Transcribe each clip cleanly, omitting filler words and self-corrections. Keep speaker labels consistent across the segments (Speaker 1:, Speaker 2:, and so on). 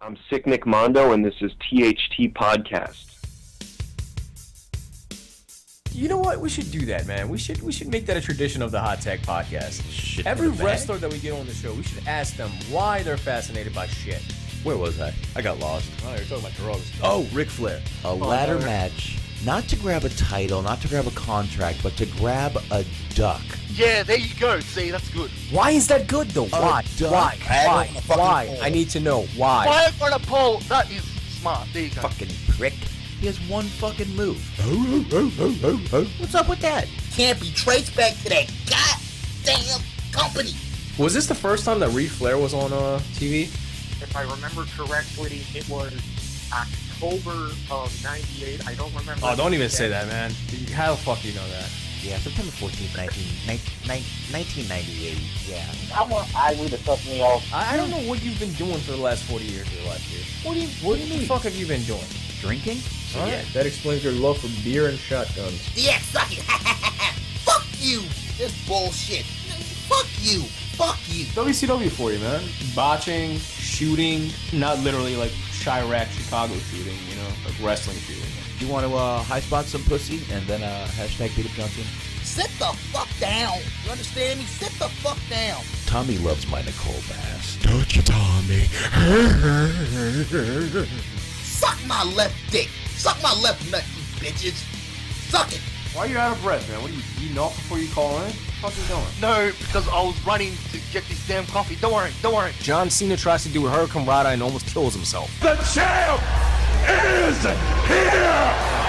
Speaker 1: I'm Sick Nick Mondo, and this is THT Podcast.
Speaker 2: You know what? We should do that, man. We should make that a tradition of the Hot Tech Podcast.
Speaker 3: Shit
Speaker 2: Every wrestler that we get on the show, we should ask them why they're fascinated by shit.
Speaker 3: Where was I? I got lost.
Speaker 2: Oh, you're talking about drugs.
Speaker 3: Oh, Ric Flair. A ladder match. Not to grab a title, not to grab a contract, but to grab a duck.
Speaker 4: Yeah, there you go. See, that's good.
Speaker 2: Why is that good, though? Why?
Speaker 3: duck.
Speaker 2: Why? I need to know. Why?
Speaker 4: Fire on a pole. That is smart. There you go.
Speaker 3: Fucking prick. He has one fucking move. What's up with that?
Speaker 5: Can't be traced back to that goddamn company.
Speaker 2: Was this the first time that Ric Flair was on TV?
Speaker 6: If I remember correctly, it was October of '98. I don't remember.
Speaker 2: Oh, don't even say that, man. How the fuck do you know that?
Speaker 3: Yeah, September 14th, 1998. Yeah.
Speaker 6: I want Ivory to suck me off.
Speaker 2: I don't know what you've been doing for the last 40 years of your life, dude. What do you mean? The fuck have you been doing?
Speaker 3: Drinking?
Speaker 2: All right, that explains your love for beer and shotguns.
Speaker 5: Yeah, suck it. Fuck you. This bullshit. Fuck you. Fuck you.
Speaker 2: WCW for you, man. Botching, shooting, not literally like Chirac Chicago shooting, you know, like wrestling shooting.
Speaker 3: You want to high spot some pussy and then hashtag beat up Johnson?
Speaker 5: Sit the fuck down. You understand me? Sit the fuck down.
Speaker 3: Tommy loves my Nicole Bass. Don't you, Tommy?
Speaker 5: Suck my left dick. Suck my left nut, you bitches. Suck it.
Speaker 2: Why are you out of breath, man? What are you eating off before you call in? What the fuck are you doing?
Speaker 4: No, because I was running to get this damn coffee. Don't worry.
Speaker 2: John Cena tries to do a Hurricane Rana and almost kills himself.
Speaker 7: The champ is here!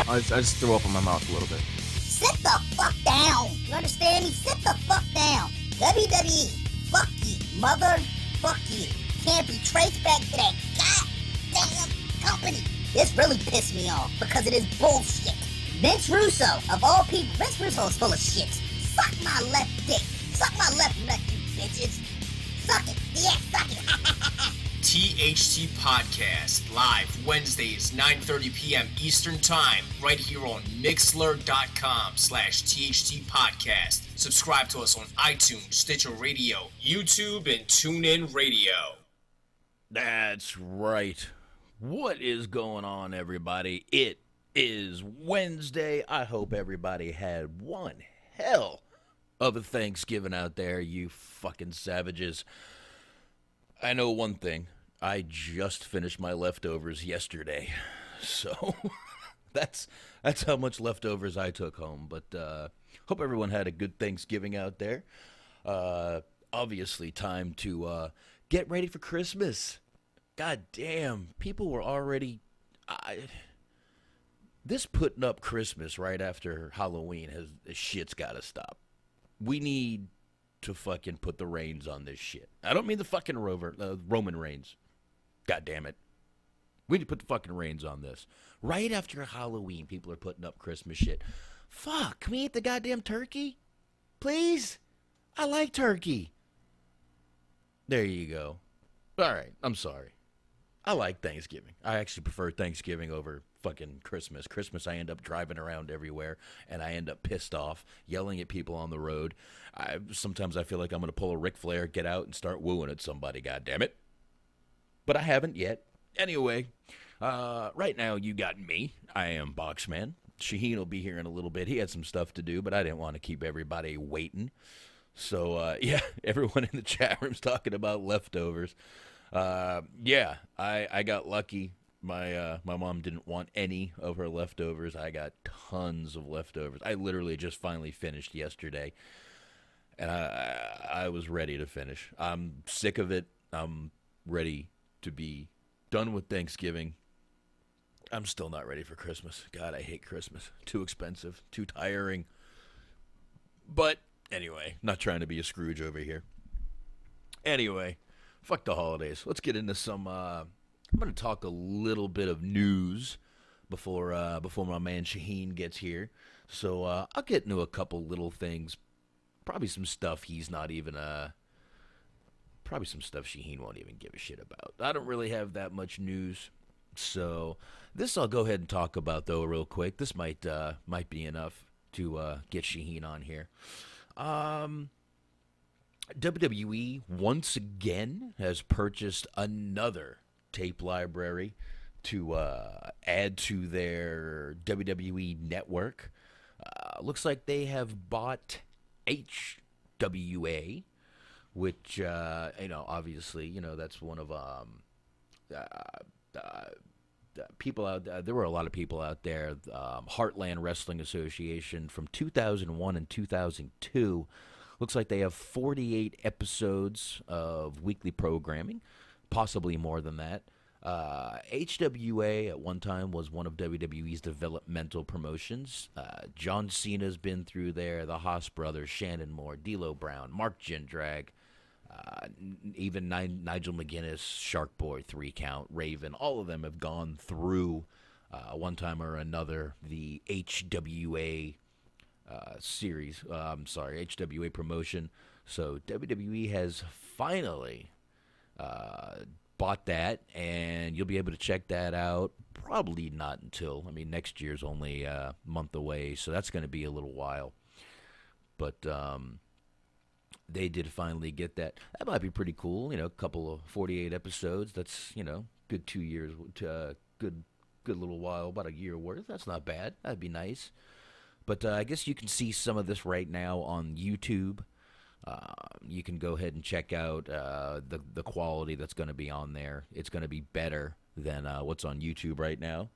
Speaker 2: I just threw up in my mouth a little bit.
Speaker 5: Sit the fuck down. You understand me? Sit the fuck down. WWE. Fuck you, mother. Fuck you. Can't be traced back to that goddamn company. This really pissed me off because it is bullshit. Vince Russo, of all people, Vince Russo is full of shit. Suck my left dick. Suck my left nut, you bitches. Suck it. Yeah, suck it.
Speaker 8: THT Podcast, live Wednesdays, 9:30 p.m. Eastern Time, right here on Mixlr.com/THT Podcast. Subscribe to us on iTunes, Stitcher Radio, YouTube, and TuneIn Radio.
Speaker 3: That's right. What is going on, everybody? It is Wednesday. I hope everybody had one hell of a Thanksgiving out there, you fucking savages. I know one thing. I just finished my leftovers yesterday. So that's how much leftovers I took home. But hope everyone had a good Thanksgiving out there. Obviously time to get ready for Christmas. God damn, people were already... This putting up Christmas right after Halloween this shit's got to stop. We need to fucking put the reins on this shit. I don't mean the fucking Roman Reigns. God damn it. We need to put the fucking reins on this. Right after Halloween, people are putting up Christmas shit. Fuck, can we eat the goddamn turkey? Please? I like turkey. There you go. All right, I'm sorry. I like Thanksgiving. I actually prefer Thanksgiving over fucking Christmas. Christmas, I end up driving around everywhere, and I end up pissed off, yelling at people on the road. Sometimes I feel like I'm going to pull a Ric Flair, get out, and start wooing at somebody, goddammit. But I haven't yet. Anyway, right now you got me. I am Boxman. Shaheen will be here in a little bit. He had some stuff to do, but I didn't want to keep everybody waiting. So, yeah, everyone in the chat room's talking about leftovers. Yeah, I got lucky. My mom didn't want any of her leftovers. I got tons of leftovers. I literally just finally finished yesterday, and I was ready to finish. I'm sick of it. I'm ready to be done with Thanksgiving. I'm still not ready for Christmas. God, I hate Christmas. Too expensive, too tiring. But anyway, not trying to be a Scrooge over here. Anyway, fuck the holidays. Let's get into some... I'm going to talk a little bit of news before my man Shaheen gets here. So I'll get into a couple little things. Probably some stuff he's not even... probably some stuff Shaheen won't even give a shit about. I don't really have that much news. So this I'll go ahead and talk about, though, real quick. This might be enough to get Shaheen on here. WWE once again has purchased another tape library to add to their WWE network. Looks like they have bought HWA, which, obviously, that's one of people out there. There were a lot of people out there. Heartland Wrestling Association from 2001 and 2002. Looks like they have 48 episodes of weekly programming, possibly more than that. HWA at one time was one of WWE's developmental promotions. John Cena's been through there, the Haas brothers, Shannon Moore, D'Lo Brown, Mark Jindrak, even Nigel McGuinness, Shark Boy, 3 Count, Raven. All of them have gone through one time or another the HWA series. HWA promotion. So WWE has finally bought that, and you'll be able to check that out. Probably not until, next year's only a month away, so that's going to be a little while. But they did finally get that. That might be pretty cool. A couple of 48 episodes. That's good 2 years, good little while, about a year worth. That's not bad. That'd be nice. But I guess you can see some of this right now on YouTube. You can go ahead and check out the quality that's going to be on there. It's going to be better than what's on YouTube right now.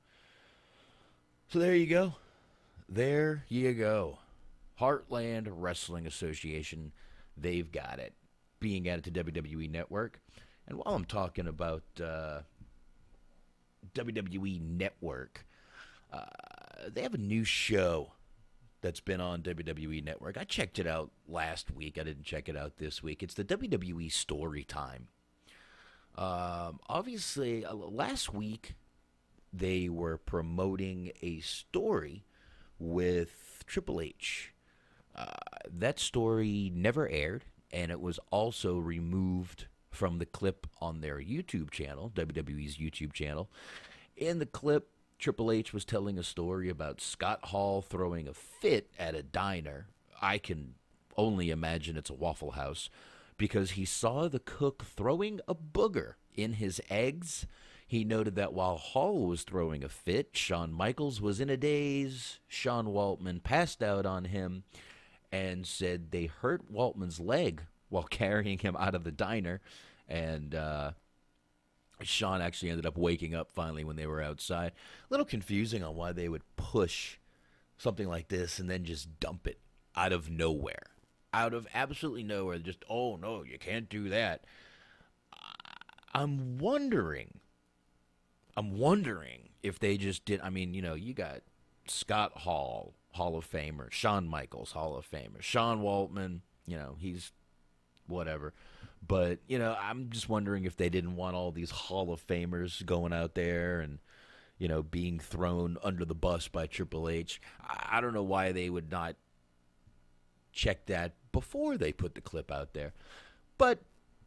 Speaker 3: So there you go. There you go. Heartland Wrestling Association. They've got it. Being added to WWE Network. And while I'm talking about WWE Network, they have a new show that's been on WWE Network. I checked it out last week. I didn't check it out this week. It's the WWE Story Time. Obviously, last week they were promoting a story with Triple H. That story never aired, and it was also removed from the clip on their YouTube channel, WWE's YouTube channel. In the clip, Triple H was telling a story about Scott Hall throwing a fit at a diner. I can only imagine it's a Waffle House, because he saw the cook throwing a booger in his eggs. He noted that while Hall was throwing a fit, Shawn Michaels was in a daze. Sean Waltman passed out on him and said they hurt Waltman's leg while carrying him out of the diner. And Sean actually ended up waking up finally when they were outside. A little confusing on why they would push something like this and then just dump it out of nowhere. Out of absolutely nowhere. Just, oh, no, you can't do that. I'm wondering if they just did. You got Scott Hall, Hall of Famer. Shawn Michaels, Hall of Famer. Sean Waltman, he's whatever. But, I'm just wondering if they didn't want all these Hall of Famers going out there and, being thrown under the bus by Triple H. I don't know why they would not check that before they put the clip out there. But,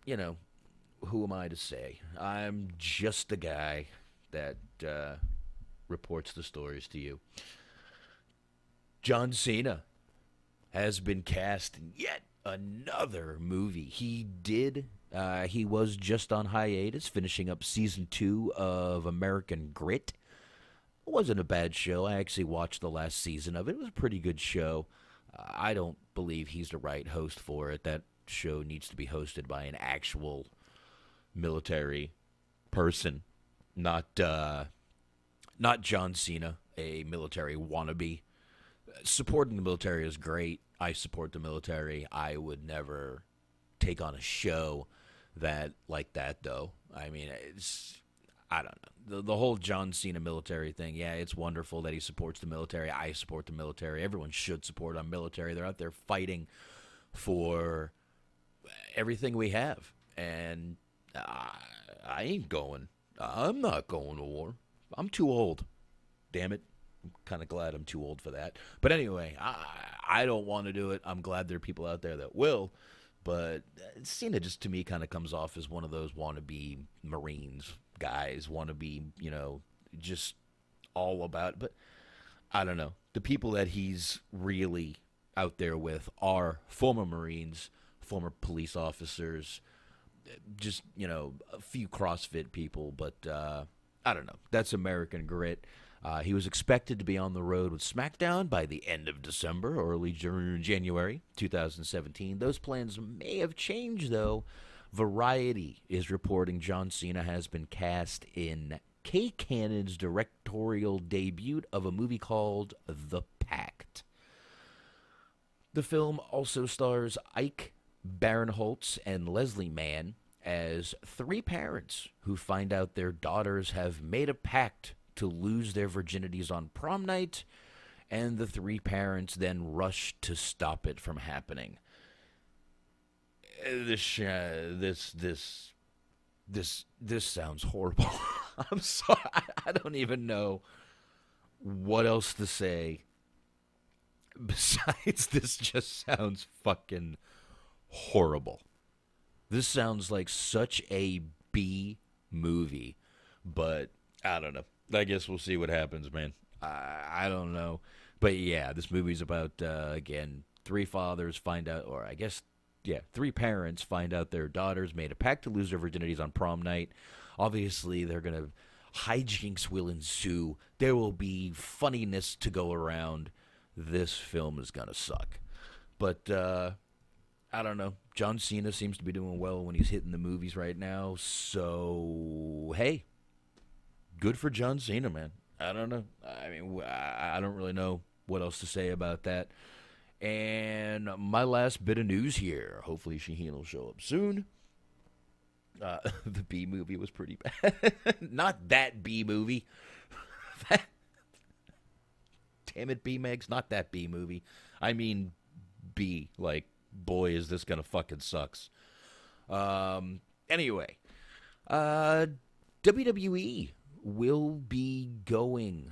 Speaker 3: who am I to say? I'm just a guy that reports the stories to you. John Cena has been cast in yet another movie. He was just on hiatus, finishing up season 2 of American Grit. It wasn't a bad show. I actually watched the last season of it. It was a pretty good show. I don't believe he's the right host for it. That show needs to be hosted by an actual military person, not John Cena, a military wannabe. Supporting the military is great. I support the military. I would never take on a show like that, though. I don't know. The whole John Cena military thing, yeah, it's wonderful that he supports the military. I support the military. Everyone should support our military. They're out there fighting for everything we have. And I ain't going. I'm not going to war. I'm too old. Damn it. I'm kind of glad I'm too old for that. But anyway, I don't want to do it. I'm glad there are people out there that will. But Cena just, to me, kind of comes off as one of those wannabe Marines guys, wannabe, just all about. But I don't know. The people that he's really out there with are former Marines, former police officers, just, a few CrossFit people, but I don't know. That's American Grit. He was expected to be on the road with SmackDown by the end of December or early January 2017. Those plans may have changed, though. Variety is reporting John Cena has been cast in Kay Cannon's directorial debut of a movie called The Pact. The film also stars Ike Barinholtz and Leslie Mann as three parents who find out their daughters have made a pact to lose their virginities on prom night, and the three parents then rush to stop it from happening. This sounds horrible. I'm sorry. I don't even know what else to say. Besides, this just sounds fucking horrible. This sounds like such a B movie, but I don't know. I guess we'll see what happens, man. I don't know. But yeah, this movie's about, again, three fathers find out, or I guess, yeah, three parents find out their daughters made a pact to lose their virginities on prom night. Obviously, they're going to, hijinks will ensue. There will be funniness to go around. This film is going to suck. But, I don't know. John Cena seems to be doing well when he's hitting the movies right now. So, hey, good for John Cena, man. I don't know. I mean, I don't really know what else to say about that. And my last bit of news here. Hopefully Shaheen will show up soon. The B movie was pretty bad. Not that B movie. Damn it, B-Megs. Not that B movie. I mean B, like, boy, is this gonna fucking sucks. Anyway, WWE will be going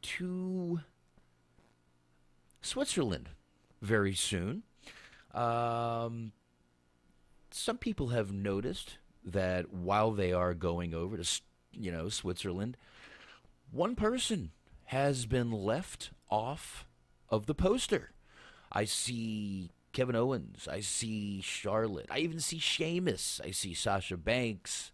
Speaker 3: to Switzerland very soon. Some people have noticed that while they are going over to, Switzerland, one person has been left off of the poster. I see Kevin Owens. I see Charlotte. I even see Sheamus. I see Sasha Banks.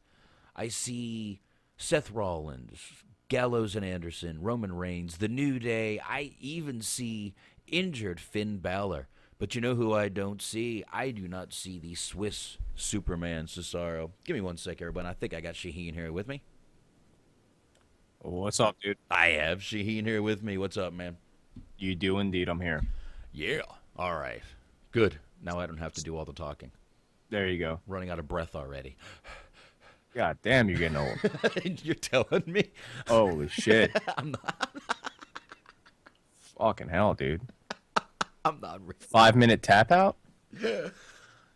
Speaker 3: I see Seth Rollins, Gallows and Anderson, Roman Reigns, The New Day. I even see injured Finn Balor. But you know who I don't see? I do not see the Swiss Superman, Cesaro. Give me one sec, everybody. I think I got Shaheen here with me.
Speaker 9: What's up, dude?
Speaker 3: I have Shaheen here with me. What's up, man?
Speaker 9: You do indeed. I'm here.
Speaker 3: Yeah. All right. Good. Now I don't have to do all the talking.
Speaker 9: There you go.
Speaker 3: Running out of breath already.
Speaker 9: God damn, you're getting old.
Speaker 3: You're telling me?
Speaker 9: Holy shit.
Speaker 3: I'm not.
Speaker 9: Fucking hell, dude.
Speaker 3: I'm not really.
Speaker 9: 5-minute tap out?
Speaker 3: Yeah.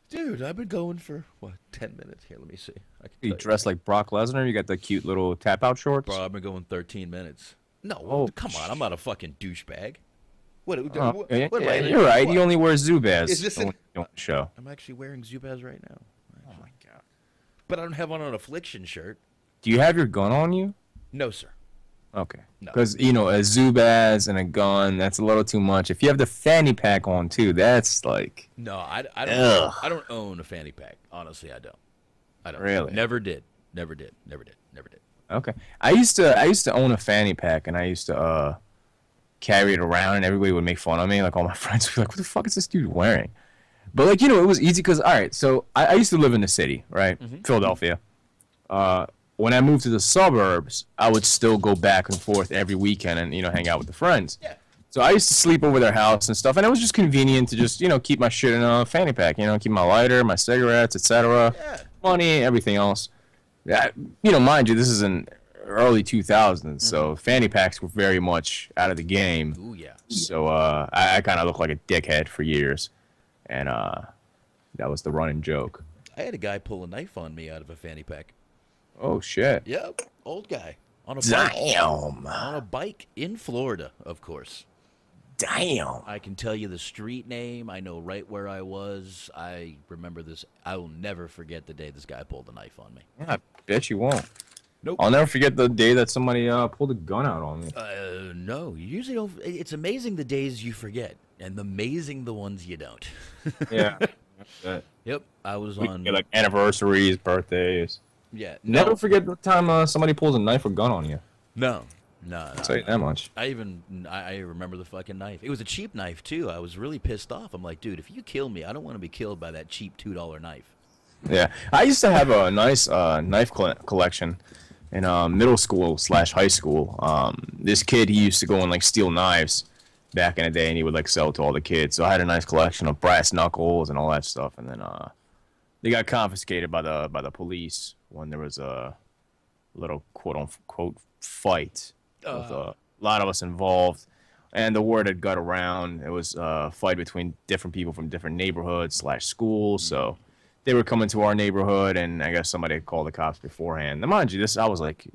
Speaker 3: Dude, I've been going for, 10 minutes? Here, let me see.
Speaker 9: You dressed like Brock Lesnar? You got the cute little tap out shorts?
Speaker 3: Bro, I've been going 13 minutes. No,
Speaker 9: Oh,
Speaker 3: come on. I'm not a fucking douchebag. What am
Speaker 9: Yeah,
Speaker 3: I-
Speaker 9: you're right.
Speaker 3: what?
Speaker 9: You only wear Zubaz
Speaker 3: Is this
Speaker 9: on the show.
Speaker 3: I'm actually wearing Zubaz right now.
Speaker 9: Oh, my God.
Speaker 3: But I don't have on an Affliction shirt.
Speaker 9: Do you have your gun on you?
Speaker 3: No, sir.
Speaker 9: Okay.
Speaker 3: No.
Speaker 9: Because, a Zubaz and a gun, that's a little too much. If you have the fanny pack on, too, that's like...
Speaker 3: No, I
Speaker 9: Ugh.
Speaker 3: don't own a fanny pack. Honestly, I don't.
Speaker 9: Really?
Speaker 3: Never did.
Speaker 9: Okay. I used to own a fanny pack, and I used to carry it around, and everybody would make fun of me. Like, all my friends would be like, what the fuck is this dude wearing? But, like, it was easy because, all right, so I used to live in the city, right?
Speaker 3: Mm-hmm.
Speaker 9: Philadelphia. When I moved to the suburbs, I would still go back and forth every weekend and, hang out with the friends.
Speaker 3: Yeah.
Speaker 9: So I used to sleep over their house and stuff, and it was just convenient to just, keep my shit in a fanny pack, keep my lighter, my cigarettes, etc., money, everything else. Mind you, this is in early 2000s, so fanny packs were very much out of the game.
Speaker 3: Ooh, yeah.
Speaker 9: So I kind of looked like a dickhead for years, and that was the running joke.
Speaker 3: I had a guy pull a knife on me out of a fanny pack.
Speaker 9: Oh, shit.
Speaker 3: Yep, old guy. On a bike.
Speaker 9: Damn.
Speaker 3: On a bike in Florida, of course.
Speaker 9: Damn.
Speaker 3: I can tell you the street name. I know right where I was. I remember this. I will never forget the day this guy pulled a knife on me.
Speaker 9: Yeah, I bet you won't.
Speaker 3: Nope.
Speaker 9: I'll never forget the day that somebody pulled a gun out on me.
Speaker 3: No, you usually don't. It's amazing the days you forget, and amazing the ones you don't.
Speaker 9: Yeah.
Speaker 3: Yep, I was
Speaker 9: We
Speaker 3: on.
Speaker 9: get, like anniversaries, birthdays.
Speaker 3: Yeah,
Speaker 9: Never forget the time somebody pulls a knife or gun on you.
Speaker 3: No.
Speaker 9: I'll tell you that much.
Speaker 3: I remember the fucking knife. It was a cheap knife too. I was really pissed off. I'm like, dude, if you kill me, I don't want to be killed by that cheap $2 knife.
Speaker 9: Yeah, I used to have a nice knife collection in middle school / high school. This kid, he used to go and like steal knives back in the day, and he would like sell to all the kids. So I had a nice collection of brass knuckles and all that stuff. And then they got confiscated by the police when there was a little quote unquote fight with a lot of us involved. And the word had got around. It was a fight between different people from different neighborhoods / schools. So they were coming to our neighborhood, and I guess somebody had called the cops beforehand. Now, mind you, I was like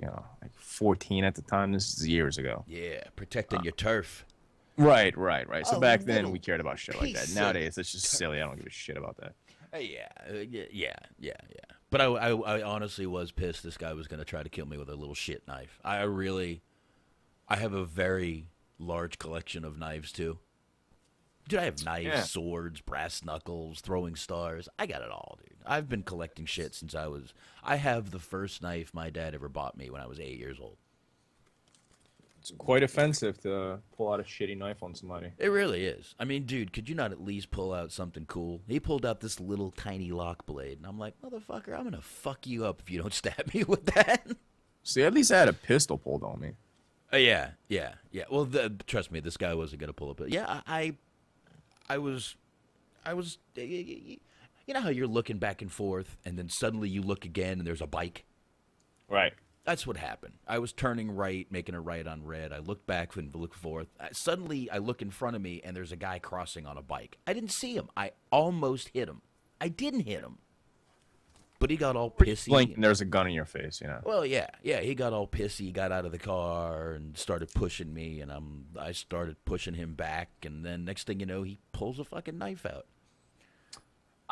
Speaker 9: 14 at the time. This is years ago.
Speaker 3: Yeah, protecting your turf.
Speaker 9: Right. So back then, we cared about shit like that.
Speaker 3: piece
Speaker 9: Nowadays, it's just silly. I don't give a shit about that.
Speaker 3: Yeah. But I honestly was pissed this guy was going to try to kill me with a little shit knife. I have a very large collection of knives, too. Dude, I have knives, swords, brass knuckles, throwing stars. I got it all, dude. I've been collecting shit since I have the first knife my dad ever bought me when I was 8 years old.
Speaker 9: It's quite offensive to pull out a shitty knife on somebody.
Speaker 3: It really is. I mean, dude, could you not at least pull out something cool? He pulled out this little tiny lock blade, and I'm like, motherfucker, I'm going to fuck you up if you don't stab me with that.
Speaker 9: See, at least I had a pistol pulled on me.
Speaker 3: Yeah. Well, trust me, this guy wasn't going to pull up. Yeah, I was, you know how you're looking back and forth, and then suddenly you look again, and there's a bike?
Speaker 9: Right.
Speaker 3: That's what happened. I was turning right, making a right on red. I look back and look forth. Suddenly, I look in front of me, and there's a guy crossing on a bike. I didn't see him. I almost hit him. I didn't hit him. But he got all pissy.
Speaker 9: Blink, and there's a gun in your face, you know.
Speaker 3: Well, yeah, he got all pissy, got out of the car, and started pushing me, and I started pushing him back, and then next thing you know, he pulls a fucking knife out.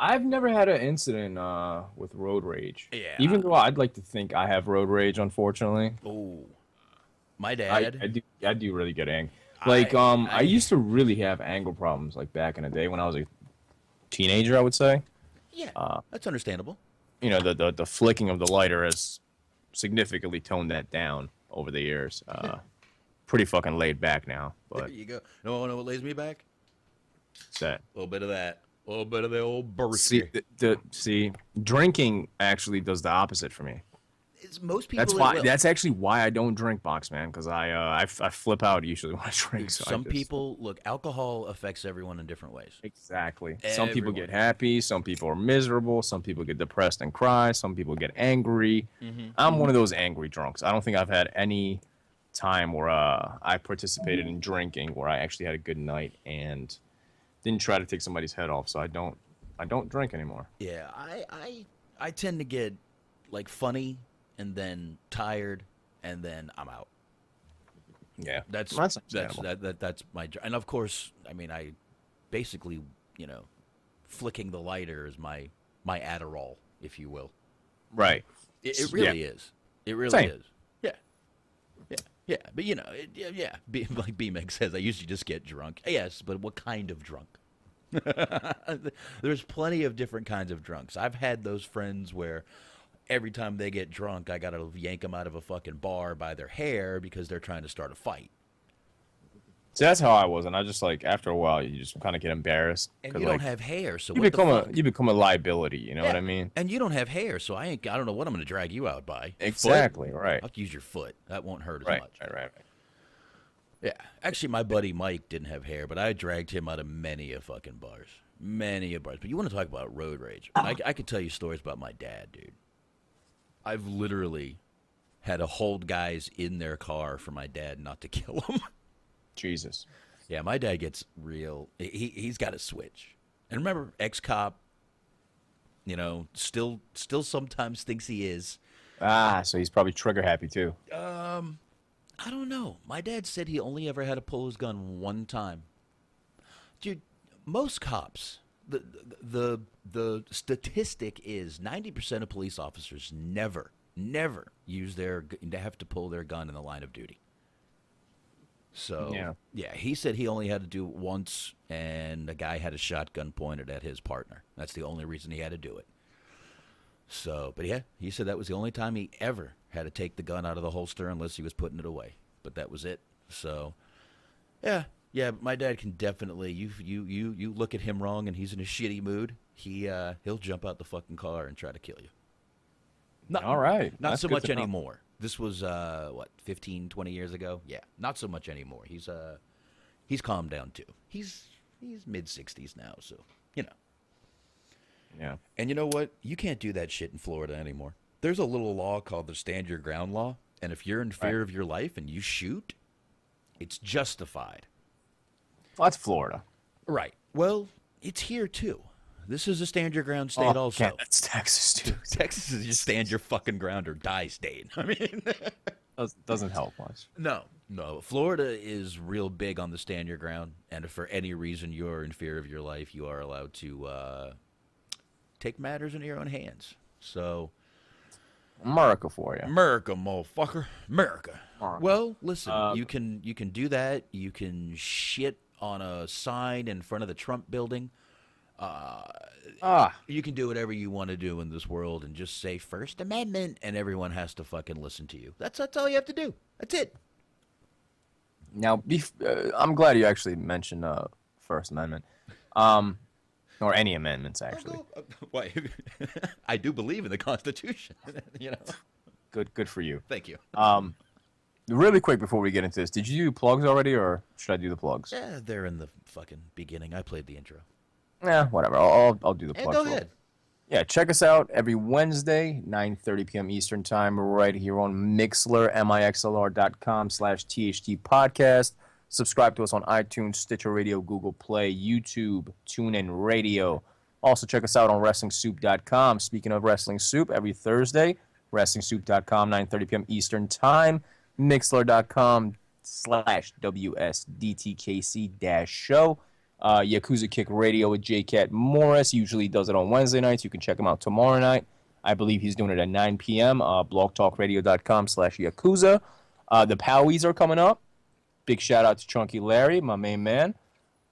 Speaker 9: I've never had an incident with road rage.
Speaker 3: Yeah.
Speaker 9: Even though I'd like to think I have road rage, unfortunately.
Speaker 3: Oh, my dad.
Speaker 9: I do really get angry. Like, I used to really have anger problems, like, back in the day when I was a teenager, I would say.
Speaker 3: Yeah, that's understandable.
Speaker 9: You know, the flicking of the lighter has significantly toned that down over the years. Pretty fucking laid back now. But
Speaker 3: there you go. No, what lays me back?
Speaker 9: What's that?
Speaker 3: A little bit of that. A little bit of the old burst.
Speaker 9: See, drinking actually does the opposite for me.
Speaker 3: Most people.
Speaker 9: That's actually why I don't drink, Boxman, because I flip out usually when I drink. So
Speaker 3: some people look. Alcohol affects everyone in different ways.
Speaker 9: Exactly. Some people get happy. Some people are miserable. Some people get depressed and cry. Some people get angry. I'm one of those angry drunks. I don't think I've had any time where I participated in drinking where I actually had a good night and didn't try to take somebody's head off. So I don't drink anymore.
Speaker 3: Yeah, I tend to get like funny and then tired and then I'm out.
Speaker 9: Yeah,
Speaker 3: that's my, and of course, I mean, I basically, flicking the lighter is my Adderall, if you will.
Speaker 9: Right.
Speaker 3: It really is. It really
Speaker 9: Same.
Speaker 3: is. Yeah. But like B-Meg says, I usually just get drunk. Yes, but what kind of drunk? There's plenty of different kinds of drunks. I've had those friends where every time they get drunk, I gotta yank them out of a fucking bar by their hair because they're trying to start a fight.
Speaker 9: See, that's how I was, and I just like after a while, you just kind of get embarrassed.
Speaker 3: And you don't have hair, so
Speaker 9: you become a liability. You know what I mean?
Speaker 3: And you don't have hair, so I don't know what I'm gonna drag you out by.
Speaker 9: Exactly.
Speaker 3: Foot?
Speaker 9: Right.
Speaker 3: I'll use your foot. That won't hurt as much.
Speaker 9: Right.
Speaker 3: Yeah. Actually, my buddy Mike didn't have hair, but I dragged him out of many a fucking bars. Many a bars. But you want to talk about road rage? I could tell you stories about my dad, dude. I've literally had to hold guys in their car for my dad not to kill them.
Speaker 9: Jesus.
Speaker 3: Yeah, my dad gets real. He's got a switch. And remember, ex-cop, still sometimes thinks he is.
Speaker 9: So he's probably trigger happy too.
Speaker 3: I don't know. My dad said he only ever had to pull his gun one time. Dude, most cops, the statistic is 90% of police officers never use have to pull their gun in the line of duty. So, yeah, he said he only had to do it once, and the guy had a shotgun pointed at his partner. That's the only reason he had to do it. So, but yeah, he said that was the only time he ever had to take the gun out of the holster unless he was putting it away. But that was it. So, yeah, my dad can definitely, you look at him wrong and he's in a shitty mood, he'll jump out the fucking car and try to kill you.
Speaker 9: All right.
Speaker 3: Not
Speaker 9: That's
Speaker 3: so
Speaker 9: good
Speaker 3: much
Speaker 9: to know.
Speaker 3: anymore. This was, 15, 20 years ago? Yeah, not so much anymore. He's calmed down, too. He's mid-60s now, so, you know.
Speaker 9: Yeah.
Speaker 3: And you know what? You can't do that shit in Florida anymore. There's a little law called the Stand Your Ground Law, and if you're in fear of your life and you shoot, it's justified.
Speaker 9: Well, that's Florida.
Speaker 3: Right. Well, it's here, too. This is a stand your ground state also.
Speaker 9: Yeah, that's Texas, too.
Speaker 3: Texas is just stand your fucking ground or die state. I mean,
Speaker 9: doesn't help much.
Speaker 3: No. Florida is real big on the stand your ground, and if for any reason you're in fear of your life, you are allowed to take matters into your own hands. So,
Speaker 9: America for you.
Speaker 3: America, motherfucker. America. Well, listen, you can do that. You can shit on a sign in front of the Trump building. You can do whatever you want to do in this world and just say First Amendment, and everyone has to fucking listen to you. That's all you have to do. That's it.
Speaker 9: Now, I'm glad you actually mentioned First Amendment, or any amendments actually.
Speaker 3: Why? I do believe in the Constitution. You know.
Speaker 9: Good for you.
Speaker 3: Thank you.
Speaker 9: Really quick before we get into this, did you do plugs already, or should I do the plugs?
Speaker 3: Yeah, they're in the fucking beginning. I played the intro.
Speaker 9: Yeah, whatever. I'll do the plugs.
Speaker 3: Go ahead.
Speaker 9: Yeah, check us out every Wednesday, 9:30 p.m. Eastern Time, right here on Mixlr, mixlr.com/THT podcast. Subscribe to us on iTunes, Stitcher Radio, Google Play, YouTube, TuneIn Radio. Also, check us out on WrestlingSoup.com. Speaking of Wrestling Soup, every Thursday, WrestlingSoup.com, 9:30 p.m. Eastern Time, Mixlr.com/WSDTKC-show. Yakuza Kick Radio with J. Cat Morris usually does it on Wednesday nights. You can check him out tomorrow night. I believe he's doing it at 9 p.m. blogtalkradio.com/Yakuza. The Powies are coming up. Big shout out to Chunky Larry, my main man.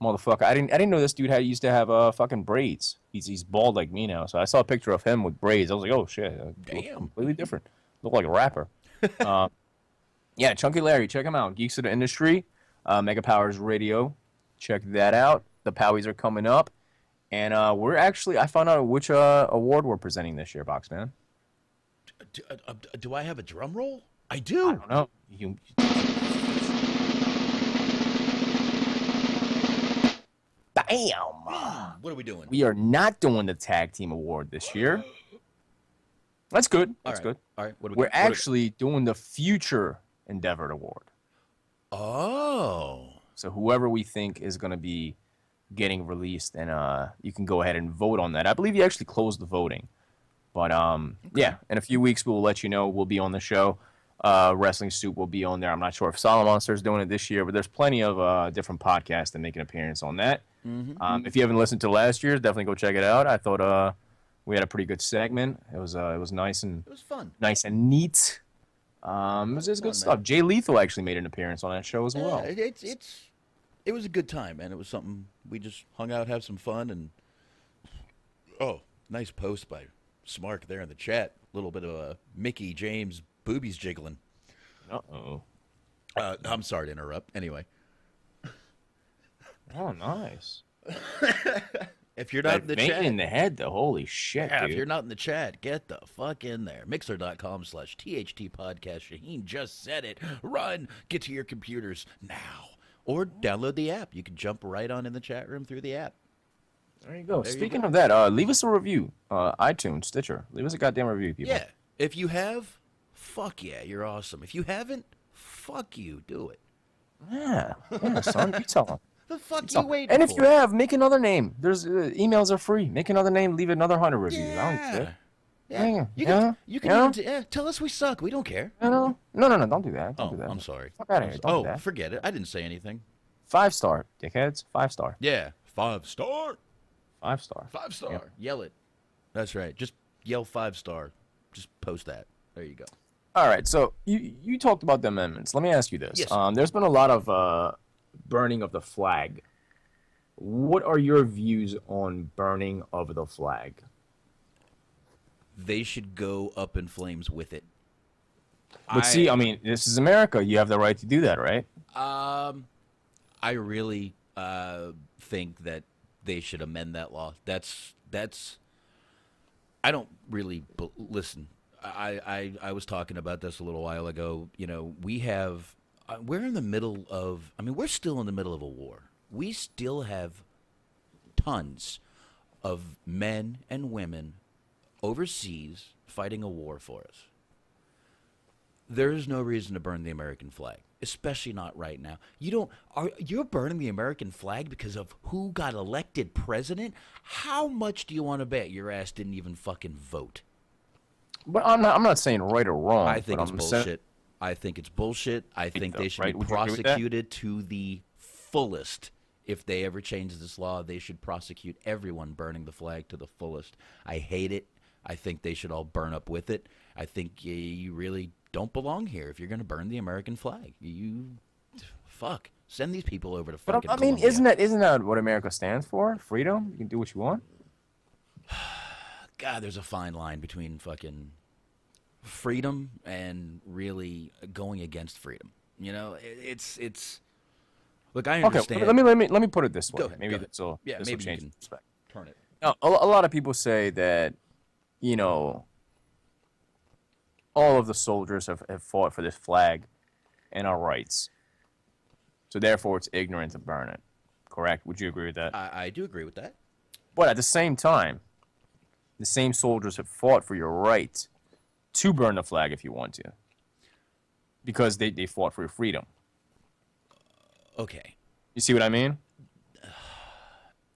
Speaker 9: Motherfucker, I didn't know this dude used to have fucking braids. He's bald like me now. So I saw a picture of him with braids. I was like, oh shit,
Speaker 3: damn,
Speaker 9: completely different. Look like a rapper. Yeah, Chunky Larry, check him out. Geeks of the Industry, Mega Powers Radio. Check that out. The Powies are coming up. And I found out which award we're presenting this year, Boxman.
Speaker 3: Do I have a drum roll? I do.
Speaker 9: I don't know. Bam!
Speaker 3: What are we doing?
Speaker 9: We are not doing the Tag Team Award this year. That's good. That's good.
Speaker 3: All right.
Speaker 9: We're actually doing the Future Endeavor Award.
Speaker 3: Oh.
Speaker 9: So whoever we think is going to be getting released, and you can go ahead and vote on that. I believe you actually closed the voting. But, yeah, in a few weeks we will let you know. We'll be on the show. Wrestling Soup will be on there. I'm not sure if Solid Monster is doing it this year, but there's plenty of different podcasts that make an appearance on that. If you haven't listened to last year's, definitely go check it out. I thought we had a pretty good segment. It was nice and
Speaker 3: it was fun,
Speaker 9: nice and neat. It was good stuff. Jay Lethal actually made an appearance on that show as well.
Speaker 3: It was a good time, man. It was something we just hung out, have some fun, and nice post by Smark there in the chat. A little bit of Mickey James boobies jiggling. I'm sorry to interrupt. Anyway.
Speaker 9: Oh, nice.
Speaker 3: If you're not in the chat,
Speaker 9: in the head, though, holy shit, dude.
Speaker 3: If you're not in the chat, get the fuck in there. Mixlr.com/THT podcast. Shaheen just said it. Run, get to your computers now, or download the app. You can jump right on in the chat room through the app.
Speaker 9: There you go. Speaking of that, leave us a review. iTunes, Stitcher. Leave us a goddamn review, people.
Speaker 3: Yeah. If you have, fuck yeah, you're awesome. If you haven't, fuck you. Do it.
Speaker 9: Yeah, son. You tell them.
Speaker 3: The fuck you waiting
Speaker 9: And if
Speaker 3: for?
Speaker 9: you have, make another name. There's emails are free. Make another name. Leave another 100 reviews. I don't care.
Speaker 3: You can even tell us we suck. We don't care.
Speaker 9: No, don't do that. Don't do that.
Speaker 3: I'm sorry.
Speaker 9: Fuck out of here. Don't do that.
Speaker 3: Forget it. I didn't say anything.
Speaker 9: 5-star, dickheads. 5-star.
Speaker 3: Yeah, 5-star.
Speaker 9: 5-star.
Speaker 3: 5-star.
Speaker 9: Yep.
Speaker 3: Yell it. That's right. Just yell 5-star. Just post that. There you go.
Speaker 9: All right, so you talked about the amendments. Let me ask you this.
Speaker 3: Yes.
Speaker 9: There's been a lot of burning of the flag. What are your views on burning of the flag?
Speaker 3: They should go up in flames with it.
Speaker 9: But see, I mean, this is America. You have the right to do that, right?
Speaker 3: I really think that they should amend that law. That's. I don't really listen. I was talking about this a little while ago. You know, we're in the middle of. I mean, we're still in the middle of a war. We still have tons of men and women overseas fighting a war for us. There is no reason to burn the American flag, especially not right now. You're burning the American flag because of who got elected president? How much do you want to bet your ass didn't even fucking vote?
Speaker 9: But I'm not saying right or wrong.
Speaker 3: I think it's bullshit. I think it's bullshit. I think they should be prosecuted to the fullest. If they ever change this law, they should prosecute everyone burning the flag to the fullest. I hate it. I think they should all burn up with it. I think you really don't belong here if you're going to burn the American flag. Fuck. Send these people over to fucking
Speaker 9: But I mean,
Speaker 3: Colombia.
Speaker 9: isn't that what America stands for? Freedom? You can do what you want?
Speaker 3: God, there's a fine line between fucking freedom and really going against freedom. You know, it's. Look, I understand.
Speaker 9: Okay, let me put it this way.
Speaker 3: Go ahead.
Speaker 9: Maybe this will
Speaker 3: maybe
Speaker 9: change
Speaker 3: you can
Speaker 9: perspective.
Speaker 3: turn it.
Speaker 9: Now, a lot of people say that, you know, all of the soldiers have fought for this flag and our rights. So therefore, it's ignorant to burn it. Correct? Would you agree with that?
Speaker 3: I do agree with that.
Speaker 9: But at the same time, the same soldiers have fought for your right to burn the flag if you want to. Because they fought for your freedom.
Speaker 3: Okay.
Speaker 9: You see what I mean?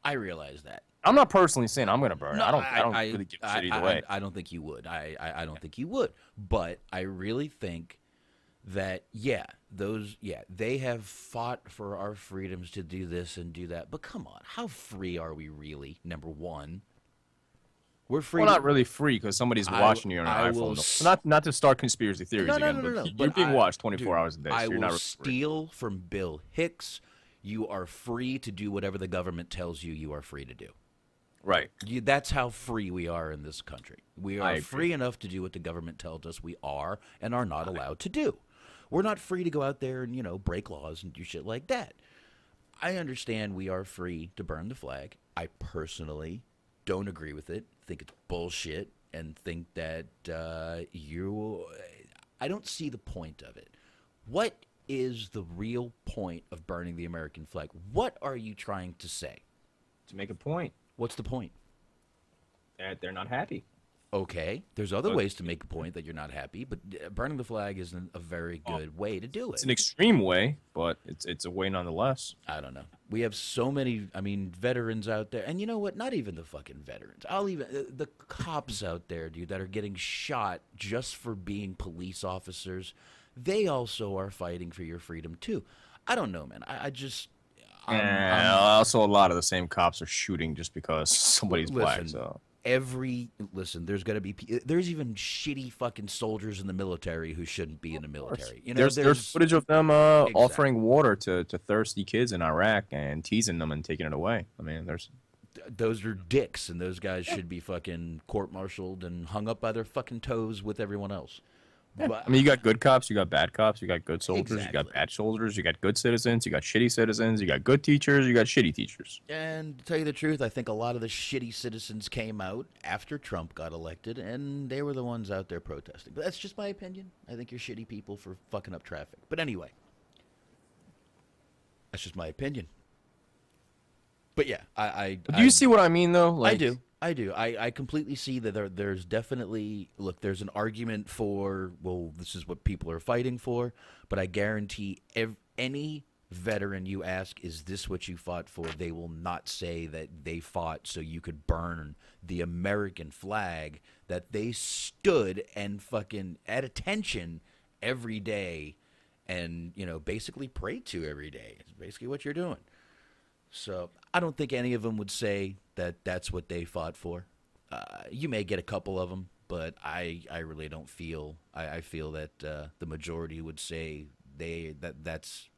Speaker 3: I realize that.
Speaker 9: I'm not personally saying I'm going to burn it.
Speaker 3: No,
Speaker 9: I don't really give a shit either way.
Speaker 3: I don't think you would. I don't think you would. But I really think that, they have fought for our freedoms to do this and do that. But come on, how free are we really, number one? We're free.
Speaker 9: Well, not really free because somebody's watching you on an iPhone. Not to start conspiracy theories again, but you're being watched 24 hours a day.
Speaker 3: I
Speaker 9: so you're
Speaker 3: will
Speaker 9: not really
Speaker 3: steal from Bill Hicks. You are free to do whatever the government tells you are free to do.
Speaker 9: Right.
Speaker 3: That's how free we are in this country. We are free enough to do what the government tells us we are and are not allowed to do. We're not free to go out there and, break laws and do shit like that. I understand we are free to burn the flag. I personally don't agree with it. Think it's bullshit and think that I don't see the point of it. What is the real point of burning the American flag? What are you trying to say?
Speaker 9: To make a point.
Speaker 3: What's the point?
Speaker 9: That they're not happy.
Speaker 3: Okay, there's other ways to make a point that you're not happy, but burning the flag isn't a very good way to do it.
Speaker 9: It's an extreme way, but it's a way nonetheless.
Speaker 3: I don't know. We have so many, veterans out there, and you know what? Not even the fucking veterans. The cops out there, dude, that are getting shot just for being police officers. They also are fighting for your freedom too. I don't know, man.
Speaker 9: Also, a lot of the same cops are shooting just because somebody's black. So
Speaker 3: there's gonna be there's even shitty fucking soldiers in the military who shouldn't be in the military.
Speaker 9: There's footage of them offering water to thirsty kids in Iraq and teasing them and taking it away.
Speaker 3: Those are dicks, and those guys should be fucking court-martialed and hung up by their fucking toes with everyone else.
Speaker 9: Yeah. But, you got good cops, you got bad cops, you got good soldiers, you got bad soldiers, you got good citizens, you got shitty citizens, you got good teachers, you got shitty teachers.
Speaker 3: And to tell you the truth, I think a lot of the shitty citizens came out after Trump got elected, and they were the ones out there protesting. But that's just my opinion. I think you're shitty people for fucking up traffic. But anyway, that's just my opinion. But yeah,
Speaker 9: do you see what I mean, though?
Speaker 3: I do. I completely see that there's definitely, there's an argument for, this is what people are fighting for, but I guarantee any veteran you ask, is this what you fought for? They will not say that they fought so you could burn the American flag that they stood and fucking at attention every day and, basically prayed to every day. It's basically what you're doing. So I don't think any of them would say that that's what they fought for. You may get a couple of them, but I really don't feel. I feel that the majority would say that's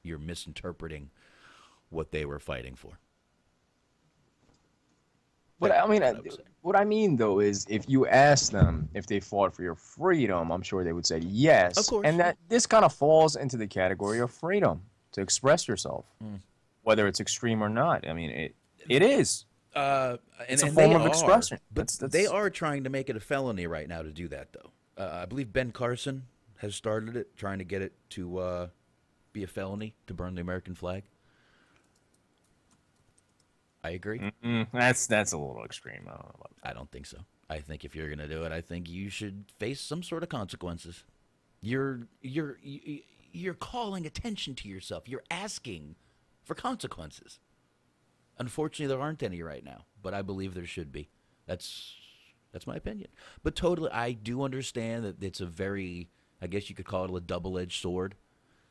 Speaker 3: you're misinterpreting what they were fighting for.
Speaker 9: But I mean, what I mean though is, if you ask them if they fought for your freedom, I'm sure they would say yes.
Speaker 3: Of course.
Speaker 9: And that this kind of falls into the category of freedom to express yourself, whether it's extreme or not. I mean, it is. It's a form of expression.
Speaker 3: But they are trying to make it a felony right now to do that, though. I believe Ben Carson has started it, trying to get it to be a felony to burn the American flag. I agree.
Speaker 9: That's a little extreme. I don't know about that.
Speaker 3: I don't think so. I think if you're going to do it, I think you should face some sort of consequences. You're calling attention to yourself. You're asking for consequences. Unfortunately, there aren't any right now, but I believe there should be. That's my opinion. But totally, I do understand that it's a very, I guess you could call it a double-edged sword,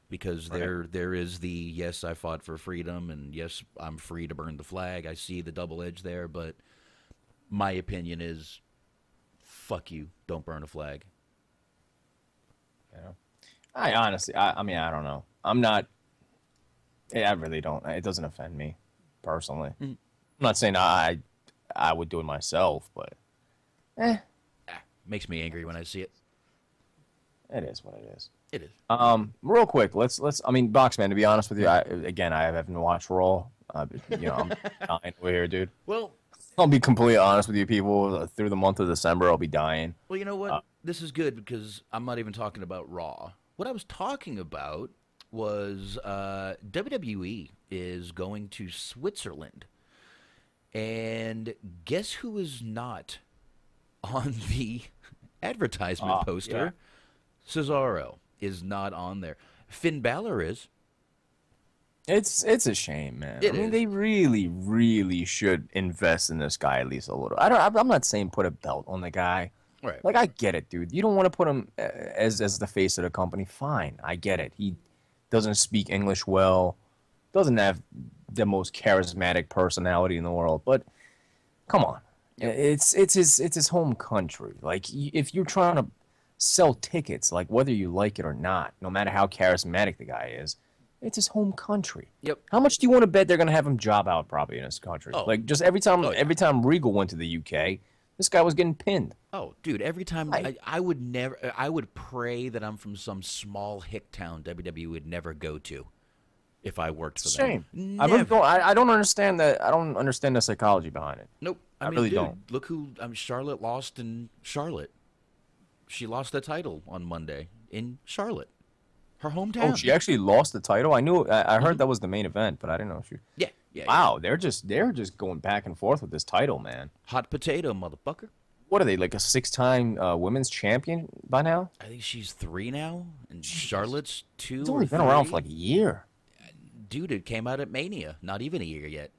Speaker 3: because there is the, yes, I fought for freedom, and yes, I'm free to burn the flag. I see the double edge there, but my opinion is, fuck you, don't burn a flag.
Speaker 9: Yeah. I honestly, I mean, I don't know. I'm not. I really don't. It doesn't offend me personally. I'm not saying I would do it myself, but
Speaker 3: makes me angry when I see it.
Speaker 9: It is what it is.
Speaker 3: It is.
Speaker 9: Real quick, let's. I mean, Boxman. To be honest with you, I haven't watched Raw. I'm dying over here, dude.
Speaker 3: Well,
Speaker 9: I'll be completely honest with you, people. Through the month of December, I'll be dying.
Speaker 3: Well, you know what? This is good because I'm not even talking about Raw. What I was talking about was WWE is going to Switzerland, and guess who is not on the advertisement poster? Yeah. Cesaro is not on there. Finn Balor is.
Speaker 9: It's a shame, man. I mean, they really, really should invest in this guy at least a little. I'm not saying put a belt on the guy.
Speaker 3: Right.
Speaker 9: Like, I get it, dude. You don't want to put him as the face of the company. Fine, I get it. He doesn't speak English well. Doesn't have the most charismatic personality in the world. But come on, it's his home country. Like, if you're trying to sell tickets, like whether you like it or not, no matter how charismatic the guy is, it's his home country.
Speaker 3: Yep.
Speaker 9: How much do you want to bet they're gonna have him job out probably in his country?
Speaker 3: Oh.
Speaker 9: Like, just every time Regal went to the UK, this guy was getting pinned.
Speaker 3: Oh, dude! Every time I would pray that I'm from some small hick town WWE would never go to, if I worked for them.
Speaker 9: Shame. I don't understand that. I don't understand the psychology behind it.
Speaker 3: Nope.
Speaker 9: I really don't.
Speaker 3: Look who Charlotte lost in Charlotte. She lost the title on Monday in Charlotte, her hometown.
Speaker 9: Oh, she actually lost the title. I knew. I heard that was the main event, but I didn't know she.
Speaker 3: Yeah.
Speaker 9: Wow, they're just going back and forth with this title, man.
Speaker 3: Hot potato, motherfucker.
Speaker 9: What are they, like a 6-time women's champion by now?
Speaker 3: I think she's 3 now, and Charlotte's 2.
Speaker 9: It's only been around for like a year.
Speaker 3: Dude, it came out at Mania. Not even a year yet.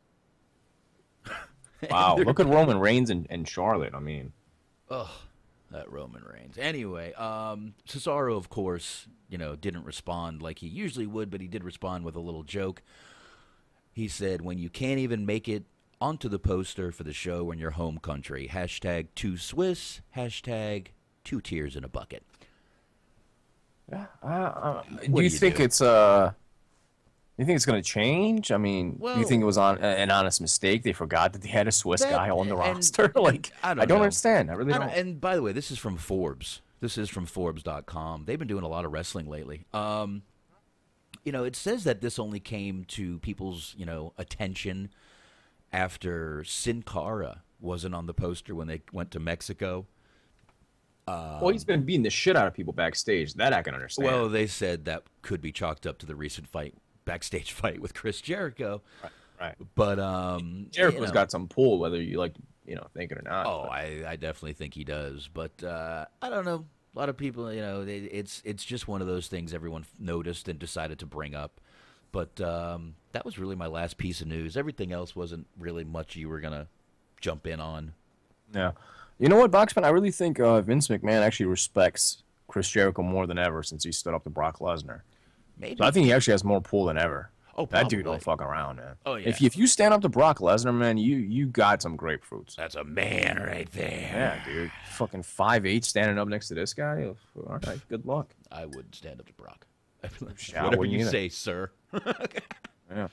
Speaker 9: Wow, look at Roman Reigns and Charlotte. I mean,
Speaker 3: ugh, that Roman Reigns. Anyway, Cesaro, of course, didn't respond like he usually would, but he did respond with a little joke. He said, when you can't even make it onto the poster for the show in your home country, #2Swiss, #2 tears in a bucket.
Speaker 9: Do you think it's you think it's going to change? I mean, do you think it was an honest mistake? They forgot that they had a Swiss guy on the roster? Like, I don't understand. I really don't.
Speaker 3: And by the way, this is from Forbes. This is from Forbes.com. They've been doing a lot of wrestling lately. It says that this only came to people's, attention after Sin Cara wasn't on the poster when they went to Mexico.
Speaker 9: Well, he's been beating the shit out of people backstage. That I can understand.
Speaker 3: Well, they said that could be chalked up to the recent backstage fight with Chris Jericho.
Speaker 9: Right.
Speaker 3: But
Speaker 9: Jericho's got some pull, whether you like, think it or not.
Speaker 3: Oh, I definitely think he does. But I don't know. A lot of people, it's just one of those things everyone noticed and decided to bring up. But that was really my last piece of news. Everything else wasn't really much you were going to jump in on.
Speaker 9: Yeah. You know what, Boxman? I really think Vince McMahon actually respects Chris Jericho more than ever since he stood up to Brock Lesnar.
Speaker 3: Maybe.
Speaker 9: So I think he actually has more pull than ever.
Speaker 3: Oh,
Speaker 9: that dude don't fuck around, man. Oh yeah. If you stand up to Brock Lesnar, man, you got some grapefruits.
Speaker 3: That's a man right there.
Speaker 9: Yeah, dude. Fucking 5'8" standing up next to this guy. All right, good luck.
Speaker 3: I would stand up to Brock.
Speaker 9: Yeah,
Speaker 3: Whatever you say, sir.
Speaker 9: Yeah.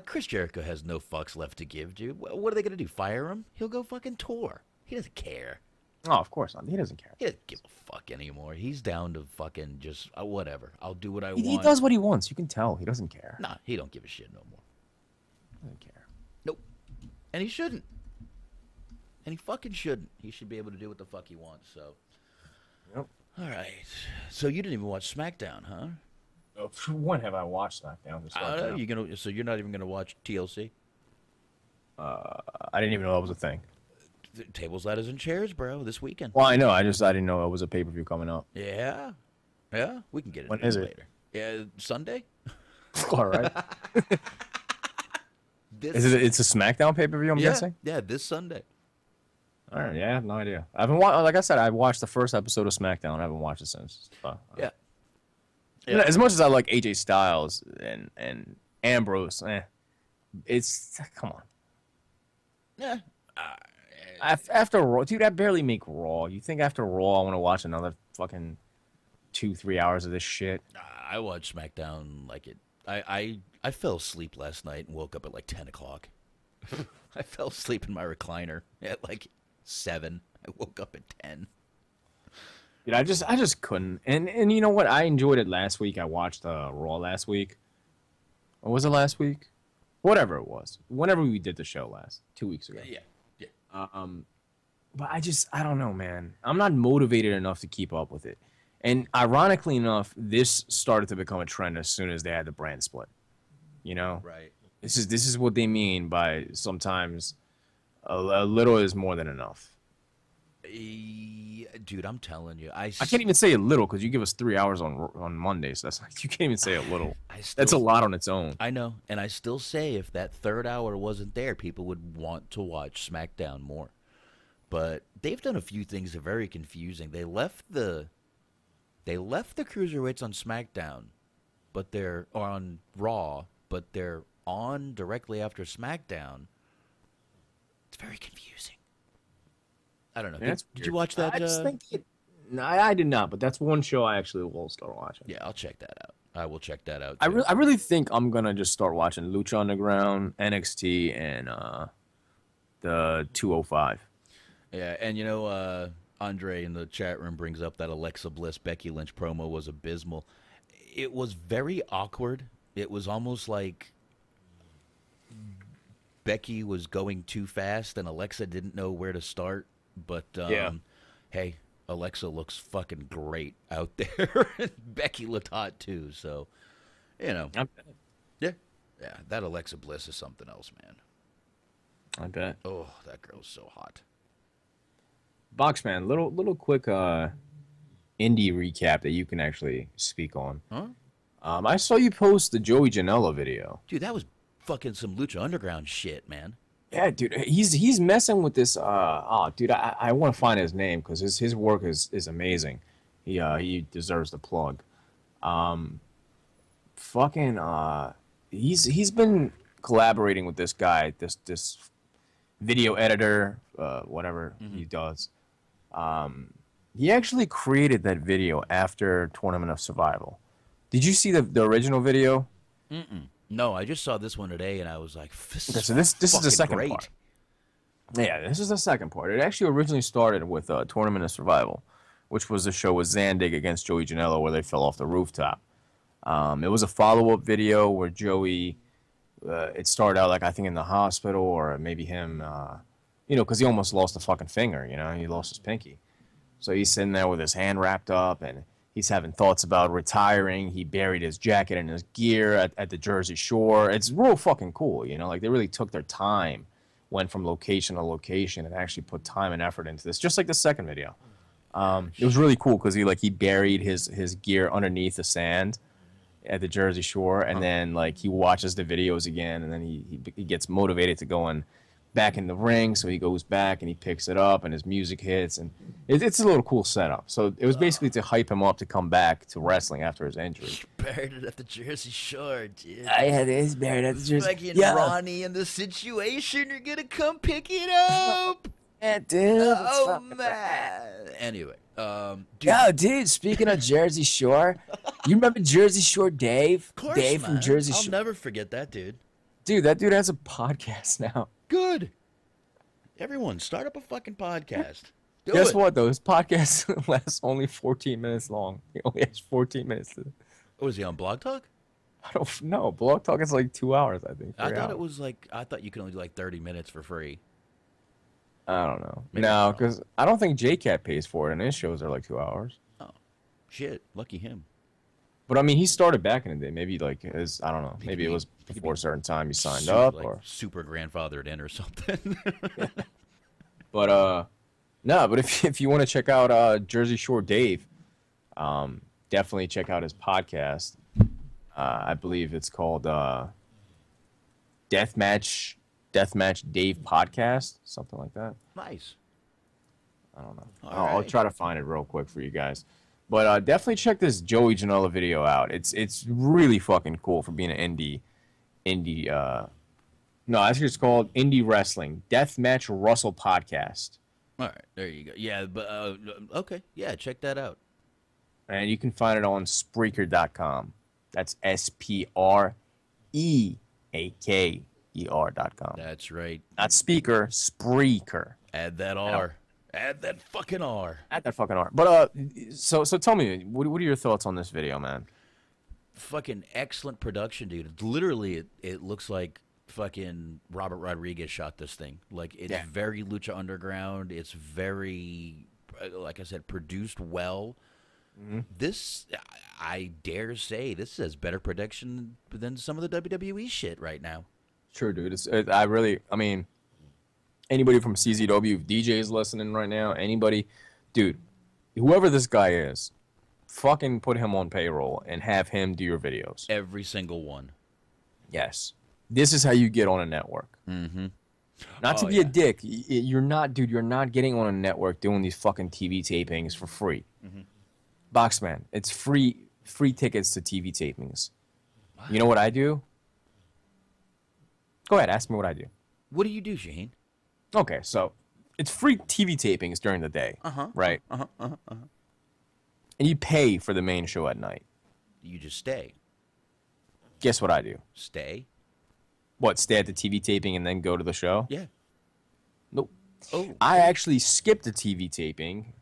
Speaker 3: Chris Jericho has no fucks left to give, dude. What are they gonna do? Fire him? He'll go fucking tour. He doesn't care.
Speaker 9: Oh, of course not. He doesn't care.
Speaker 3: He doesn't give a fuck anymore. He's down to fucking just whatever. I'll do what I want.
Speaker 9: He does what he wants. You can tell. He doesn't care.
Speaker 3: Nah, he don't give a shit no more.
Speaker 9: He doesn't care.
Speaker 3: Nope. And he shouldn't. And he fucking shouldn't. He should be able to do what the fuck he wants, so.
Speaker 9: Yep.
Speaker 3: All right. So you didn't even watch SmackDown, huh?
Speaker 9: When have I watched SmackDown?
Speaker 3: So you're not even gonna watch TLC?
Speaker 9: I didn't even know that was a thing.
Speaker 3: Tables, ladders, and chairs, bro. This weekend.
Speaker 9: Well, I know. I didn't know it was a pay-per-view coming up.
Speaker 3: Yeah, we can get it.
Speaker 9: When is it?
Speaker 3: Later. Yeah, Sunday.
Speaker 9: All right. It's a SmackDown pay-per-view. I'm guessing.
Speaker 3: Yeah, this Sunday.
Speaker 9: All right. Yeah, I have no idea. I haven't watched. Like I said, I watched the first episode of SmackDown. I haven't watched it since.
Speaker 3: Yeah.
Speaker 9: As much as I like AJ Styles and Ambrose, it's come on.
Speaker 3: Yeah.
Speaker 9: After Raw, dude, I barely make Raw. You think after Raw I want to watch another fucking 2-3 hours of this shit?
Speaker 3: I watched SmackDown like it. I fell asleep last night and woke up at like 10 o'clock. I fell asleep in my recliner at like 7. I woke up at 10.
Speaker 9: Dude, I just couldn't. And you know what? I enjoyed it last week. I watched Raw last week. Or was it last week? Whatever it was. Whenever we did the show 2 weeks ago.
Speaker 3: Yeah.
Speaker 9: But I don't know, man. I'm not motivated enough to keep up with it. And ironically enough, this started to become a trend as soon as they had the brand split. You know?
Speaker 3: Right.
Speaker 9: This is what they mean by sometimes a little is more than enough.
Speaker 3: Dude, I'm telling you, I
Speaker 9: can't even say a little because you give us 3 hours on Monday, so that's like you can't even say a little. That's a lot on its own.
Speaker 3: I know, and I still say if that third hour wasn't there, people would want to watch SmackDown more. But they've done a few things that are very confusing. They left the cruiserweights on SmackDown, but they're on Raw, but they're on directly after SmackDown. It's very confusing. I don't know. Did you watch that?
Speaker 9: No, I did not, but that's one show I actually will start watching.
Speaker 3: Yeah, I'll check that out. I will check that out.
Speaker 9: I really think I'm gonna just start watching Lucha Underground, NXT, and the 205.
Speaker 3: Yeah, and you know, Andre in the chat room brings up that Alexa Bliss Becky Lynch promo was abysmal. It was very awkward. It was almost like Becky was going too fast, and Alexa didn't know where to start. But hey, Alexa looks fucking great out there. And Becky looked hot too, so you know. Yeah, that Alexa Bliss is something else, man.
Speaker 9: I bet.
Speaker 3: Oh, that girl's so hot.
Speaker 9: Boxman, little quick indie recap that you can actually speak on.
Speaker 3: Huh?
Speaker 9: I saw you post the Joey Janela video.
Speaker 3: Dude, that was fucking some Lucha Underground shit, man.
Speaker 9: Yeah, dude, he's messing with this. Dude, I want to find his name because his work is amazing. He deserves the plug. He's been collaborating with this guy, this video editor, whatever he does. He actually created that video after Tournament of Survival. Did you see the original video?
Speaker 3: No, I just saw this one today, and I was like, "This is
Speaker 9: the second
Speaker 3: great.
Speaker 9: part." Yeah, this is the second part. It actually originally started with Tournament of Survival, which was a show with Zandig against Joey Janela where they fell off the rooftop. It was a follow-up video where Joey, it started out like I think in the hospital or maybe him, because he almost lost a fucking finger. He lost his pinky, so he's sitting there with his hand wrapped up and he's having thoughts about retiring. He buried his jacket and his gear at the Jersey Shore. It's real fucking cool, like they really took their time, went from location to location, and actually put time and effort into this, just like the second video. It was really cool because he buried his gear underneath the sand at the Jersey Shore, and then he watches the videos again, and then he gets motivated to go and back in the ring, so he goes back and he picks it up, and his music hits, and it's a little cool setup. So it was basically to hype him up to come back to wrestling after his injury.
Speaker 3: Buried it at the Jersey Shore, dude.
Speaker 9: I had this buried at the Jersey.
Speaker 3: Fucking Ronnie in the situation. You're gonna come pick it up.
Speaker 9: Yeah, dude.
Speaker 3: Oh man. Anyway, dude.
Speaker 9: Yo, dude. Speaking of Jersey Shore, you remember Jersey Shore Dave?
Speaker 3: Of course,
Speaker 9: Dave
Speaker 3: man.
Speaker 9: from Jersey
Speaker 3: I'll
Speaker 9: Shore.
Speaker 3: never forget that, dude.
Speaker 9: Dude, that dude has a podcast now.
Speaker 3: Good. Everyone, start up a fucking podcast.
Speaker 9: Guess what, though? His podcast lasts only 14 minutes long. He only has 14 minutes.
Speaker 3: Oh, is he on Blog Talk?
Speaker 9: I don't know. Blog Talk is like 2 hours, I think.
Speaker 3: I thought it was like, I thought you could only do like 30 minutes for free.
Speaker 9: I don't know.
Speaker 3: Maybe
Speaker 9: No, because I don't think J-Cat pays for it, and his shows are like 2 hours.
Speaker 3: Oh, shit. Lucky him.
Speaker 9: But I mean, he started back in the day. Maybe like his, I don't know. Maybe it was before a certain time he signed up,
Speaker 3: like
Speaker 9: or
Speaker 3: super grandfathered in or something.
Speaker 9: But no. But if you want to check out Jersey Shore Dave, definitely check out his podcast. I believe it's called Deathmatch Dave Podcast, something like that.
Speaker 3: Nice.
Speaker 9: I don't know.
Speaker 3: All
Speaker 9: I'll
Speaker 3: right.
Speaker 9: try to find it real quick for you guys. But definitely check this Joey Janela video out. It's really fucking cool for being an indie. No, I think it's called Indie Wrestling Deathmatch Russell Podcast,
Speaker 3: All right, there you go. Yeah, but okay, yeah, check that out.
Speaker 9: and you can find it on Spreaker.com. That's SPREAKER.com.
Speaker 3: That's right.
Speaker 9: Not speaker, Spreaker.
Speaker 3: Add that R. Add that fucking R.
Speaker 9: Add that fucking R. But so tell me, what are your thoughts on this video, man?
Speaker 3: Fucking excellent production, dude. It's literally, it looks like fucking Robert Rodriguez shot this thing. Like, it's very Lucha Underground. It's very, like I said, produced well.
Speaker 9: Mm-hmm.
Speaker 3: This, I dare say, this has better production than some of the WWE shit right now.
Speaker 9: Sure, dude. I mean, anybody from CZW, if DJ is listening right now, anybody, dude, whoever this guy is, fucking put him on payroll and have him do your videos.
Speaker 3: Every single one.
Speaker 9: Yes. This is how you get on a network.
Speaker 3: Mm-hmm.
Speaker 9: Not to be a dick. You're not getting on a network doing these fucking TV tapings for free.
Speaker 3: Mm-hmm.
Speaker 9: Boxman, it's free tickets to TV tapings. Wow. You know what I do? Go ahead, ask me what I do.
Speaker 3: What do you do, Shaheen?
Speaker 9: Okay, so it's free TV tapings during the day, right? And you pay for the main show at night.
Speaker 3: You just stay.
Speaker 9: Guess what I do?
Speaker 3: Stay?
Speaker 9: What, stay at the TV taping and then go to the show?
Speaker 3: Yeah.
Speaker 9: Nope.
Speaker 3: Oh.
Speaker 9: I actually skip the TV taping,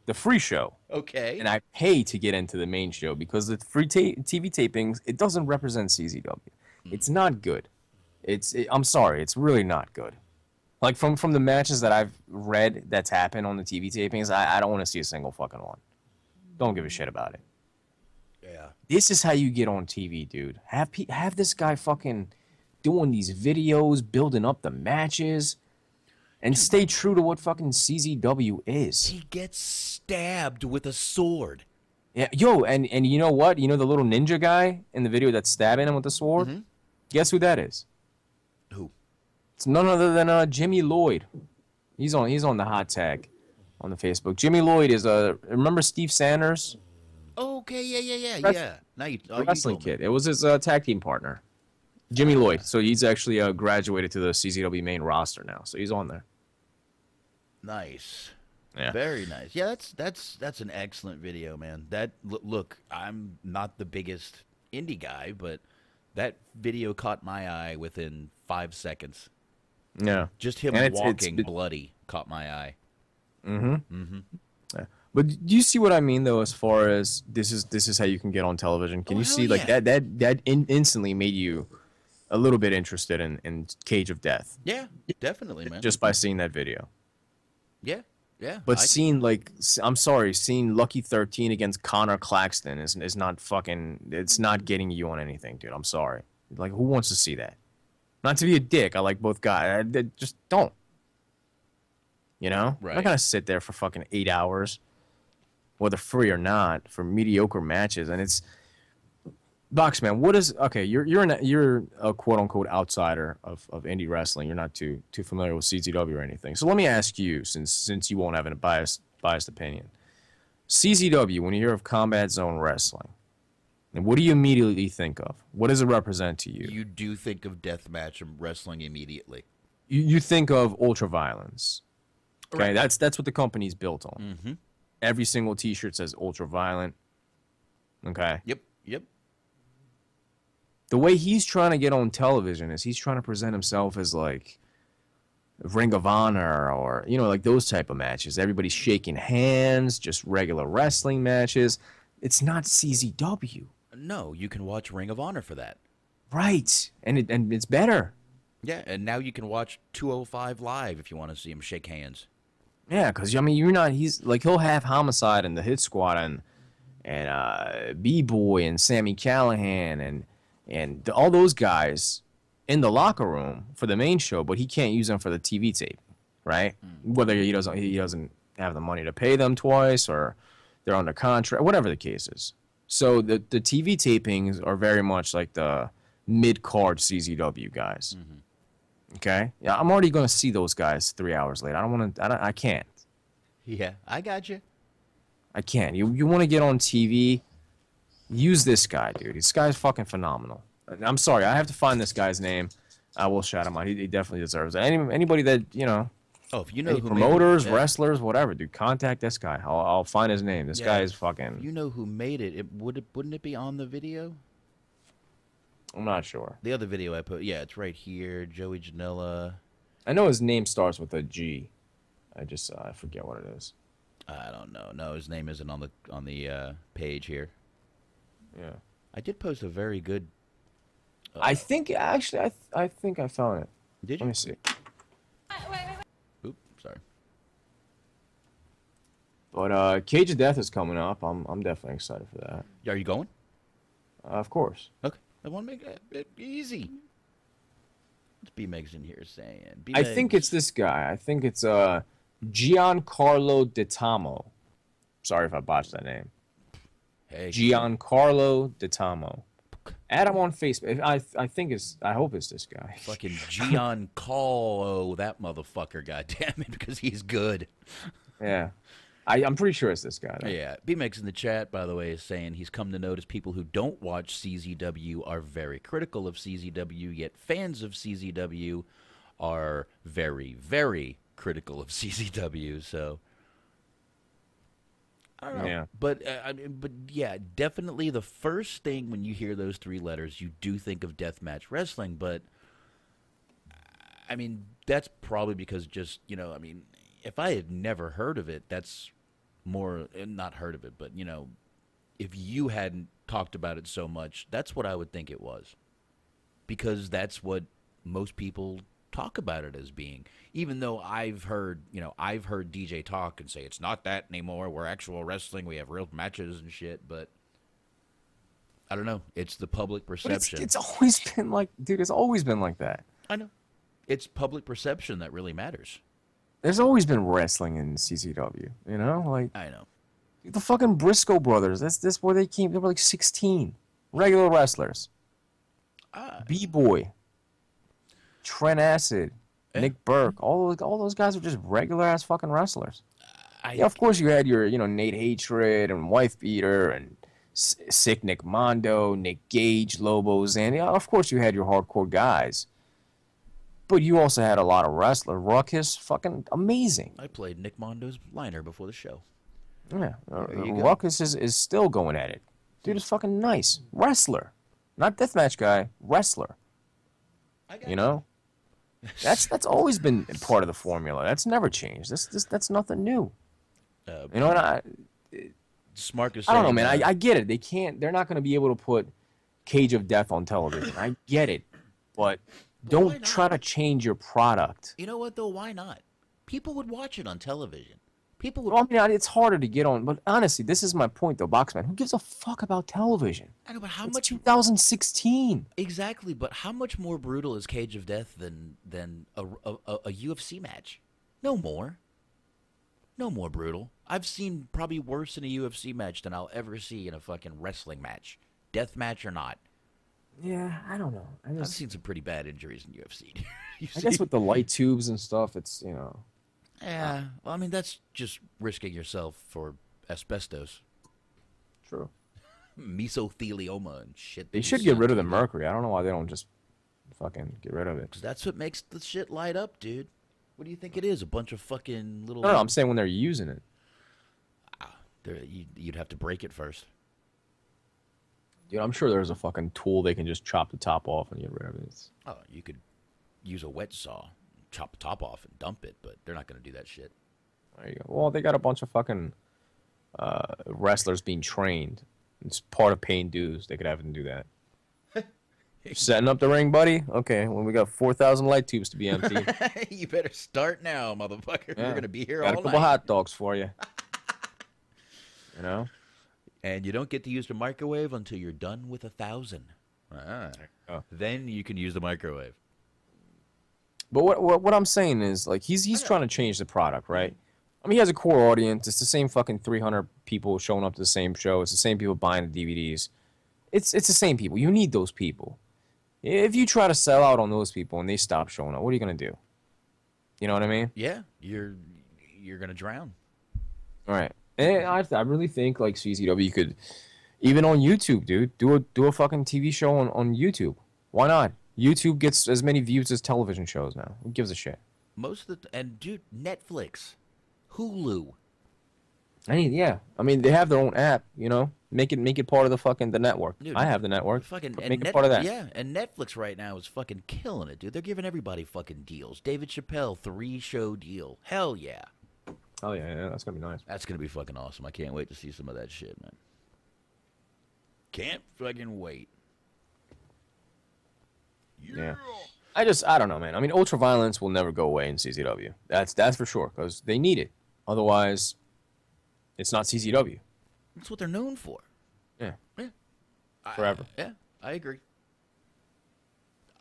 Speaker 9: the free show.
Speaker 3: Okay.
Speaker 9: And I pay to get into the main show because the free TV tapings, it doesn't represent CZW. It's not good. I'm sorry, it's really not good. Like, from the matches that I've read that's happened on the TV tapings, I don't want to see a single fucking one. Don't give a shit about it.
Speaker 3: Yeah.
Speaker 9: This is how you get on TV, dude. Have this guy fucking doing these videos, building up the matches, and stay true to what fucking CZW is.
Speaker 3: He gets stabbed with a sword.
Speaker 9: Yeah, yo, and you know what? You know the little ninja guy in the video that's stabbing him with the sword?
Speaker 3: Mm-hmm.
Speaker 9: Guess who that is?
Speaker 3: Who?
Speaker 9: It's none other than Jimmy Lloyd. He's on the hot tag on the Facebook. Jimmy Lloyd is remember Steve Sanders?
Speaker 3: Okay, yeah. Now you
Speaker 9: Wrestling
Speaker 3: told me.
Speaker 9: kid. It was his tag team partner, Jimmy Lloyd. So he's actually graduated to the CZW main roster now. So he's on there.
Speaker 3: Nice.
Speaker 9: Yeah.
Speaker 3: Very nice. Yeah, that's an excellent video, man. Look, I'm not the biggest indie guy, but that video caught my eye within 5 seconds.
Speaker 9: Yeah.
Speaker 3: Just him
Speaker 9: And
Speaker 3: walking bloody caught my eye.
Speaker 9: Yeah. But do you see what I mean though? As far as this is how you can get on television. Can you see like that instantly made you a little bit interested in Cage of Death?
Speaker 3: Yeah, definitely, man.
Speaker 9: Just by seeing that video.
Speaker 3: Yeah.
Speaker 9: But seeing Lucky 13 against Connor Claxton is not fucking. It's not getting you on anything, dude. I'm sorry. Like, who wants to see that? Not to be a dick. I like both guys. Just don't. You know?
Speaker 3: Right.
Speaker 9: I'm not gonna sit there for fucking 8 hours, whether free or not, for mediocre matches. And Boxman, what is okay? You're a quote unquote outsider of indie wrestling. You're not too familiar with CZW or anything. So let me ask you, since you won't have a biased opinion, CZW. When you hear of Combat Zone Wrestling, and what do you immediately think of? What does it represent to you?
Speaker 3: You do think of deathmatch wrestling immediately.
Speaker 9: You think of ultra violence. Okay,
Speaker 3: Right.
Speaker 9: that's what the company's built on.
Speaker 3: Mm-hmm.
Speaker 9: Every single T-shirt says ultra violent. Okay.
Speaker 3: Yep.
Speaker 9: The way he's trying to get on television is he's trying to present himself as like Ring of Honor or, like those type of matches. Everybody's shaking hands, just regular wrestling matches. It's not CZW.
Speaker 3: No, you can watch Ring of Honor for that.
Speaker 9: Right. And it's better.
Speaker 3: Yeah, and now you can watch 205 live if you want to see him shake hands.
Speaker 9: Yeah, because, he's like, he'll have Homicide and the Hit Squad and B-Boy and Sammy Callahan and all those guys in the locker room for the main show, but he can't use them for the TV tape, right? Whether he doesn't have the money to pay them twice or they're under contract, whatever the case is. So the TV tapings are very much like the mid-card CZW guys.
Speaker 3: Mm-hmm.
Speaker 9: Okay? Yeah, I'm already going to see those guys 3 hours later. I can't.
Speaker 3: Yeah, I got you.
Speaker 9: I can't. You want to get on TV, use this guy, dude. This guy's fucking phenomenal. I'm sorry, I have to find this guy's name. I will shout him out. He definitely deserves it. Anybody that,
Speaker 3: Oh, if you know who
Speaker 9: promoters,
Speaker 3: made it,
Speaker 9: wrestlers, whatever, dude, contact this guy. I'll find his name. This guy is fucking...
Speaker 3: You know who made it. Wouldn't it be on the video?
Speaker 9: I'm not sure.
Speaker 3: The other video I put, yeah, it's right here. Joey Janela.
Speaker 9: I know his name starts with a G. I forget what it is.
Speaker 3: I don't know. No, his name isn't on the page here.
Speaker 9: Yeah.
Speaker 3: I did post a very good.
Speaker 9: I think actually, I think I found it.
Speaker 3: Did you?
Speaker 9: Let me see.
Speaker 3: Oops, sorry.
Speaker 9: But Cage of Death is coming up. I'm definitely excited for that.
Speaker 3: Are you going?
Speaker 9: Of course.
Speaker 3: Okay. I want to make it easy. What's B-Megs in here saying?
Speaker 9: I think it's this guy. I think it's Giancarlo Ditamo. Sorry if I botched that name.
Speaker 3: Hey.
Speaker 9: Giancarlo Ditamo. Add him on Facebook. I hope it's this guy.
Speaker 3: Fucking Giancarlo, that motherfucker, goddammit, because he's good.
Speaker 9: Yeah. I'm pretty sure it's this guy, though.
Speaker 3: Yeah. B-Megs in the chat, by the way, is saying he's come to notice people who don't watch CZW are very critical of CZW, yet fans of CZW are very, very critical of CZW, so... I don't know.
Speaker 9: Yeah.
Speaker 3: But yeah, definitely the first thing when you hear those three letters, you do think of deathmatch wrestling. But I mean, that's probably because just if I had never heard of it, that's more not heard of it. But if you hadn't talked about it so much, that's what I would think it was, because that's what most people talk about it as being. Even though I've heard DJ talk and say it's not that anymore. We're actual wrestling. We have real matches and shit. But I don't know. It's the public perception.
Speaker 9: It's always been like, dude. It's always been like that.
Speaker 3: I know. It's public perception that really matters.
Speaker 9: There's always been wrestling in CZW. Like
Speaker 3: I know.
Speaker 9: the fucking Briscoe brothers. That's where they came. They were like 16 regular wrestlers. B-Boy, Trent Acid, Nick Burke, all those guys are just regular ass fucking wrestlers. Yeah, of course you had your Nate Hatred and Wife Beater and Sick Nick Mondo, Nick Gage, Lobo Zan. Yeah, of course you had your hardcore guys, but you also had a lot of wrestler. Ruckus, fucking amazing.
Speaker 3: I played Nick Mondo's liner before the show.
Speaker 9: Yeah, Ruckus is still going at it. Dude is fucking nice wrestler, not deathmatch guy, wrestler. That's always been part of the formula. That's never changed. That's nothing new.
Speaker 3: Smart is
Speaker 9: I don't know, man. I get it. They're not going to be able to put Cage of Death on television. I get it, but don't try to change your product.
Speaker 3: You know what though? Why not? People would watch it on television. People would.
Speaker 9: Well, I mean, it's harder to get on. But honestly, this is my point, though, Boxman. Who gives a fuck about television?
Speaker 3: I know, but how
Speaker 9: It's
Speaker 3: much?
Speaker 9: 2016.
Speaker 3: Exactly, but how much more brutal is Cage of Death than a UFC match? No more. No more brutal. I've seen probably worse in a UFC match than I'll ever see in a fucking wrestling match. death match or not.
Speaker 9: Yeah, I don't know.
Speaker 3: I've seen some pretty bad injuries in UFC.
Speaker 9: I guess with the light tubes and stuff, it's,
Speaker 3: Yeah, well, I mean, that's just risking yourself for asbestos.
Speaker 9: True.
Speaker 3: Mesothelioma and shit.
Speaker 9: They should get rid of the mercury. I don't know why they don't just fucking get rid of it.
Speaker 3: 'Cause that's what makes the shit light up, dude. What do you think it is? A bunch of fucking little...
Speaker 9: No, I'm saying when they're using it.
Speaker 3: You'd have to break it first.
Speaker 9: Dude, I'm sure there's a fucking tool they can just chop the top off and get rid of it.
Speaker 3: Oh, you could use a wet saw, chop the top off and dump it, but they're not going to do that shit.
Speaker 9: There you go. Well, they got a bunch of fucking wrestlers being trained. It's part of paying dues. They could have them do that. Setting up the ring, buddy? Okay, well, we got 4,000 light tubes to be empty.
Speaker 3: You better start now, motherfucker.
Speaker 9: Yeah.
Speaker 3: We're going to be here
Speaker 9: got
Speaker 3: all
Speaker 9: a couple
Speaker 3: night.
Speaker 9: hot dogs for you. You know?
Speaker 3: And you don't get to use the microwave until you're done with 1,000. Then you can use the microwave.
Speaker 9: But what I'm saying is, like, he's trying to change the product, right? I mean, he has a core audience. It's the same fucking 300 people showing up to the same show. It's the same people buying the DVDs. It's the same people. You need those people. If you try to sell out on those people and they stop showing up, what are you gonna do? You know what I mean?
Speaker 3: Yeah, you're gonna drown.
Speaker 9: All right. And I really think like CZW could, even on YouTube, dude, do a fucking TV show on YouTube. Why not? YouTube gets as many views as television shows now. Who gives a shit?
Speaker 3: Most of the and dude, Netflix, Hulu.
Speaker 9: I mean, they have their own app. You know, make it part of the network.
Speaker 3: Dude,
Speaker 9: I have the network.
Speaker 3: Fucking
Speaker 9: Make it part of that.
Speaker 3: Yeah, and Netflix right now is fucking killing it, dude. They're giving everybody fucking deals. David Chappelle 3-show deal. Hell yeah.
Speaker 9: Oh yeah, that's gonna be nice.
Speaker 3: That's gonna be fucking awesome. I can't wait to see some of that shit, man. Can't fucking wait.
Speaker 9: Yeah. I don't know, man. I mean, ultraviolence will never go away in CZW. That's for sure, because they need it. Otherwise, it's not CZW.
Speaker 3: That's what they're known for.
Speaker 9: Yeah.
Speaker 3: Yeah.
Speaker 9: Forever.
Speaker 3: I agree.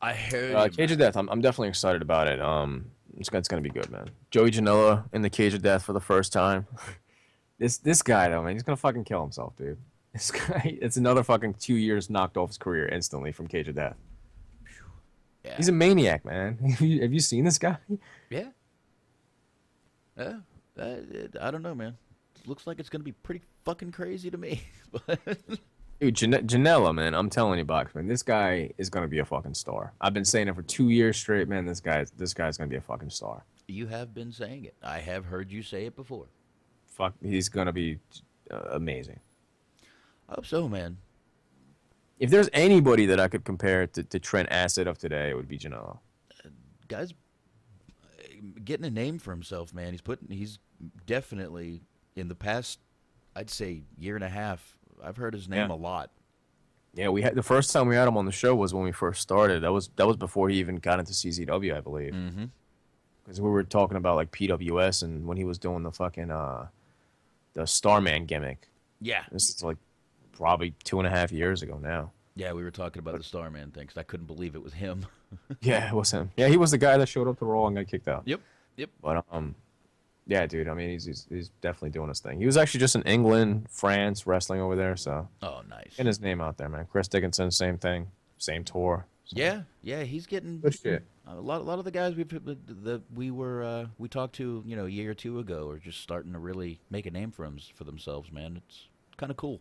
Speaker 3: I heard
Speaker 9: Cage of Death. I'm definitely excited about it. It's gonna be good, man. Joey Janela in the Cage of Death for the first time. This guy though, man, he's gonna fucking kill himself, dude. This guy, it's another fucking 2 years knocked off his career instantly from Cage of Death.
Speaker 3: Yeah.
Speaker 9: He's a maniac, man. Have you seen this guy?
Speaker 3: Yeah. Yeah. I don't know, man. It looks like it's gonna be pretty fucking crazy to me.
Speaker 9: Dude, Janela, man, I'm telling you, Boxman, this guy is gonna be a fucking star. I've been saying it for 2 years straight, man. This guy's gonna be a fucking star.
Speaker 3: You have been saying it. I have heard you say it before.
Speaker 9: Fuck, he's gonna be amazing.
Speaker 3: I hope so, man.
Speaker 9: If there's anybody that I could compare to Trent Acid of today, it would be Janela.
Speaker 3: Guy's getting a name for himself, man. He's definitely in the past, I'd say, year and a half. I've heard his name a lot.
Speaker 9: Yeah, we had the first time we had him on the show was when we first started. That was before he even got into CZW, I believe.
Speaker 3: Mm-hmm.
Speaker 9: Because we were talking about like PWS and when he was doing the fucking the Starman gimmick.
Speaker 3: Yeah.
Speaker 9: This is like probably 2.5 years ago now.
Speaker 3: Yeah, we were talking about the Starman thing because I couldn't believe it was him.
Speaker 9: Yeah, it was him. Yeah, he was the guy that showed up to Raw and got kicked out.
Speaker 3: Yep.
Speaker 9: But yeah, dude. I mean, he's definitely doing his thing. He was actually just in England, France, wrestling over there. So. Oh,
Speaker 3: nice.
Speaker 9: Getting his name out there, man. Chris Dickinson, same thing, same tour. So.
Speaker 3: Yeah, he's getting
Speaker 9: good shit.
Speaker 3: A lot of the guys we talked to, a year or two ago, are just starting to really make a name for themselves, man. It's kind of cool.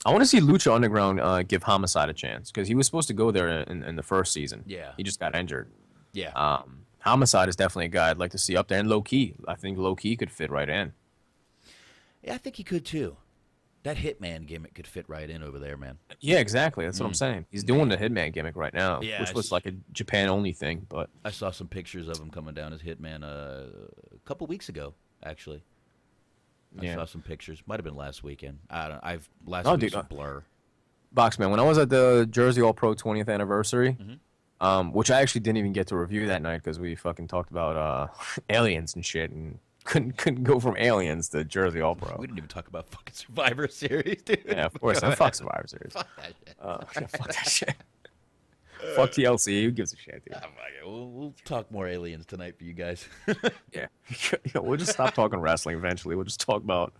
Speaker 9: I want to see Lucha Underground give Homicide a chance because he was supposed to go there in the first season.
Speaker 3: Yeah.
Speaker 9: He just got injured.
Speaker 3: Yeah.
Speaker 9: Homicide is definitely a guy I'd like to see up there. And Low Key. I think Low Key could fit right in.
Speaker 3: Yeah, I think he could too. That Hitman gimmick could fit right in over there, man.
Speaker 9: Yeah, exactly. That's what I'm saying. He's doing the Hitman gimmick right now, which was like a Japan-only thing. But
Speaker 3: I saw some pictures of him coming down as Hitman a couple weeks ago, actually. I saw some pictures. Might have been last weekend. Last week's a blur.
Speaker 9: Boxman, when I was at the Jersey All Pro 20th anniversary, which I actually didn't even get to review that night because we fucking talked about aliens and shit and couldn't go from aliens to Jersey All Pro.
Speaker 3: We didn't even talk about fucking Survivor Series, dude.
Speaker 9: Yeah, of course. Fuck Survivor Series.
Speaker 3: Fuck that shit.
Speaker 9: Fuck that shit. Fuck TLC. Who gives a shit, dude?
Speaker 3: We'll talk more aliens tonight for you guys.
Speaker 9: Yeah. We'll just stop talking wrestling eventually. We'll just talk about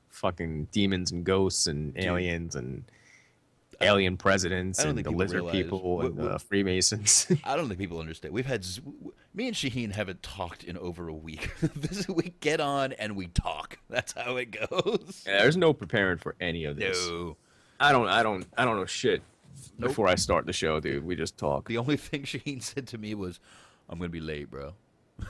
Speaker 9: fucking demons and ghosts and aliens and alien presidents
Speaker 3: I don't
Speaker 9: and
Speaker 3: think
Speaker 9: the
Speaker 3: people
Speaker 9: lizard
Speaker 3: realize
Speaker 9: people and Freemasons.
Speaker 3: I don't think people understand. We've had me and Shaheen haven't talked in over a week. We get on and we talk. That's how it goes.
Speaker 9: Yeah, there's no preparing for any of this.
Speaker 3: No.
Speaker 9: I don't know shit before I start the show, dude. We just talk.
Speaker 3: The only thing Shaheen said to me was, "I'm gonna be late, bro."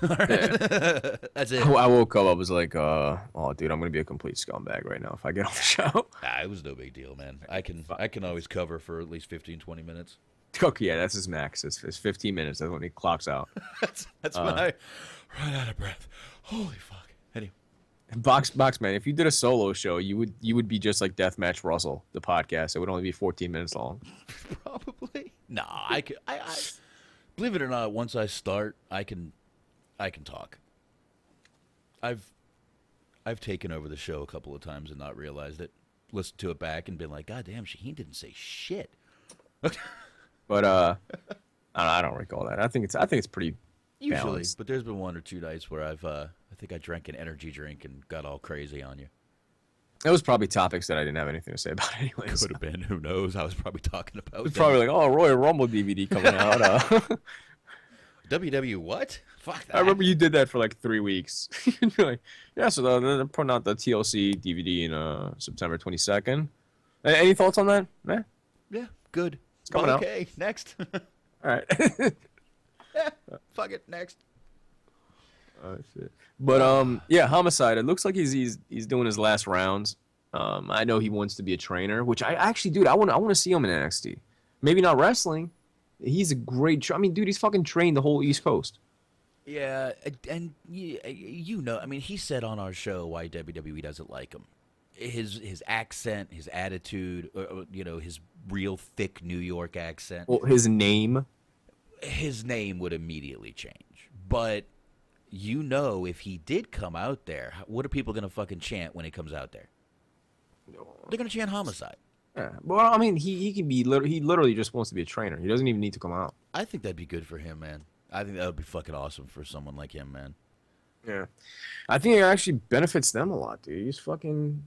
Speaker 9: Yeah.
Speaker 3: That's it.
Speaker 9: I woke up. I was like, "Oh, dude, I'm gonna be a complete scumbag right now if I get on the show."
Speaker 3: It was no big deal, man. I can always cover for at least 15, 20 minutes.
Speaker 9: Okay, yeah, that's his max. It's 15 minutes. That's when he clocks out.
Speaker 3: that's when I run out of breath. Holy fuck. Anyway.
Speaker 9: Boxman, if you did a solo show, you would be just like Deathmatch Russell, the podcast. It would only be 14 minutes long.
Speaker 3: Probably. No, I believe it or not, once I start, I can talk. I've taken over the show a couple of times and not realized it. Listened to it back and been like, God damn, Shaheen didn't say shit.
Speaker 9: But I don't recall that. I think it's pretty
Speaker 3: usually
Speaker 9: balanced.
Speaker 3: But there's been one or two nights where I think I drank an energy drink and got all crazy on you.
Speaker 9: It was probably topics that I didn't have anything to say about anyways.
Speaker 3: Could have been. Who knows? I was probably talking about.
Speaker 9: It was probably like, oh, Royal Rumble DVD coming out.
Speaker 3: WW what? Fuck that.
Speaker 9: I remember you did that for like 3 weeks. You're like, yeah, so they're putting out the TLC DVD in September 22nd. Any thoughts on that?
Speaker 3: Yeah, good.
Speaker 9: It's coming out.
Speaker 3: Okay, next.
Speaker 9: All right.
Speaker 3: Yeah, fuck it, next.
Speaker 9: Oh shit. But yeah, Homicide. It looks like he's doing his last rounds. I know he wants to be a trainer, which I actually, dude, I want to see him in NXT. Maybe not wrestling. He's a great. I mean, dude, he's fucking trained the whole East Coast.
Speaker 3: Yeah, and you know, I mean, he said on our show why WWE doesn't like him. His accent, his attitude, you know, his real thick New York accent.
Speaker 9: Well, his name
Speaker 3: would immediately change. But you know, if he did come out there, what are people gonna fucking chant when he comes out there? They're gonna chant Homicide.
Speaker 9: Yeah. Well, I mean, he can be. He literally just wants to be a trainer. He doesn't even need to come out.
Speaker 3: I think that'd be good for him, man. I think that would be fucking awesome for someone like him, man.
Speaker 9: Yeah, I think it actually benefits them a lot, dude. He's fucking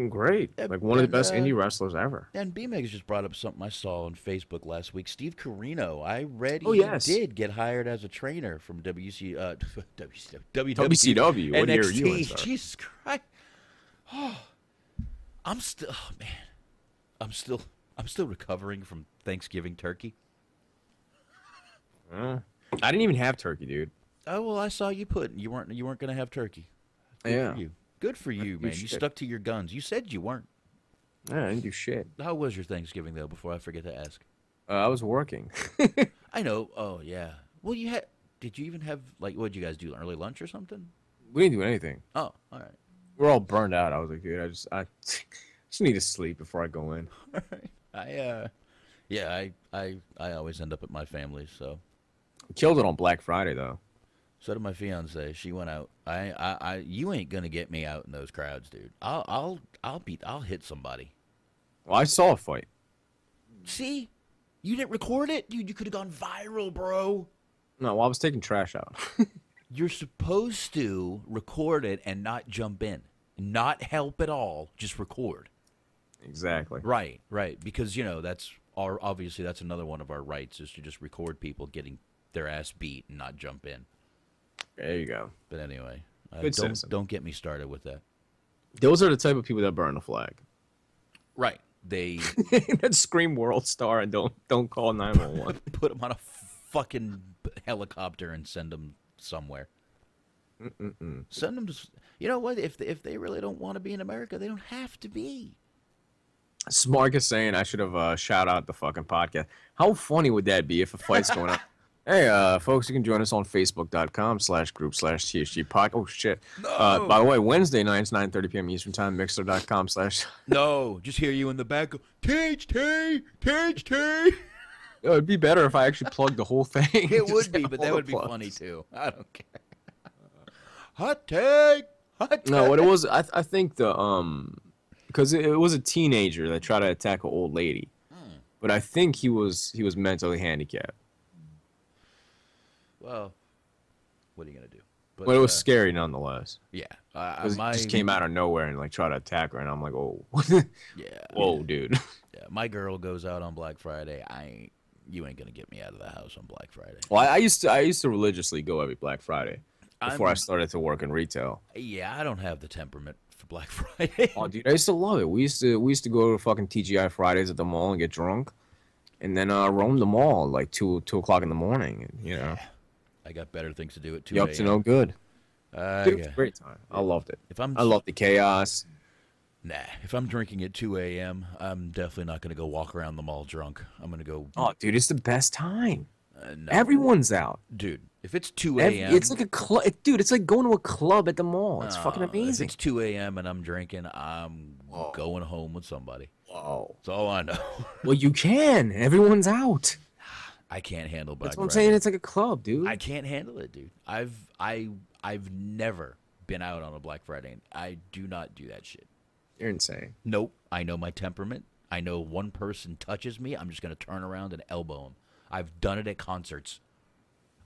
Speaker 9: great.
Speaker 3: Yeah,
Speaker 9: like one of the best indie wrestlers ever.
Speaker 3: And B-Megs just brought up something I saw on Facebook last week. Steve Corino, I read did get hired as a trainer from WCW.
Speaker 9: WCW. What year are you in, sir?
Speaker 3: Jesus Christ. Oh, I'm still recovering from Thanksgiving turkey.
Speaker 9: I didn't even have turkey, dude.
Speaker 3: Oh well, I saw you put you weren't gonna have turkey. Good for you, man. You stuck to your guns. You said you weren't.
Speaker 9: Yeah, I didn't do shit.
Speaker 3: How was your Thanksgiving though? Before I forget to ask.
Speaker 9: I was working.
Speaker 3: I know. Oh yeah. Well, did you even have like what did you guys do? Early lunch or something?
Speaker 9: We didn't do anything.
Speaker 3: Oh, all right.
Speaker 9: We're all burned out. I was like, dude, I just need to sleep before I go in.
Speaker 3: All right. I always end up at my family's, so.
Speaker 9: Killed it on Black Friday though.
Speaker 3: So did my fiance. She went out. You ain't gonna get me out in those crowds, dude. I'll hit somebody.
Speaker 9: Well, I saw a fight.
Speaker 3: See, you didn't record it, dude. You could have gone viral, bro.
Speaker 9: No, well, I was taking trash out.
Speaker 3: You're supposed to record it and not jump in, not help at all. Just record.
Speaker 9: Exactly.
Speaker 3: Right. Because you know obviously that's another one of our rights is to just record people getting their ass beat and not jump in.
Speaker 9: There you go.
Speaker 3: But anyway,
Speaker 9: don't
Speaker 3: get me started with that.
Speaker 9: Those are the type of people that burn the flag.
Speaker 3: Right. They
Speaker 9: that scream world star and don't call 911.
Speaker 3: Put them on a fucking helicopter and send them somewhere. Send them to. You know what? If they really don't want to be in America, they don't have to be.
Speaker 9: Smart is saying I should have shout out the fucking podcast. How funny would that be if a fight's going on? Hey, folks, you can join us on Facebook.com/group/THT podcast. Oh, shit.
Speaker 3: No.
Speaker 9: By the way, Wednesday nights, 9:30 p.m. Eastern Time, Mixlr.com/
Speaker 3: No, just hear you in the back go, THT.
Speaker 9: It'd be better if I actually plugged the whole thing.
Speaker 3: It would be, but that would be funny, too. I don't care. Hot take.
Speaker 9: No, what it was, I think because it was a teenager that tried to attack an old lady. But I think he was mentally handicapped.
Speaker 3: Well, what are you going to do?
Speaker 9: But it was scary nonetheless.
Speaker 3: Yeah,
Speaker 9: Because he just came out of nowhere and like tried to attack her, and I'm like, oh,
Speaker 3: Yeah.
Speaker 9: whoa, dude.
Speaker 3: Yeah, my girl goes out on Black Friday. You ain't gonna get me out of the house on Black Friday.
Speaker 9: Well, I used to religiously go every Black Friday before I started to work in retail.
Speaker 3: Yeah, I don't have the temperament for Black Friday.
Speaker 9: Oh, dude, I used to love it. We used to go to fucking TGI Fridays at the mall and get drunk, and then roam the mall like 2 o'clock in the morning. And, you know,
Speaker 3: I got better things to do at 2
Speaker 9: you
Speaker 3: a.m.
Speaker 9: up to no good. Dude, it was
Speaker 3: yeah.
Speaker 9: a great time. I loved it.
Speaker 3: If I'm,
Speaker 9: I loved the chaos.
Speaker 3: Nah, if I'm drinking at 2 a.m., I'm definitely not going to go walk around the mall drunk. I'm going to go...
Speaker 9: Oh, dude, it's the best time.
Speaker 3: No.
Speaker 9: Everyone's out.
Speaker 3: Dude, if it's 2 a.m...
Speaker 9: It's like a club. Dude, it's like going to a club at the mall. It's fucking amazing.
Speaker 3: If it's 2 a.m. and I'm drinking, I'm going home with somebody.
Speaker 9: Whoa.
Speaker 3: That's all I know.
Speaker 9: Well, you can. Everyone's out.
Speaker 3: I can't handle Black
Speaker 9: That's what I'm
Speaker 3: Friday.
Speaker 9: saying. It's like a club, dude.
Speaker 3: I can't handle it, dude. I've never been out on a Black Friday. I do not do that shit.
Speaker 9: You're insane.
Speaker 3: Nope. I know my temperament. I know one person touches me, I'm just going to turn around and elbow him. I've done it at concerts.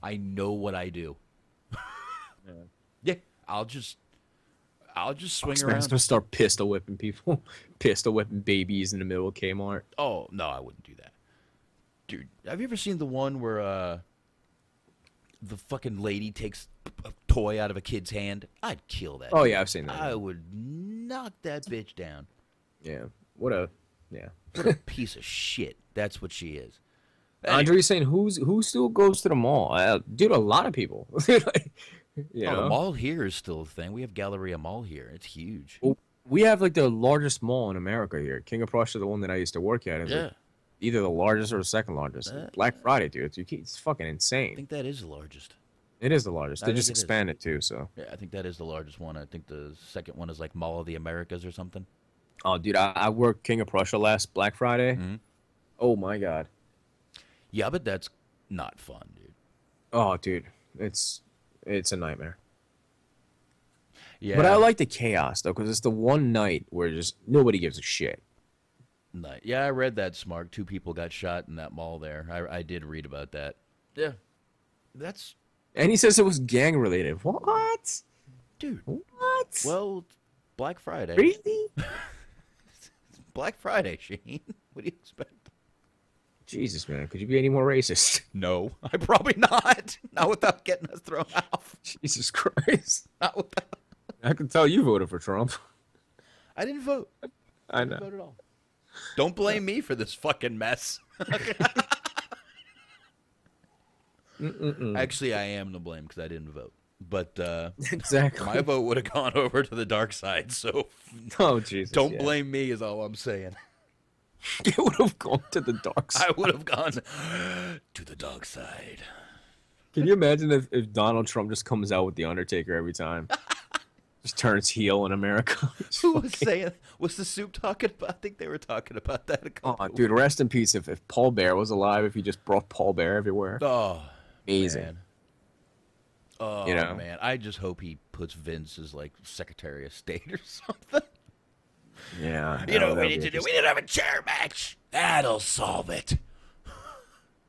Speaker 3: I know what I do. Yeah. I'll just swing around.
Speaker 9: I'm gonna start pistol whipping people, pistol whipping babies in the middle of Kmart.
Speaker 3: Oh, no, I wouldn't do that. Dude, have you ever seen the one where the fucking lady takes a toy out of a kid's hand? I'd kill that.
Speaker 9: Oh, yeah, I've seen that.
Speaker 3: I would knock that bitch down.
Speaker 9: Yeah. What a
Speaker 3: Piece of shit. That's what she is.
Speaker 9: Andre's saying who still goes to the mall? Dude, a lot of people.
Speaker 3: The mall here is still a thing. We have Galleria Mall here. It's huge.
Speaker 9: Well, we have like the largest mall in America here. King of Prussia, the one that I used to work at, is like either the largest or the second largest. Black Friday, dude. It's fucking insane.
Speaker 3: I think that is the largest.
Speaker 9: It is the largest. They just expanded too, so.
Speaker 3: Yeah, I think that is the largest one. I think the second one is like Mall of the Americas or something.
Speaker 9: Oh, dude, I worked King of Prussia last Black Friday. Mm-hmm. Oh my god.
Speaker 3: Yeah, but that's not fun, dude.
Speaker 9: Oh, dude, it's a nightmare.
Speaker 3: Yeah.
Speaker 9: But I like the chaos though, because it's the one night where just nobody gives a shit.
Speaker 3: Yeah, I read that, Smart. 2 people got shot in that mall there. I did read about that. Yeah.
Speaker 9: And he says it was gang related. What?
Speaker 3: Dude.
Speaker 9: What?
Speaker 3: Well, Black Friday.
Speaker 9: Really?
Speaker 3: Black Friday, Shaheen. What do you expect?
Speaker 9: Jesus, man. Could you be any more racist?
Speaker 3: No, I probably not. Not without getting us thrown off.
Speaker 9: Jesus Christ.
Speaker 3: Not without.
Speaker 9: I can tell you voted for Trump.
Speaker 3: I didn't vote.
Speaker 9: I know.
Speaker 3: I didn't vote at all. Don't blame me for this fucking mess. Actually, I am to blame because I didn't vote. But
Speaker 9: exactly,
Speaker 3: my vote would have gone over to the dark side. So,
Speaker 9: oh Jesus,
Speaker 3: don't blame me. Is all I'm saying.
Speaker 9: It would have gone to the dark side.
Speaker 3: I would have gone to the dark side.
Speaker 9: Can you imagine if Donald Trump just comes out with the Undertaker every time? Just turns heel in America.
Speaker 3: Who was saying? Was the Soup talking about? I think they were talking about that.
Speaker 9: Dude, rest in peace. If Paul Bear was alive, if he just brought Paul Bear everywhere.
Speaker 3: Oh,
Speaker 9: amazing.
Speaker 3: Man. Oh,
Speaker 9: you know?
Speaker 3: Man. I just hope he puts Vince as, like, Secretary of State or something.
Speaker 9: Yeah.
Speaker 3: You know what we need to do? We need to have a chair match. That'll solve it.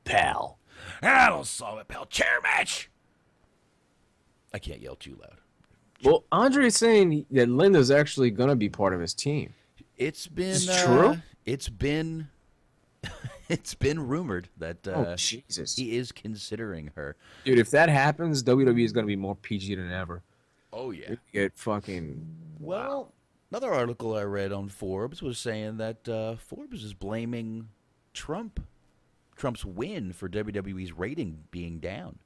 Speaker 9: Pal.
Speaker 3: That'll solve it, pal. Chair match. I can't yell too loud.
Speaker 9: Well, Andre is saying that Linda's actually going to be part of his team.
Speaker 3: It's been...
Speaker 9: Is true?
Speaker 3: It's been... It's been rumored that
Speaker 9: Jesus.
Speaker 3: he is considering her.
Speaker 9: Dude, if that happens, WWE is going to be more PG than ever.
Speaker 3: Oh, yeah.
Speaker 9: Get fucking...
Speaker 3: Well, another article I read on Forbes was saying that Forbes is blaming Trump's win for WWE's rating being down.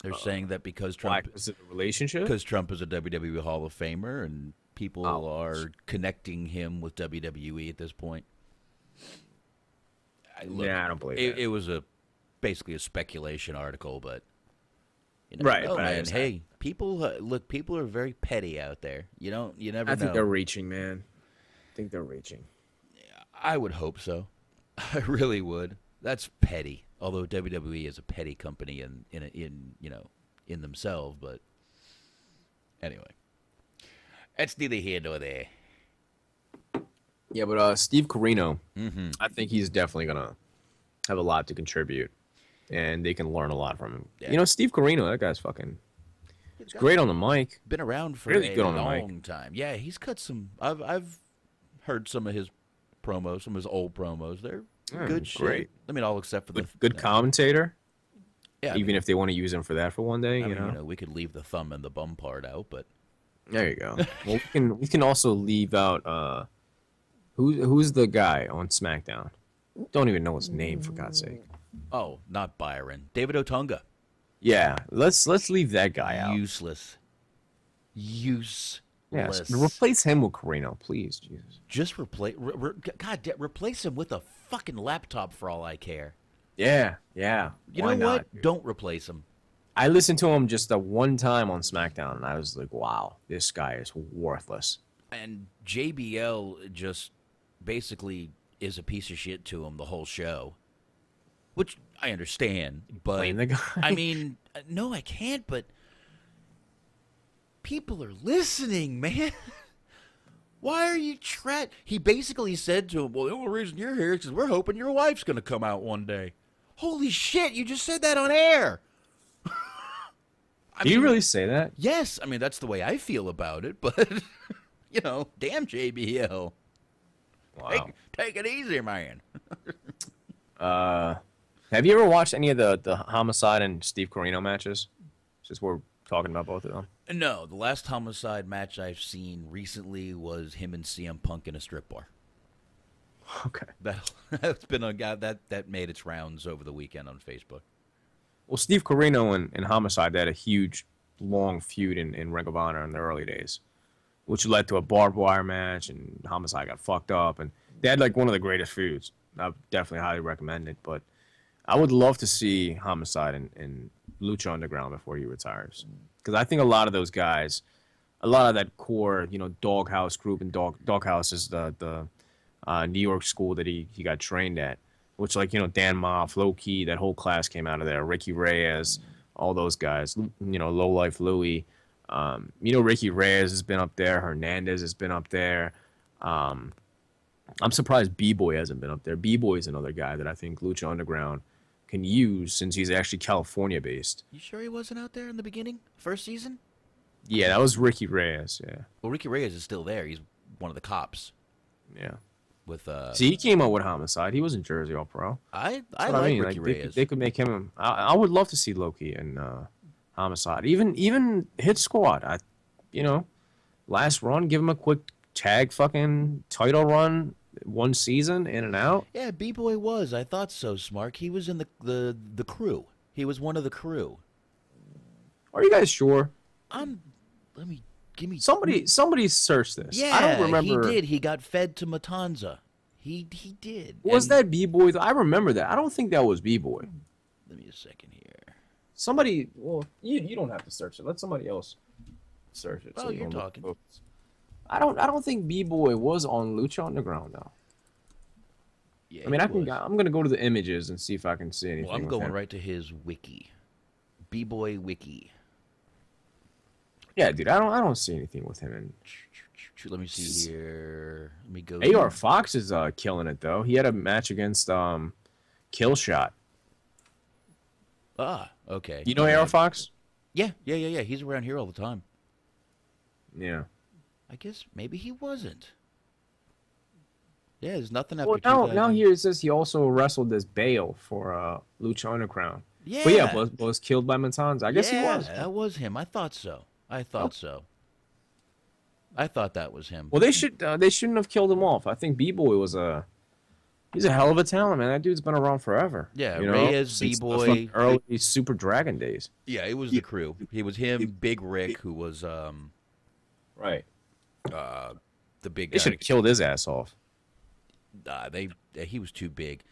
Speaker 3: They're saying that because Trump...
Speaker 9: Is it a relationship?
Speaker 3: Because Trump is a WWE Hall of Famer and people are connecting him with WWE at this point.
Speaker 9: I don't believe it.
Speaker 3: It was basically a speculation article, but
Speaker 9: right.
Speaker 3: Oh, man, hey, people people are very petty out there. You never know.
Speaker 9: I think they're reaching, man. I think they're reaching.
Speaker 3: I would hope so. I really would. That's petty. Although WWE is a petty company in themselves, but anyway, that's neither here nor there.
Speaker 9: Yeah, but Steve Corino, I think he's definitely going to have a lot to contribute, and they can learn a lot from him. Yeah. Steve Corino, that guy's fucking... He's great on the mic.
Speaker 3: Been around for
Speaker 9: Really
Speaker 3: a
Speaker 9: good on the
Speaker 3: long time. Yeah, he's cut some. I've heard some of his promos, some of his old promos. They're good shit.
Speaker 9: Great.
Speaker 3: I mean, all except for
Speaker 9: good commentator.
Speaker 3: Yeah,
Speaker 9: even if they want to use him for that for one day,
Speaker 3: I
Speaker 9: you
Speaker 3: mean,
Speaker 9: know,
Speaker 3: we could leave the thumb and the bum part out, but
Speaker 9: there you go. Well, we can also leave out who's the guy on SmackDown? Don't even know his name, for God's sake.
Speaker 3: Oh, not Byron. David Otunga.
Speaker 9: Yeah, let's leave that guy out.
Speaker 3: Useless. Useless.
Speaker 9: Yes, replace him with Carino, please, Jesus.
Speaker 3: Just replace. Replace him with a fucking laptop for all I care.
Speaker 9: Yeah.
Speaker 3: You know what? Don't replace him.
Speaker 9: I listened to him just one time on SmackDown, and I was like, wow, this guy is worthless.
Speaker 3: And JBL just basically is a piece of shit to him the whole show, which I understand. But
Speaker 9: Blame the guy.
Speaker 3: I mean, no, I can't. But people are listening, man. Why are you He basically said to him, well, the only reason you're here is because we're hoping your wife's going to come out one day. Holy shit, you just said that on air.
Speaker 9: Do you really say that?
Speaker 3: Yes. I mean, that's the way I feel about it, but, you know, damn JBL.
Speaker 9: Wow.
Speaker 3: Take it easy, man.
Speaker 9: Have you ever watched any of the Homicide and Steve Corino matches? Since we're talking about both of them.
Speaker 3: No, the last Homicide match I've seen recently was him and CM Punk in a strip bar.
Speaker 9: Okay.
Speaker 3: That's been that made its rounds over the weekend on Facebook.
Speaker 9: Well, Steve Corino and Homicide, they had a huge, long feud in Ring of Honor in the early days, which led to a barbed wire match, and Homicide got fucked up, and they had like one of the greatest feuds. I definitely highly recommend it, but I would love to see Homicide in Lucha Underground before he retires, because I think a lot of those guys, a lot of that core, you know, Doghouse group, and Doghouse is the New York school that he got trained at, which, like, you know, Dan Moff, Low Key, that whole class came out of there. Ricky Reyes, all those guys, you know, Low Life Louie. You know, Ricky Reyes has been up there. Hernandez has been up there. I'm surprised B-Boy hasn't been up there. B-Boy is another guy that I think Lucha Underground can use, since he's actually California-based.
Speaker 3: You sure he wasn't out there in the beginning, first season?
Speaker 9: Yeah, that was Ricky Reyes, yeah.
Speaker 3: Well, Ricky Reyes is still there. He's one of the cops.
Speaker 9: Yeah.
Speaker 3: With
Speaker 9: See, he came out with Homicide. He was in Jersey All Pro.
Speaker 3: I like Ricky
Speaker 9: like,
Speaker 3: Reyes.
Speaker 9: They could make him. I would love to see Loki and Homicide. Even Hit Squad. You know, last run, give him a quick tag fucking title run, one season in and out.
Speaker 3: Yeah, B-Boy was. I thought so, Smark. He was in the crew. He was one of the crew.
Speaker 9: Are you guys sure?
Speaker 3: Give me
Speaker 9: somebody search this.
Speaker 3: Yeah,
Speaker 9: I don't remember.
Speaker 3: He did. He got fed to Matanza. He did.
Speaker 9: Was that B-Boy? I remember that. I don't think that was B-Boy.
Speaker 3: Let me a second here.
Speaker 9: Somebody. Well, you don't have to search it. Let somebody else search it.
Speaker 3: Oh,
Speaker 9: so
Speaker 3: you're talking.
Speaker 9: I don't think B-Boy was on Lucha Underground though.
Speaker 3: Yeah,
Speaker 9: I mean, I'm gonna go to the images and see if I can see anything.
Speaker 3: Well, I'm going right to his wiki. B-Boy wiki.
Speaker 9: Yeah, dude, I don't see anything with him in.
Speaker 3: Let me see here. Let me go.
Speaker 9: AR Fox is killing it though. He had a match against Killshot.
Speaker 3: Ah, okay.
Speaker 9: You know AR Fox?
Speaker 3: Yeah. He's around here all the time.
Speaker 9: Yeah.
Speaker 3: I guess maybe he wasn't. Yeah, there's nothing after.
Speaker 9: Well, now here it says he also wrestled as Bale for Lucha Underground.
Speaker 3: Yeah.
Speaker 9: But yeah, was killed by Matanza. I guess he was.
Speaker 3: That was him. I thought so. I thought that was him.
Speaker 9: Well, they shouldn't have killed him off. I think B-Boy he's a hell of a talent, man. That dude's been around forever.
Speaker 3: Yeah,
Speaker 9: you know?
Speaker 3: Reyes, B-Boy,
Speaker 9: early Super Dragon days.
Speaker 3: Yeah, it was the crew. He was him, Big Rick, who was
Speaker 9: right.
Speaker 3: The big guy.
Speaker 9: They should have killed his ass off.
Speaker 3: He was too big.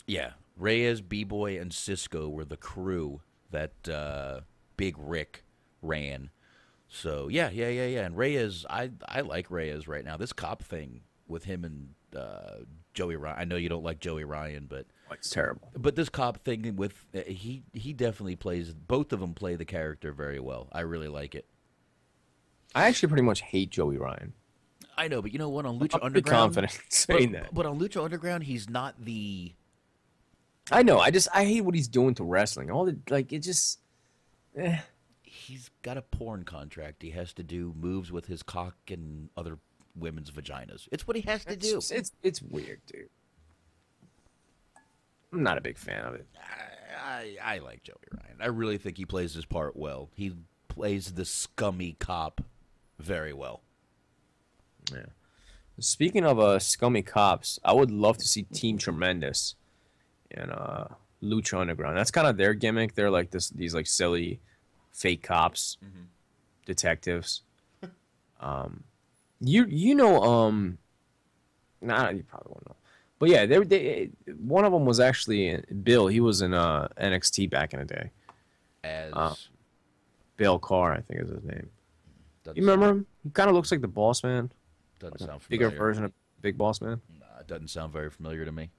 Speaker 3: Yeah, Reyes, B-Boy, and Cisco were the crew that Big Rick ran. So yeah. And Reyes, I like Reyes right now. This cop thing with him and Joey Ryan. I know you don't like Joey Ryan, but
Speaker 9: it's terrible.
Speaker 3: But this cop thing with he definitely plays. Both of them play the character very well. I really like it.
Speaker 9: I actually pretty much hate Joey Ryan.
Speaker 3: I know, but you know what? On Lucha
Speaker 9: I'm
Speaker 3: Underground,
Speaker 9: confident in saying that.
Speaker 3: But on Lucha Underground, he's not the.
Speaker 9: I know. I hate what he's doing to wrestling. All the it just.
Speaker 3: He's got a porn contract. He has to do moves with his cock and other women's vaginas. It's what he has to do.
Speaker 9: It's weird, dude. I'm not a big fan of it.
Speaker 3: I like Joey Ryan. I really think he plays his part well. He plays the scummy cop very well.
Speaker 9: Yeah. Speaking of scummy cops, I would love to see Team Tremendous in Lucha Underground. That's kind of their gimmick. They're like these like silly fake cops, detectives. You know nah, you probably won't know. But yeah, they one of them was actually Bill. He was in NXT back in the day.
Speaker 3: As
Speaker 9: Bill Carr, I think is his name.
Speaker 3: doesn't
Speaker 9: You remember
Speaker 3: sound-
Speaker 9: him? He kind of looks like the Boss Man.
Speaker 3: Doesn't
Speaker 9: Like a
Speaker 3: sound
Speaker 9: bigger
Speaker 3: familiar.
Speaker 9: version of Big Boss Man.
Speaker 3: Nah, it doesn't sound very familiar to me.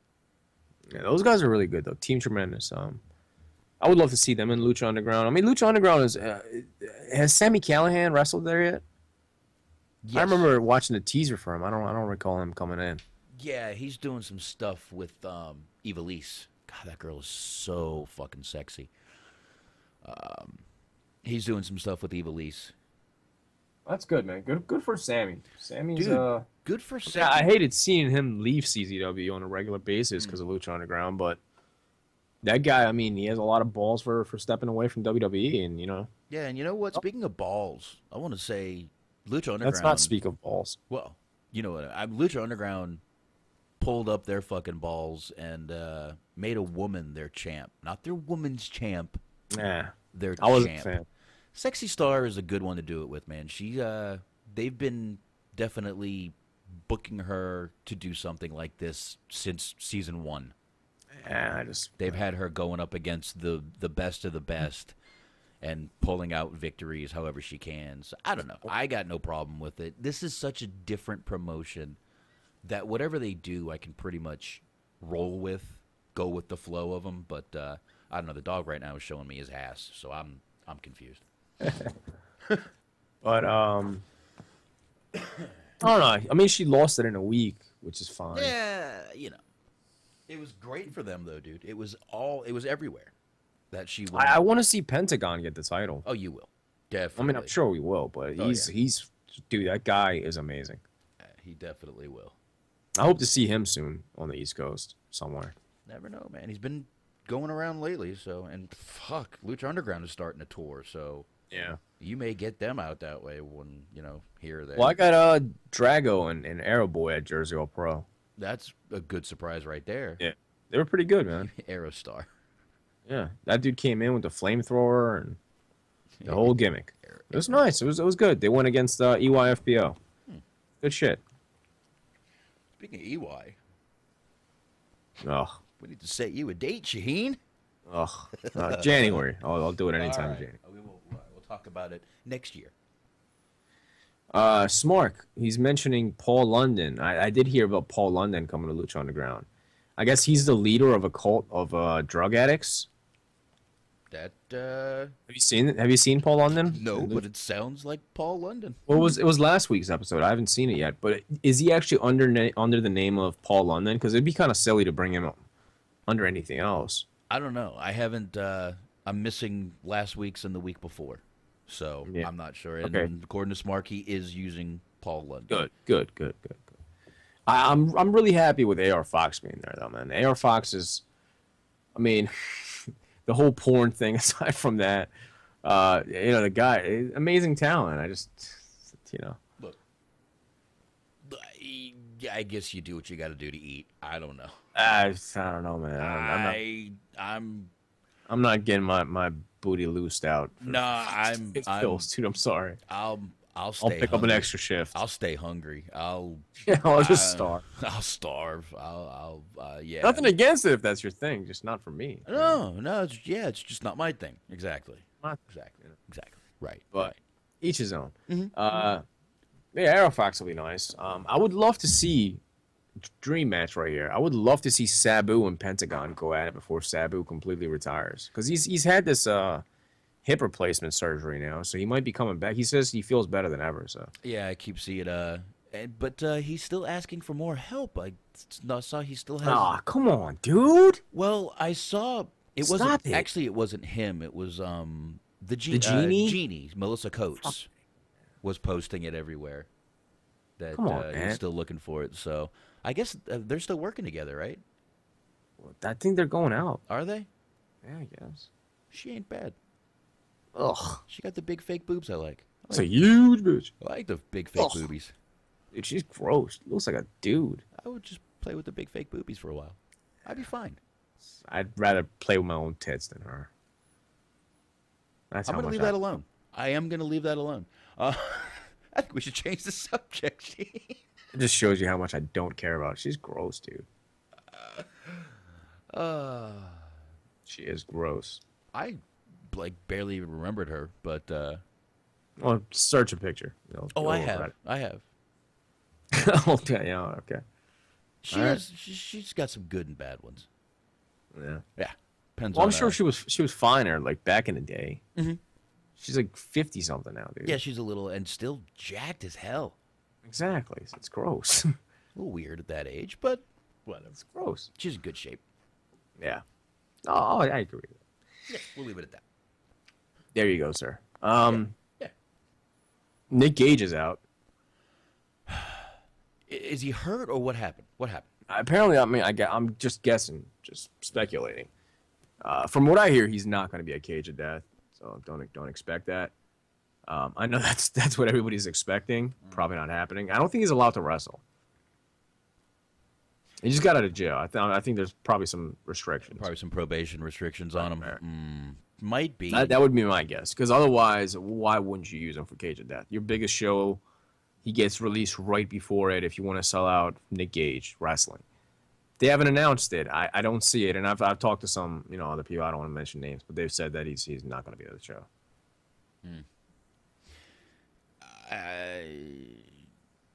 Speaker 9: Yeah, those guys are really good though. Team Tremendous. I would love to see them in Lucha Underground. I mean, Lucha Underground is. Has Sami Callihan wrestled there yet?
Speaker 3: Yes.
Speaker 9: I remember watching the teaser for him. I don't recall him coming in.
Speaker 3: Yeah, he's doing some stuff with Ivelisse. God, that girl is so fucking sexy. He's doing some stuff with Ivelisse.
Speaker 9: That's good, man. Good for Sammy. Sammy's
Speaker 3: Dude, good for
Speaker 9: Yeah,
Speaker 3: Sammy.
Speaker 9: I hated seeing him leave CZW on a regular basis because of Lucha Underground, but that guy, I mean, he has a lot of balls for stepping away from WWE, and you know.
Speaker 3: Yeah, and you know what? Speaking of balls, I want to say Lucha Underground.
Speaker 9: Let's not speak of balls.
Speaker 3: Well, you know what? Lucha Underground pulled up their fucking balls and made a woman their champ. Not their woman's champ.
Speaker 9: Nah,
Speaker 3: Their
Speaker 9: I wasn't
Speaker 3: champ.
Speaker 9: a fan.
Speaker 3: Sexy Star is a good one to do it with, man. They've been definitely booking her to do something like this since season 1.
Speaker 9: Yeah,
Speaker 3: They've had her going up against the best of the best and pulling out victories however she can. So, I don't know. I got no problem with it. This is such a different promotion that whatever they do, I can pretty much roll with, go with the flow of them. But I don't know. The dog right now is showing me his ass, so I'm confused.
Speaker 9: But I don't know. I mean, she lost it in a week, which is fine.
Speaker 3: Yeah, you know. It was great for them, though, dude. It was everywhere that she won.
Speaker 9: I want to see Pentagon get the title.
Speaker 3: Oh, you will. Definitely.
Speaker 9: I mean, I'm sure we will, but he's dude, that guy is amazing.
Speaker 3: He definitely will.
Speaker 9: I hope to see him soon on the East Coast somewhere.
Speaker 3: Never know, man. He's been going around lately, so and fuck, Lucha Underground is starting a tour, so
Speaker 9: yeah,
Speaker 3: you may get them out that way when here or there.
Speaker 9: Well, I got Drago and Arrow Boy at Jersey All Pro.
Speaker 3: That's a good surprise right there.
Speaker 9: Yeah, they were pretty good, man.
Speaker 3: Aerostar.
Speaker 9: Yeah, that dude came in with the flamethrower and the whole gimmick. It was nice. It was good. They went against EYFBO. Good shit.
Speaker 3: Speaking of EY,
Speaker 9: Oh,
Speaker 3: we need to set you a date, Shaheen.
Speaker 9: January. I'll do it anytime.
Speaker 3: All right.
Speaker 9: January.
Speaker 3: We'll talk about it next year.
Speaker 9: Smark, he's mentioning Paul London. I did hear about Paul London coming to Lucha Underground. I guess he's the leader of a cult of drug addicts.
Speaker 3: That
Speaker 9: Have you seen Paul London?
Speaker 3: no, but it sounds like Paul London.
Speaker 9: Well, it was last week's episode. I haven't seen it yet, but is he actually under the name of Paul London? Because it'd be kind of silly to bring him under anything else.
Speaker 3: I don't know. I haven't. I'm missing last week's and the week before, so
Speaker 9: Yeah.
Speaker 3: I'm not sure. And
Speaker 9: Okay.
Speaker 3: according to Smark, he is using Paul London.
Speaker 9: Good. I'm really happy with AR Fox being there, though, man. AR Fox is, I mean, the whole porn thing aside from that, the guy, amazing talent. I just,
Speaker 3: Look, I guess you do what you got to do to eat. I don't know.
Speaker 9: I don't know, man. I'm not getting my booty loosed out. Dude, I'm sorry.
Speaker 3: I'll stay.
Speaker 9: I'll pick up an
Speaker 3: hungry.
Speaker 9: extra shift.
Speaker 3: I'll stay hungry. I'll
Speaker 9: just starve.
Speaker 3: I'll starve. Yeah.
Speaker 9: Nothing against it if that's your thing, just not for me.
Speaker 3: No. It's just not my thing. Exactly.
Speaker 9: Exactly.
Speaker 3: Right.
Speaker 9: But
Speaker 3: right.
Speaker 9: each his own.
Speaker 3: Mm-hmm.
Speaker 9: Yeah, Arrow Fox will be nice. I would love to see dream match right here. I would love to see Sabu and Pentagon go at it before Sabu completely retires, because he's had this hip replacement surgery now, so he might be coming back. He says he feels better than ever. So
Speaker 3: Yeah, I keep seeing but he's still asking for more help. I saw he still has.
Speaker 9: Come on, dude.
Speaker 3: Well, I saw it
Speaker 9: Stop
Speaker 3: wasn't
Speaker 9: it.
Speaker 3: actually it wasn't him. It was The
Speaker 9: genie?
Speaker 3: Genie, Melissa Coates, was posting it everywhere. That
Speaker 9: Come on, man.
Speaker 3: he's still looking for it. So I guess they're still working together, right?
Speaker 9: I think they're going out.
Speaker 3: Are they?
Speaker 9: Yeah, I guess.
Speaker 3: She ain't bad.
Speaker 9: Ugh.
Speaker 3: She got the big fake boobs I like.
Speaker 9: That's a huge bitch.
Speaker 3: I like the big fake
Speaker 9: Ugh.
Speaker 3: boobies.
Speaker 9: Dude, she's gross. Looks like a dude.
Speaker 3: I would just play with the big fake boobies for a while. I'd be fine.
Speaker 9: I'd rather play with my own tits than her. That's
Speaker 3: I'm
Speaker 9: how
Speaker 3: going to
Speaker 9: much
Speaker 3: leave that alone. I am going to leave that alone. I think we should change the subject.
Speaker 9: It just shows you how much I don't care about. She's gross, dude. She is gross.
Speaker 3: I barely even remembered her, but
Speaker 9: Well, search a picture.
Speaker 3: I have. I have.
Speaker 9: Okay, yeah, okay.
Speaker 3: She's got some good and bad ones.
Speaker 9: Yeah.
Speaker 3: Yeah. Depends
Speaker 9: Well,
Speaker 3: on
Speaker 9: I'm sure she was finer like back in the day.
Speaker 3: Mm-hmm.
Speaker 9: She's like 50 something now, dude.
Speaker 3: Yeah, she's a little and still jacked as hell.
Speaker 9: Exactly. It's gross.
Speaker 3: A little weird at that age, but whatever.
Speaker 9: It's gross.
Speaker 3: She's in good shape.
Speaker 9: Yeah. Oh, I agree with that.
Speaker 3: Yeah, we'll leave it at that.
Speaker 9: There you go, sir.
Speaker 3: Yeah.
Speaker 9: Nick Gage is out.
Speaker 3: Is he hurt or what happened? What happened?
Speaker 9: Apparently, I mean, I'm just guessing, just speculating. From what I hear, he's not going to be a Cage of Death, so don't expect that. I know that's what everybody's expecting. Probably not happening. I don't think he's allowed to wrestle. He just got out of jail. I think there's probably some restrictions.
Speaker 3: Probably some probation restrictions on him. Might be.
Speaker 9: That would be my guess. Because otherwise, why wouldn't you use him for Cage of Death? Your biggest show, he gets released right before it if you want to sell out Nick Gage wrestling. They haven't announced it. I don't see it. And I've talked to some other people. I don't want to mention names, but they've said that he's not going to be at the show.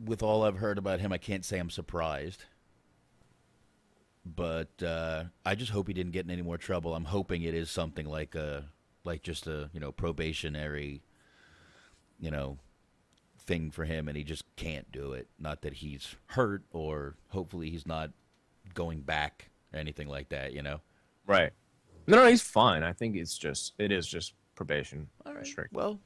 Speaker 3: With all I've heard about him, I can't say I'm surprised. But I just hope he didn't get in any more trouble. I'm hoping it is something like just a probationary, thing for him, and he just can't do it. Not that he's hurt, or hopefully he's not going back or anything like that.
Speaker 9: Right. No, he's fine. I think it is just probation.
Speaker 3: All right.
Speaker 9: Strict.
Speaker 3: Well,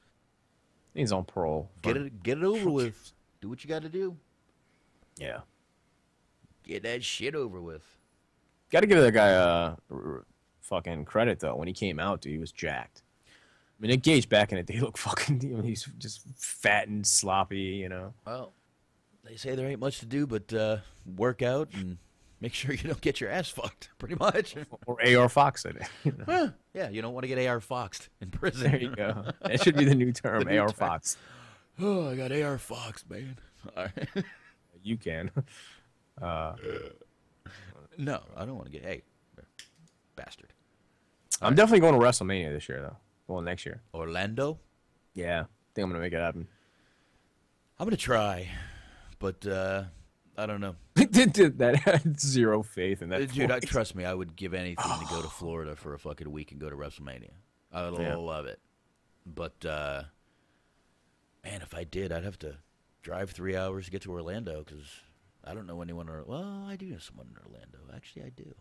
Speaker 9: he's on parole.
Speaker 3: Get it over with. Do what you got to do.
Speaker 9: Yeah.
Speaker 3: Get that shit over with.
Speaker 9: Got to give that guy fucking credit though. When he came out, dude, he was jacked. I mean, Nick Gage back in the day looked fucking. He's just fat and sloppy,
Speaker 3: Well, they say there ain't much to do but work out and make sure you don't get your ass fucked. Pretty much.
Speaker 9: Or AR Fox it.
Speaker 3: Yeah, you don't want to get AR Foxed in prison.
Speaker 9: There you go. That should be the new term,
Speaker 3: The new
Speaker 9: AR
Speaker 3: term.
Speaker 9: Fox.
Speaker 3: Oh, I got AR Foxed, man. All right.
Speaker 9: You can.
Speaker 3: No, I don't want to get. Hey, bastard.
Speaker 9: I'm definitely going to WrestleMania this year, though. Well, next year.
Speaker 3: Orlando?
Speaker 9: Yeah. I think I'm going to make it happen.
Speaker 3: I'm going to try, but I don't know.
Speaker 9: That had zero faith in that.
Speaker 3: Dude, trust me, I would give anything to go to Florida for a fucking week and go to WrestleMania. I would love it. But, man, if I did, I'd have to drive 3 hours to get to Orlando because I don't know anyone. Well, I do know someone in Orlando. Actually, I do.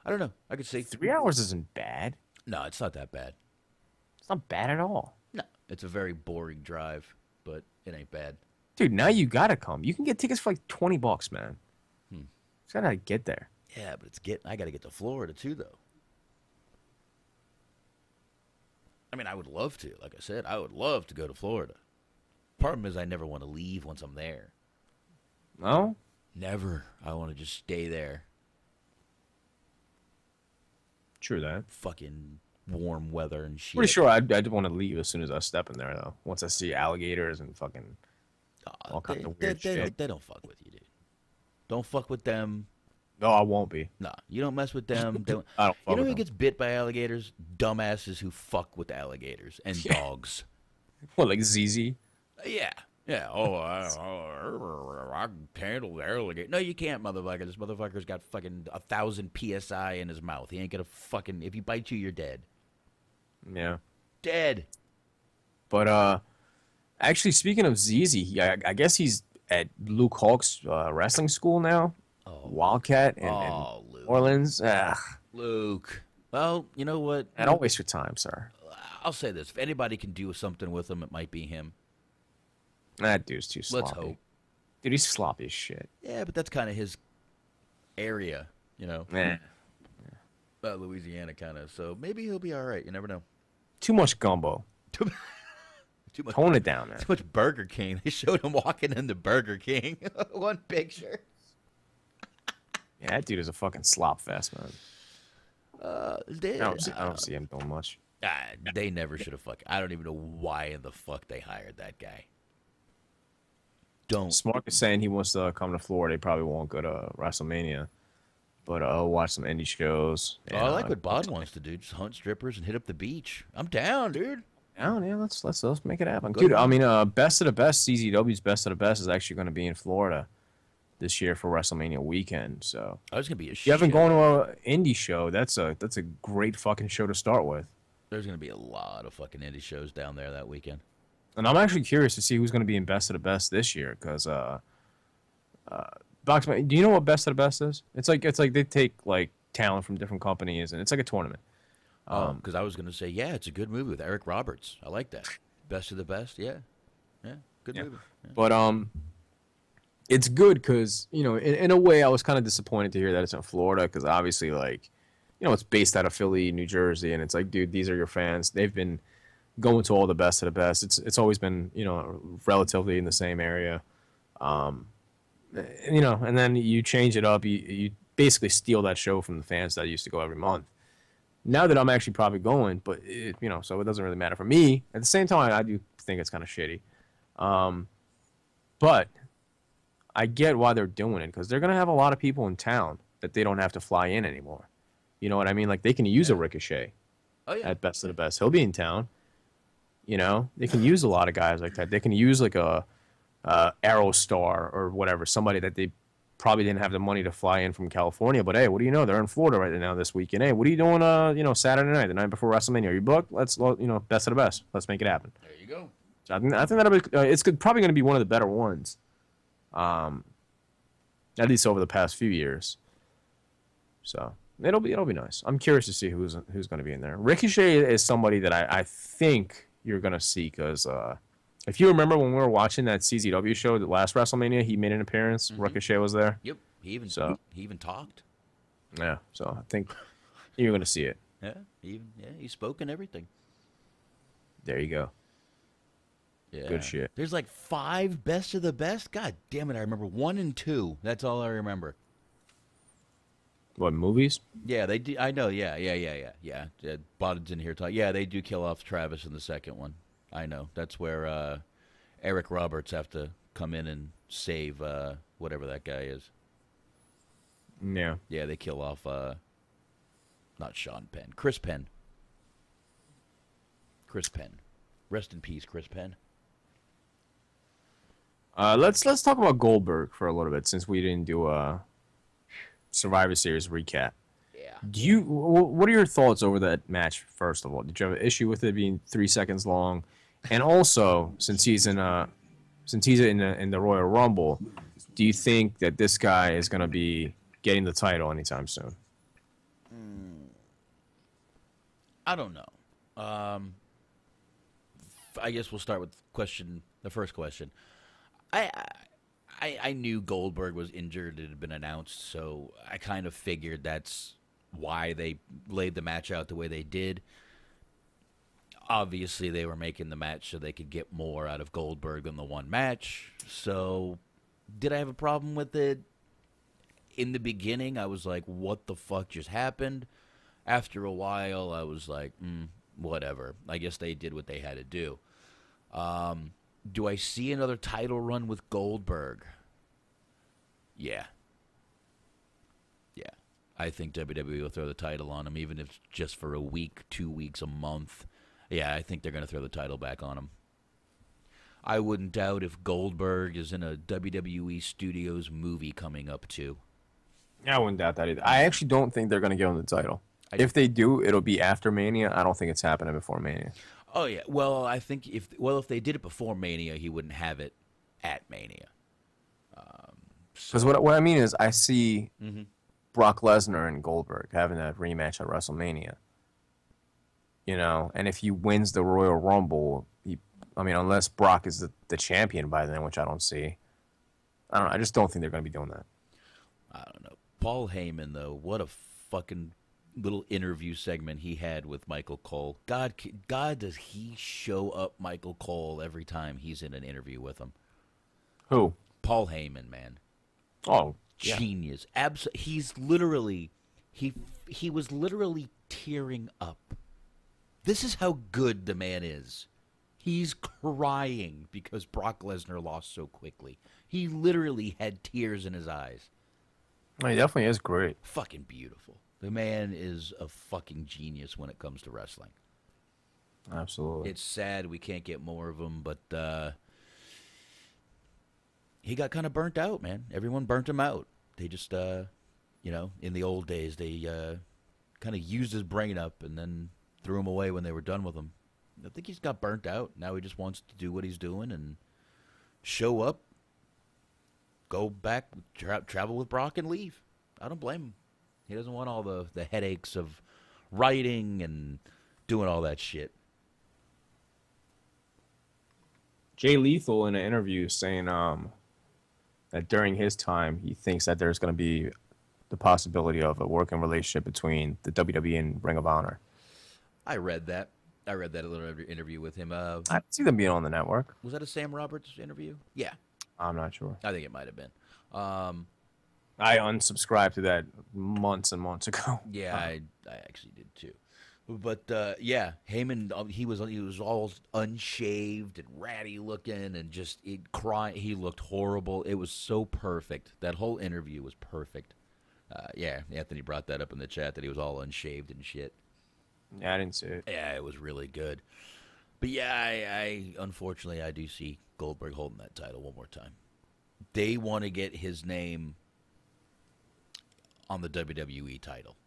Speaker 3: I don't know. I could say
Speaker 9: 3 hours isn't bad.
Speaker 3: No, it's not that bad.
Speaker 9: It's not bad at all.
Speaker 3: No, it's a very boring drive, but it ain't bad.
Speaker 9: Dude, now you gotta come. You can get tickets for like $20, man. Just gotta get there.
Speaker 3: Yeah, but I gotta get to Florida too, though. I mean, I would love to. Like I said, I would love to go to Florida. Problem is, I never want to leave once I'm there.
Speaker 9: No?
Speaker 3: Never. I want to just stay there.
Speaker 9: True that.
Speaker 3: Fucking warm weather and shit.
Speaker 9: Pretty sure I'd want to leave as soon as I step in there, though. Once I see alligators and fucking all kinds of weird shit.
Speaker 3: They don't fuck with you, dude. Don't fuck with them.
Speaker 9: No, I won't be.
Speaker 3: Nah, you don't mess with them.
Speaker 9: I don't fuck
Speaker 3: you know
Speaker 9: with
Speaker 3: who
Speaker 9: them.
Speaker 3: gets bit by alligators? Dumbasses who fuck with alligators and dogs.
Speaker 9: What, like ZZ?
Speaker 3: Yeah. Yeah. Oh, I can handle the alligator. No, you can't, motherfucker. This motherfucker's got fucking 1,000 PSI in his mouth. He ain't gonna fucking... If he bites you, you're dead.
Speaker 9: Yeah.
Speaker 3: Dead.
Speaker 9: But, actually, speaking of ZZ, I guess he's at Luke Hawk's wrestling school now.
Speaker 3: Oh.
Speaker 9: Wildcat in
Speaker 3: Luke.
Speaker 9: Orleans.
Speaker 3: Luke. Well, you know what?
Speaker 9: Don't waste your time, sir.
Speaker 3: I'll say this: if anybody can do something with him, it might be him.
Speaker 9: That dude's too sloppy.
Speaker 3: Let's hope.
Speaker 9: Dude, he's sloppy as shit.
Speaker 3: Yeah, but that's kind of his area, you know.
Speaker 9: Yeah.
Speaker 3: Louisiana kind of. So maybe he'll be all right. You never know.
Speaker 9: Too much gumbo.
Speaker 3: Too much.
Speaker 9: Tone it down, man.
Speaker 3: Too much Burger King. They showed him walking into Burger King. One picture.
Speaker 9: Yeah, that dude is a fucking slop fest, man. I don't see him doing much.
Speaker 3: They never should have fucking. I don't even know why in the fuck they hired that guy.
Speaker 9: Smart is saying he wants to come to Florida. He probably won't go to WrestleMania, but I'll watch some indie shows. And,
Speaker 3: I like what Bod wants to do. Just hunt strippers and hit up the beach. I'm down, dude.
Speaker 9: Down, yeah. Let's make it happen, dude. I mean, Best of the Best, CZW's Best of the Best is actually going to be in Florida this year for WrestleMania weekend. So
Speaker 3: there's gonna be a.
Speaker 9: If you haven't gone to an indie show, that's a great fucking show to start with.
Speaker 3: There's gonna be a lot of fucking indie shows down there that weekend.
Speaker 9: And I'm actually curious to see who's going to be in Best of the Best this year, because Boxman. Do you know what Best of the Best is? It's like they take like talent from different companies, and it's like a tournament.
Speaker 3: Because I was gonna say, yeah, it's a good movie with Eric Roberts. I like that. Best of the Best, yeah, good movie. Yeah.
Speaker 9: But it's good because in a way I was kind of disappointed to hear that it's in Florida, because obviously it's based out of Philly, New Jersey, and it's like, dude, these are your fans. They've been going to all the Best of the Best. It's always been relatively in the same area, and then you change it up. You basically steal that show from the fans that used to go every month. Now that I'm actually probably going, but so it doesn't really matter for me. At the same time, I do think it's kind of shitty, but I get why they're doing it, because they're gonna have a lot of people in town that they don't have to fly in anymore. You know what I mean? Like, they can use a Ricochet at Best of the Best. He'll be in town. They can use a lot of guys like that. They can use like a Aerostar or whatever, somebody that they probably didn't have the money to fly in from California. But hey, what do you know? They're in Florida right now this weekend. Hey, what are you doing? Saturday night, the night before WrestleMania. Are you booked? Let's Best of the Best. Let's make it happen.
Speaker 3: There you go.
Speaker 9: So I think that'll be it's probably going to be one of the better ones, at least over the past few years. So it'll be nice. I'm curious to see who's going to be in there. Ricochet is somebody that I think you're going to see, because if you remember when we were watching that CZW show, the last WrestleMania, he made an appearance. Mm-hmm. Ricochet was there.
Speaker 3: Yep. He even talked.
Speaker 9: Yeah. So I think you're going to see it.
Speaker 3: Yeah. He spoke and everything.
Speaker 9: There you go.
Speaker 3: Yeah.
Speaker 9: Good shit.
Speaker 3: There's like 5 Best of the Best. God damn it! I remember 1 and 2. That's all I remember.
Speaker 9: What, movies?
Speaker 3: Yeah, they do. I know. Yeah. Bodden's in here talking. Yeah, they do kill off Travis in the second one. I know. That's where Eric Roberts have to come in and save whatever that guy is.
Speaker 9: Yeah.
Speaker 3: Yeah, they kill off not Sean Penn. Chris Penn. Rest in peace, Chris Penn.
Speaker 9: Let's talk about Goldberg for a little bit, since we didn't do a Survivor Series recap. Yeah. What are your thoughts over that match? First of all, did you have an issue with it being 3 seconds long? And also, since he's in the Royal Rumble, do you think that this guy is going to be getting the title anytime soon?
Speaker 3: I don't know. I guess we'll start with the first question. I knew Goldberg was injured. It had been announced, so I kind of figured that's why they laid the match out the way they did. Obviously, they were making the match so they could get more out of Goldberg than the one match. So, did I have a problem with it? In the beginning, I was like, what the fuck just happened? After a while, I was like, whatever. I guess they did what they had to do. Do I see another title run with Goldberg? Yeah. I think WWE will throw the title on him, even if it's just for a week, 2 weeks, a month. Yeah, I think they're going to throw the title back on him. I wouldn't doubt if Goldberg is in a WWE Studios movie coming up, too.
Speaker 9: I wouldn't doubt that either. I actually don't think they're going to give him the title. If they do, it'll be after Mania. I don't think it's happening before Mania.
Speaker 3: Oh, yeah. Well, I think if they did it before Mania, he wouldn't have it at Mania.
Speaker 9: Because what I mean is, I see Brock Lesnar and Goldberg having that rematch at WrestleMania. you know, and if he wins the Royal Rumble, unless Brock is the champion by then, which I don't see. I don't know. I just don't think they're going to be doing that.
Speaker 3: I don't know. Paul Heyman, though, what a fucking little interview segment he had with Michael Cole. God, does he show up Michael Cole every time he's in an interview with him?
Speaker 9: Who?
Speaker 3: Paul Heyman, man.
Speaker 9: Oh, yeah.
Speaker 3: Genius. He's literally, he was literally tearing up. This is how good the man is. He's crying because Brock Lesnar lost so quickly. He literally had tears in his eyes.
Speaker 9: He definitely is great.
Speaker 3: Fucking beautiful. The man is a fucking genius when it comes to wrestling.
Speaker 9: Absolutely.
Speaker 3: It's sad we can't get more of him, but he got kind of burnt out, man. Everyone burnt him out. They just, in the old days, they kind of used his brain up and then threw him away when they were done with him. I think he's got burnt out. Now he just wants to do what he's doing and show up, go back, travel with Brock, and leave. I don't blame him. He doesn't want all the headaches of writing and doing all that shit.
Speaker 9: Jay Lethal in an interview saying that during his time, he thinks that there's going to be the possibility of a working relationship between the WWE and Ring of Honor.
Speaker 3: I read that little interview with him.
Speaker 9: I see them being on the network.
Speaker 3: Was that a Sam Roberts interview? Yeah.
Speaker 9: I'm not sure.
Speaker 3: I think it might have been.
Speaker 9: I unsubscribed to that months and months ago.
Speaker 3: Yeah, I actually did too. But yeah, Heyman, he was all unshaved and ratty looking and just crying. He looked horrible. It was so perfect. That whole interview was perfect. Yeah, Anthony brought that up in the chat that he was all unshaved and shit.
Speaker 9: Yeah, I didn't see it.
Speaker 3: Yeah, it was really good. But yeah, I unfortunately I do see Goldberg holding that title one more time. They want to get his name on the WWE title.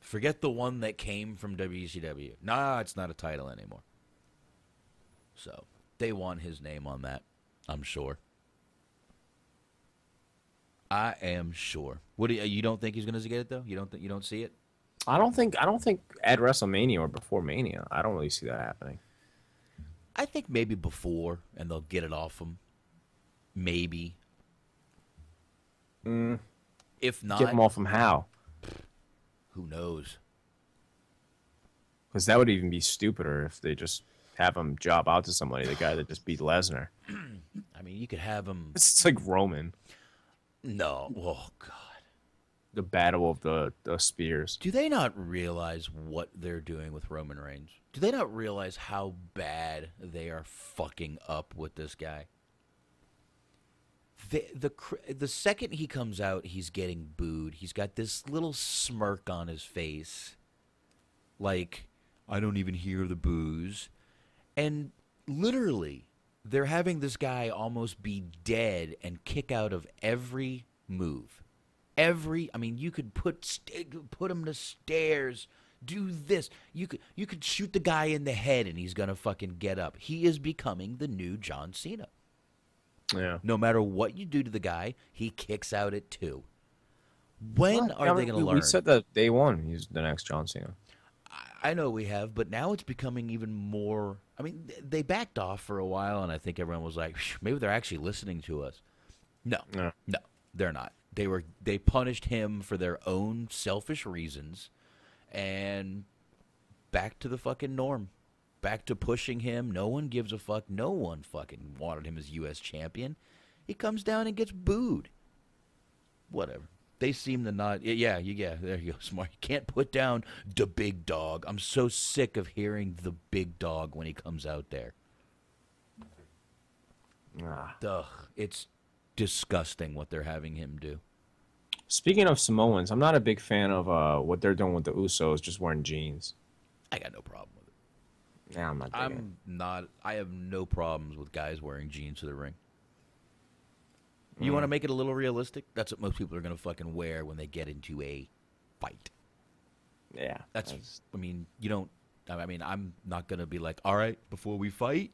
Speaker 3: Forget the one that came from WCW. Nah, it's not a title anymore. So they want his name on that, I'm sure. I am sure. What do you don't think he's going to get it though? You don't see it?
Speaker 9: I don't think at WrestleMania or before Mania. I don't really see that happening.
Speaker 3: I think maybe before, and they'll get it off him. Maybe. If not,
Speaker 9: get him off him how?
Speaker 3: Who knows?
Speaker 9: Because that would even be stupider if they just have him job out to somebody, the guy that just beat Lesnar.
Speaker 3: I mean, you could have him.
Speaker 9: It's like Roman.
Speaker 3: No. Oh, God.
Speaker 9: The battle of the spears.
Speaker 3: Do they not realize what they're doing with Roman Reigns? Do they not realize how bad they are fucking up with this guy? The second he comes out, he's getting booed. He's got this little smirk on his face. Like, I don't even hear the boos. And literally, they're having this guy almost be dead and kick out of every move. You could put him to stairs, do this. You could shoot the guy in the head and he's gonna fucking get up. He is becoming the new John Cena.
Speaker 9: Yeah.
Speaker 3: No matter what you do to the guy, he kicks out at 2. When are they gonna learn?
Speaker 9: We said that day one. He's the next John Cena.
Speaker 3: I know we have, but now it's becoming even more. I mean, they backed off for a while, and I think everyone was like, maybe they're actually listening to us. No, they're not. They punished him for their own selfish reasons, and back to the fucking norm. Back to pushing him. No one gives a fuck. No one fucking wanted him as U.S. champion. He comes down and gets booed. Whatever. They seem to not. Yeah, there you go, Smart. You can't put down the big dog. I'm so sick of hearing the big dog when he comes out there. Ugh, it's disgusting what they're having him do.
Speaker 9: Speaking of Samoans, I'm not a big fan of what they're doing with the Usos, just wearing jeans.
Speaker 3: I got no problem with it.
Speaker 9: Yeah,
Speaker 3: I have no problems with guys wearing jeans to the ring. You want to make it a little realistic? That's what most people are going to fucking wear when they get into a fight.
Speaker 9: Yeah.
Speaker 3: I mean, I'm not going to be like, all right, before we fight,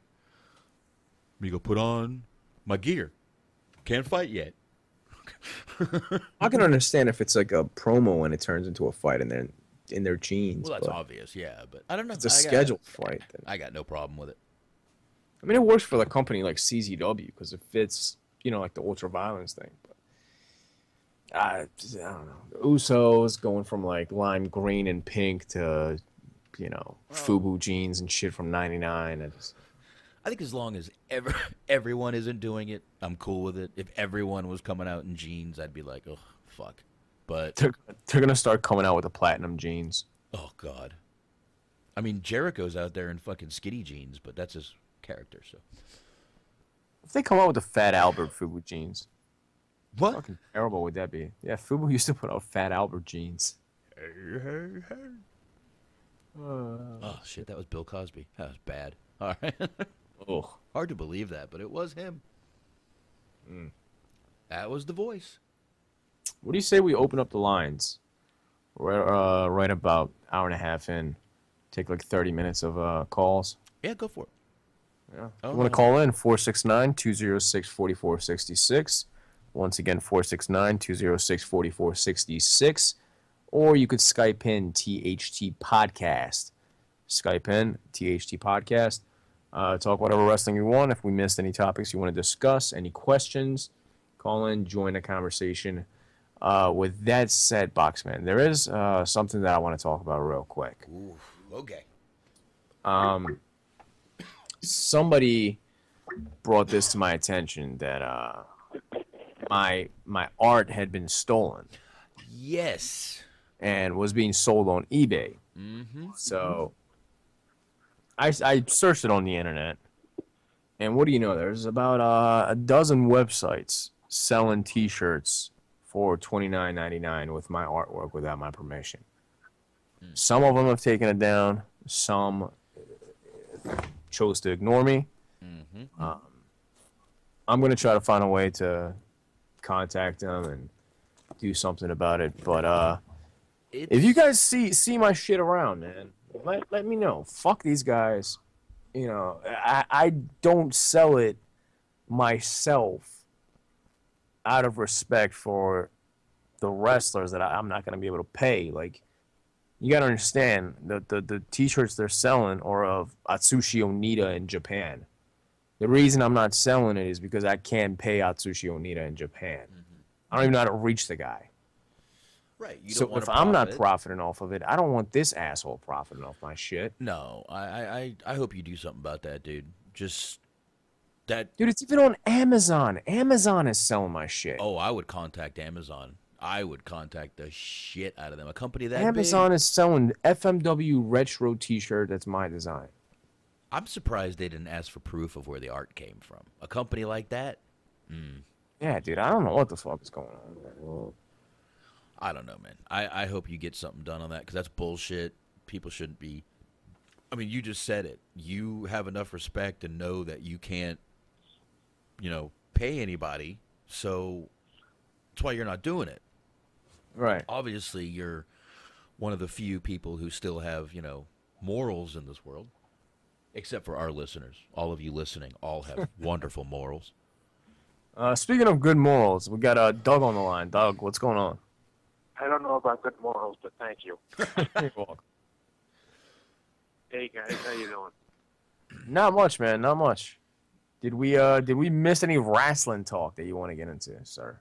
Speaker 3: we go put on my gear. Can't fight yet.
Speaker 9: I can understand if it's like a promo and it turns into a fight and then in their jeans.
Speaker 3: Well, that's
Speaker 9: but
Speaker 3: obvious, yeah, but I don't know.
Speaker 9: It's a scheduled fight. Then.
Speaker 3: I got no problem with it.
Speaker 9: I mean, it works for the company like CZW because it fits, like the ultra violence thing. But I don't know. The Usos going from like lime green and pink to, FUBU jeans and shit from '99.
Speaker 3: I think as long as everyone isn't doing it, I'm cool with it. If everyone was coming out in jeans, I'd be like, oh, fuck. But
Speaker 9: they're going to start coming out with the platinum jeans.
Speaker 3: Oh, God. I mean, Jericho's out there in fucking skinny jeans, but that's his character, so.
Speaker 9: If they come out with the Fat Albert FUBU jeans.
Speaker 3: What?
Speaker 9: How fucking terrible would that be? Yeah, FUBU used to put out Fat Albert jeans.
Speaker 3: Hey. Oh, shit, that was Bill Cosby. That was bad. All right.
Speaker 9: Ugh.
Speaker 3: Hard to believe that, but it was him. That was the voice.
Speaker 9: What do you say we open up the lines? We're right about hour and a half in. Take like 30 minutes of calls.
Speaker 3: Yeah, go for it.
Speaker 9: Yeah. You want to call in 469-206-4466. Once again, 469-206-4466. Or you could Skype in THT Podcast. Skype in THT Podcast. Talk whatever wrestling you want. If we missed any topics you want to discuss, any questions, call in, join the conversation. With that said, Boxman, there is something that I want to talk about real quick.
Speaker 3: Ooh, okay.
Speaker 9: Somebody brought this to my attention that my art had been stolen.
Speaker 3: Yes.
Speaker 9: And was being sold on eBay.
Speaker 3: Mm-hmm.
Speaker 9: So I searched it on the internet, and what do you know? There's about a dozen websites selling T-shirts for $29.99 with my artwork without my permission. Some of them have taken it down. Some chose to ignore me.
Speaker 3: Mm-hmm.
Speaker 9: I'm going to try to find a way to contact them and do something about it. But if you guys see my shit around, man, let me know. Fuck these guys. I don't sell it myself out of respect for the wrestlers that I'm not going to be able to pay. Like, you got to understand, the T-shirts they're selling are of Atsushi Onita in Japan. The reason I'm not selling it is because I can't pay Atsushi Onita in Japan. Mm-hmm. I don't even know how to reach the guy.
Speaker 3: Right.
Speaker 9: So if I'm not profiting off of it, I don't want this asshole profiting off my shit.
Speaker 3: No, I hope you do something about that, dude. Just that.
Speaker 9: Dude, it's even on Amazon. Amazon is selling my shit.
Speaker 3: Oh, I would contact Amazon. I would contact the shit out of them. A company that
Speaker 9: Amazon
Speaker 3: big,
Speaker 9: is selling FMW retro T-shirt. That's my design.
Speaker 3: I'm surprised they didn't ask for proof of where the art came from. A company like that?
Speaker 9: Yeah, dude, I don't know what the fuck is going on.
Speaker 3: I don't know, man. I hope you get something done on that because that's bullshit. People shouldn't be. I mean, you just said it. You have enough respect and know that you can't, pay anybody. So that's why you're not doing it.
Speaker 9: Right.
Speaker 3: Obviously, you're one of the few people who still have, morals in this world. Except for our listeners. All of you listening all have wonderful morals.
Speaker 9: Speaking of good morals, we got Doug on the line. Doug, what's going on?
Speaker 6: I don't know about good morals, but thank you.
Speaker 9: You're welcome.
Speaker 6: Hey guys, how you doing?
Speaker 9: Not much, man. Not much. Did we miss any wrestling talk that you want to get into, sir?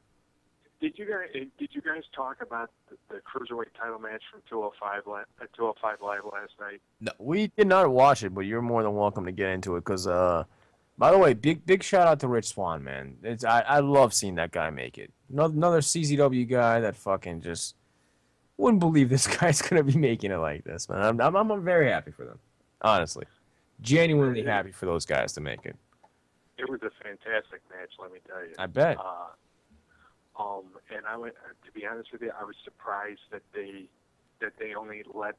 Speaker 6: Did you guys talk about the cruiserweight title match from 205 Live last night?
Speaker 9: No, we did not watch it, but you're more than welcome to get into it. Because, by the way, big shout out to Rich Swann, man. I love seeing that guy make it. Another CZW guy that fucking just wouldn't believe this guy's gonna be making it like this, man. I'm very happy for them, honestly, genuinely happy for those guys to make it.
Speaker 6: It was a fantastic match, let me tell you.
Speaker 9: I bet.
Speaker 6: And I went, to be honest with you, I was surprised that they only let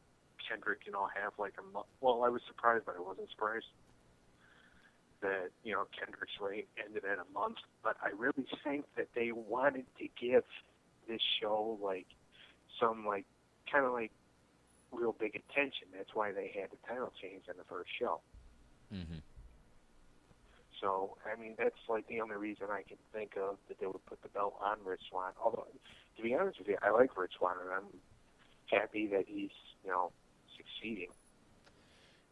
Speaker 6: Kendrick, have like a month. Well, I was surprised, but I wasn't surprised that, Kendrick's reign ended in a month. But I really think that they wanted to give this show some kind of real big attention. That's why they had the title change in the first show.
Speaker 3: Mm-hmm.
Speaker 6: So, I mean, that's the only reason I can think of that they would put the belt on Rich Swann. Although, to be honest with you, I like Rich Swann, and happy that he's, succeeding.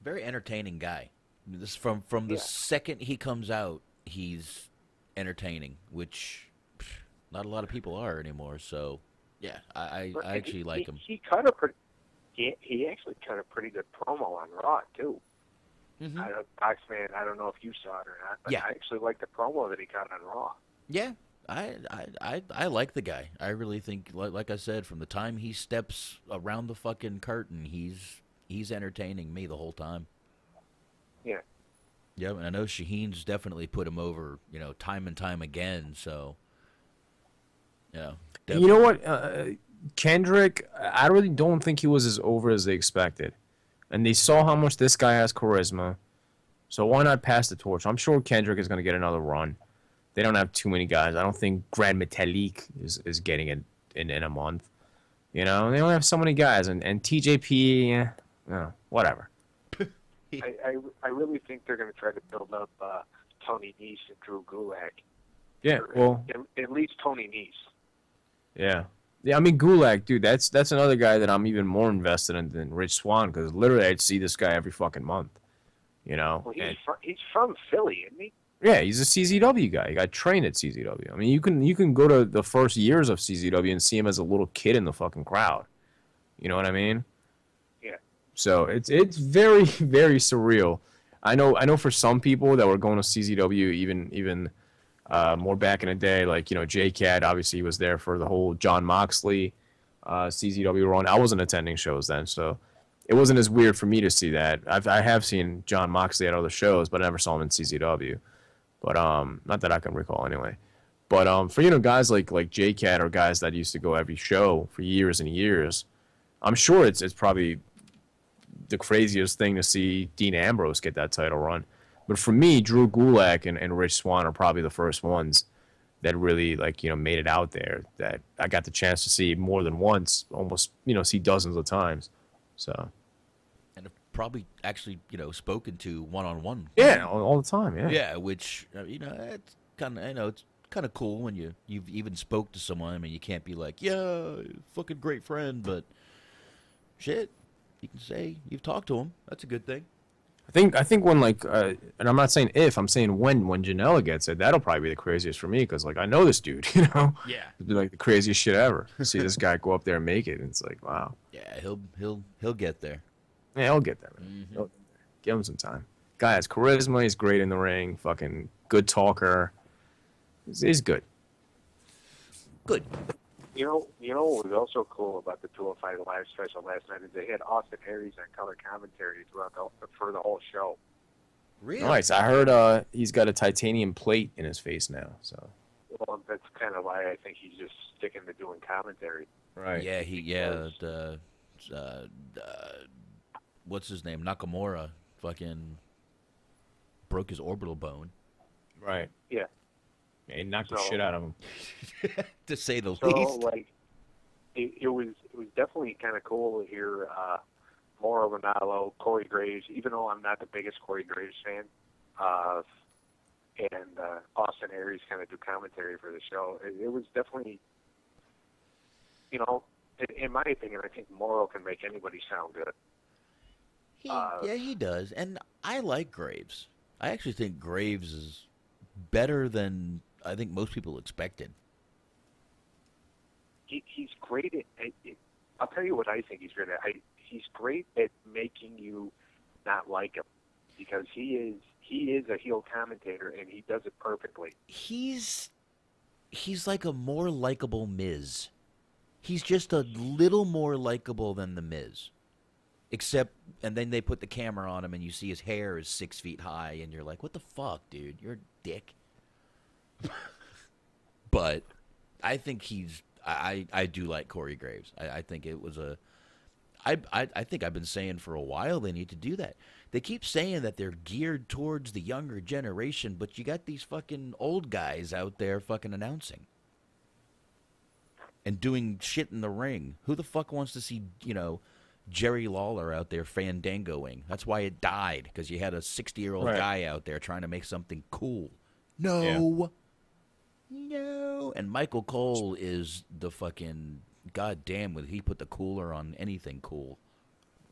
Speaker 3: Very entertaining guy. This from the second he comes out, he's entertaining, which not a lot of people are anymore. So, yeah, I actually like him.
Speaker 6: He actually cut a pretty good promo on Raw too.
Speaker 3: Mm-hmm.
Speaker 6: Boxman, I don't know if you saw it or not, but I actually like the promo that he cut on Raw.
Speaker 3: Yeah, I like the guy. I really think, like I said, from the time he steps around the fucking curtain, he's entertaining me the whole time.
Speaker 6: Yeah.
Speaker 3: Yeah, and I know Shaheen's definitely put him over, time and time again. So, definitely.
Speaker 9: You know what, Kendrick, I really don't think he was as over as they expected. And they saw how much this guy has charisma. So why not pass the torch? I'm sure Kendrick is going to get another run. They don't have too many guys. I don't think Grand Metalik is getting it in a month. They only have so many guys. And TJP, whatever.
Speaker 6: I really think they're going to try to build up Tony Nese and Drew Gulak.
Speaker 9: Yeah, well,
Speaker 6: at least Tony Nese.
Speaker 9: Yeah. Yeah, I mean, Gulak, dude, that's another guy that I'm even more invested in than Rich Swann, because literally I'd see this guy every fucking month,
Speaker 6: Well, he's from Philly, isn't he?
Speaker 9: Yeah, he's a CZW guy. He got trained at CZW. I mean, you can go to the first years of CZW and see him as a little kid in the fucking crowd. You know what I mean?
Speaker 6: Yeah.
Speaker 9: So it's very, very surreal. I know for some people that were going to CZW even more back in the day, like, J-Cat, obviously, was there for the whole John Moxley CZW run. I wasn't attending shows then, so it wasn't as weird for me to see that. I have seen John Moxley at other shows, but I never saw him in CZW. But not that I can recall anyway. But for guys like J-Cat or guys that used to go every show for years and years, I'm sure it's probably the craziest thing to see Dean Ambrose get that title run. But for me, Drew Gulak and Rich Swann are probably the first ones that really, made it out there, that I got the chance to see more than once, almost, see dozens of times. So.
Speaker 3: And have probably actually, spoken to one-on-one.
Speaker 9: Yeah, all the time, yeah.
Speaker 3: Yeah, which, it's kind of, it's kind of cool when you've even spoke to someone. I mean, you can't be like, yeah, fucking great friend, but shit, you can say you've talked to him. That's a good thing.
Speaker 9: I think when and I'm not saying if, I'm saying when Janela gets it, that'll probably be the craziest for me, because I know this dude,
Speaker 3: Yeah.
Speaker 9: It'd be like the craziest shit ever. See this guy go up there and make it, and it's like, wow.
Speaker 3: Yeah, he'll get there.
Speaker 9: Yeah, he'll get there, man.
Speaker 3: Mm-hmm.
Speaker 9: He'll get there. Give him some time. Guy has charisma. He's great in the ring. Fucking good talker. He's good.
Speaker 3: Good.
Speaker 6: What was also cool about the 205 Live special last night is they had Austin Aries on color commentary for the whole show.
Speaker 3: Really?
Speaker 9: Nice. I heard he's got a titanium plate in his face now. So.
Speaker 6: Well, that's kind of why I think he's just sticking to doing commentary.
Speaker 9: Right.
Speaker 3: Yeah, what's his name? Nakamura fucking broke his orbital bone.
Speaker 9: Right.
Speaker 6: Yeah.
Speaker 9: Yeah, he knocked the shit out of him.
Speaker 3: To say the least.
Speaker 6: So, it was definitely kind of cool to hear Mauro Ranallo, Corey Graves, even though I'm not the biggest Corey Graves fan, and Austin Aries kind of do commentary for the show. It was definitely, in my opinion, I think Mauro can make anybody sound good.
Speaker 3: He does. And I like Graves. I actually think Graves is better than I think most people expected.
Speaker 6: He's great at I'll tell you what I think he's great at. He's great at making you not like him, because he is a heel commentator, and he does it perfectly.
Speaker 3: He's like a more likable Miz. He's just a little more likable than the Miz. Except, and then they put the camera on him, and you see his hair is 6 feet high, and you're like, what the fuck, dude? You're a dick. But I think I do like Corey Graves. I think it was I think I've been saying for a while they need to do that. They keep saying that they're geared towards the younger generation, but you got these fucking old guys out there fucking announcing and doing shit in the ring. Who the fuck wants to see, Jerry Lawler out there fandangoing? That's why it died, because you had a 60-year-old guy out there trying to make something cool. No. And Michael Cole is the fucking god damn, would he put the cooler on anything cool?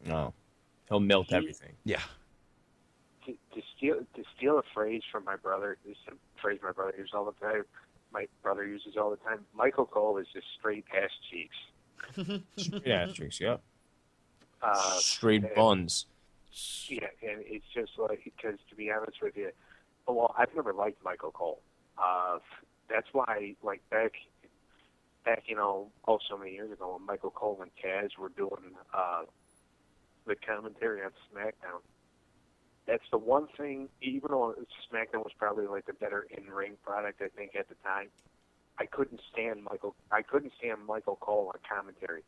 Speaker 9: No, he'll melt everything.
Speaker 3: Yeah.
Speaker 6: To steal a phrase from my brother, this is a phrase my brother uses all the time. My brother uses all the time. Michael Cole is just straight ass cheeks.
Speaker 9: Straight ass cheeks, yep.
Speaker 6: Straight
Speaker 9: buns.
Speaker 6: Yeah, and it's just like, because to be honest with you, well, I've never liked Michael Cole. That's why, like back, so many years ago when Michael Cole and Taz were doing the commentary on SmackDown. That's the one thing, even though SmackDown was probably like the better in-ring product, I think, at the time, I couldn't stand Michael Cole on commentary.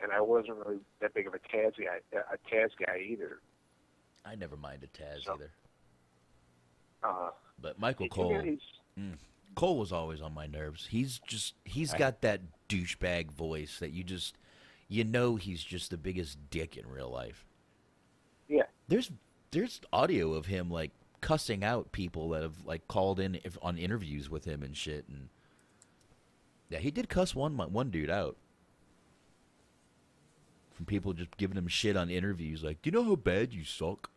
Speaker 6: And I wasn't really that big of a Taz guy either.
Speaker 3: I never minded Taz either.
Speaker 6: Uh,
Speaker 3: But Michael Cole, Cole was always on my nerves. He's got that douchebag voice that you know he's just the biggest dick in real life.
Speaker 6: Yeah.
Speaker 3: There's audio of him like cussing out people that have like called in on interviews with him and shit, and yeah, he did cuss one dude out. From people just giving him shit on interviews, like, do you know how bad you suck?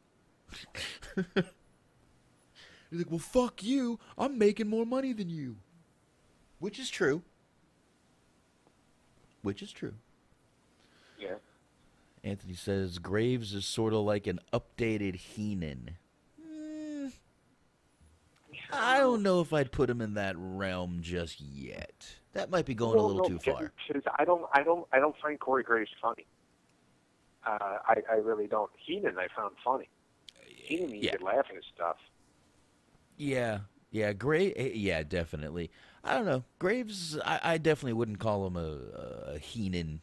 Speaker 3: He's like, well, fuck you. I'm making more money than you. Which is true.
Speaker 6: Yeah.
Speaker 3: Anthony says Graves is sort of like an updated Heenan. I don't know if I'd put him in that realm just yet. That might be going a little too far.
Speaker 6: Because I don't find Corey Graves funny. I really don't. Heenan I found funny. Heenan, you could laugh at his stuff.
Speaker 3: Yeah, yeah, definitely. I don't know. Graves, I definitely wouldn't call him a Heenan.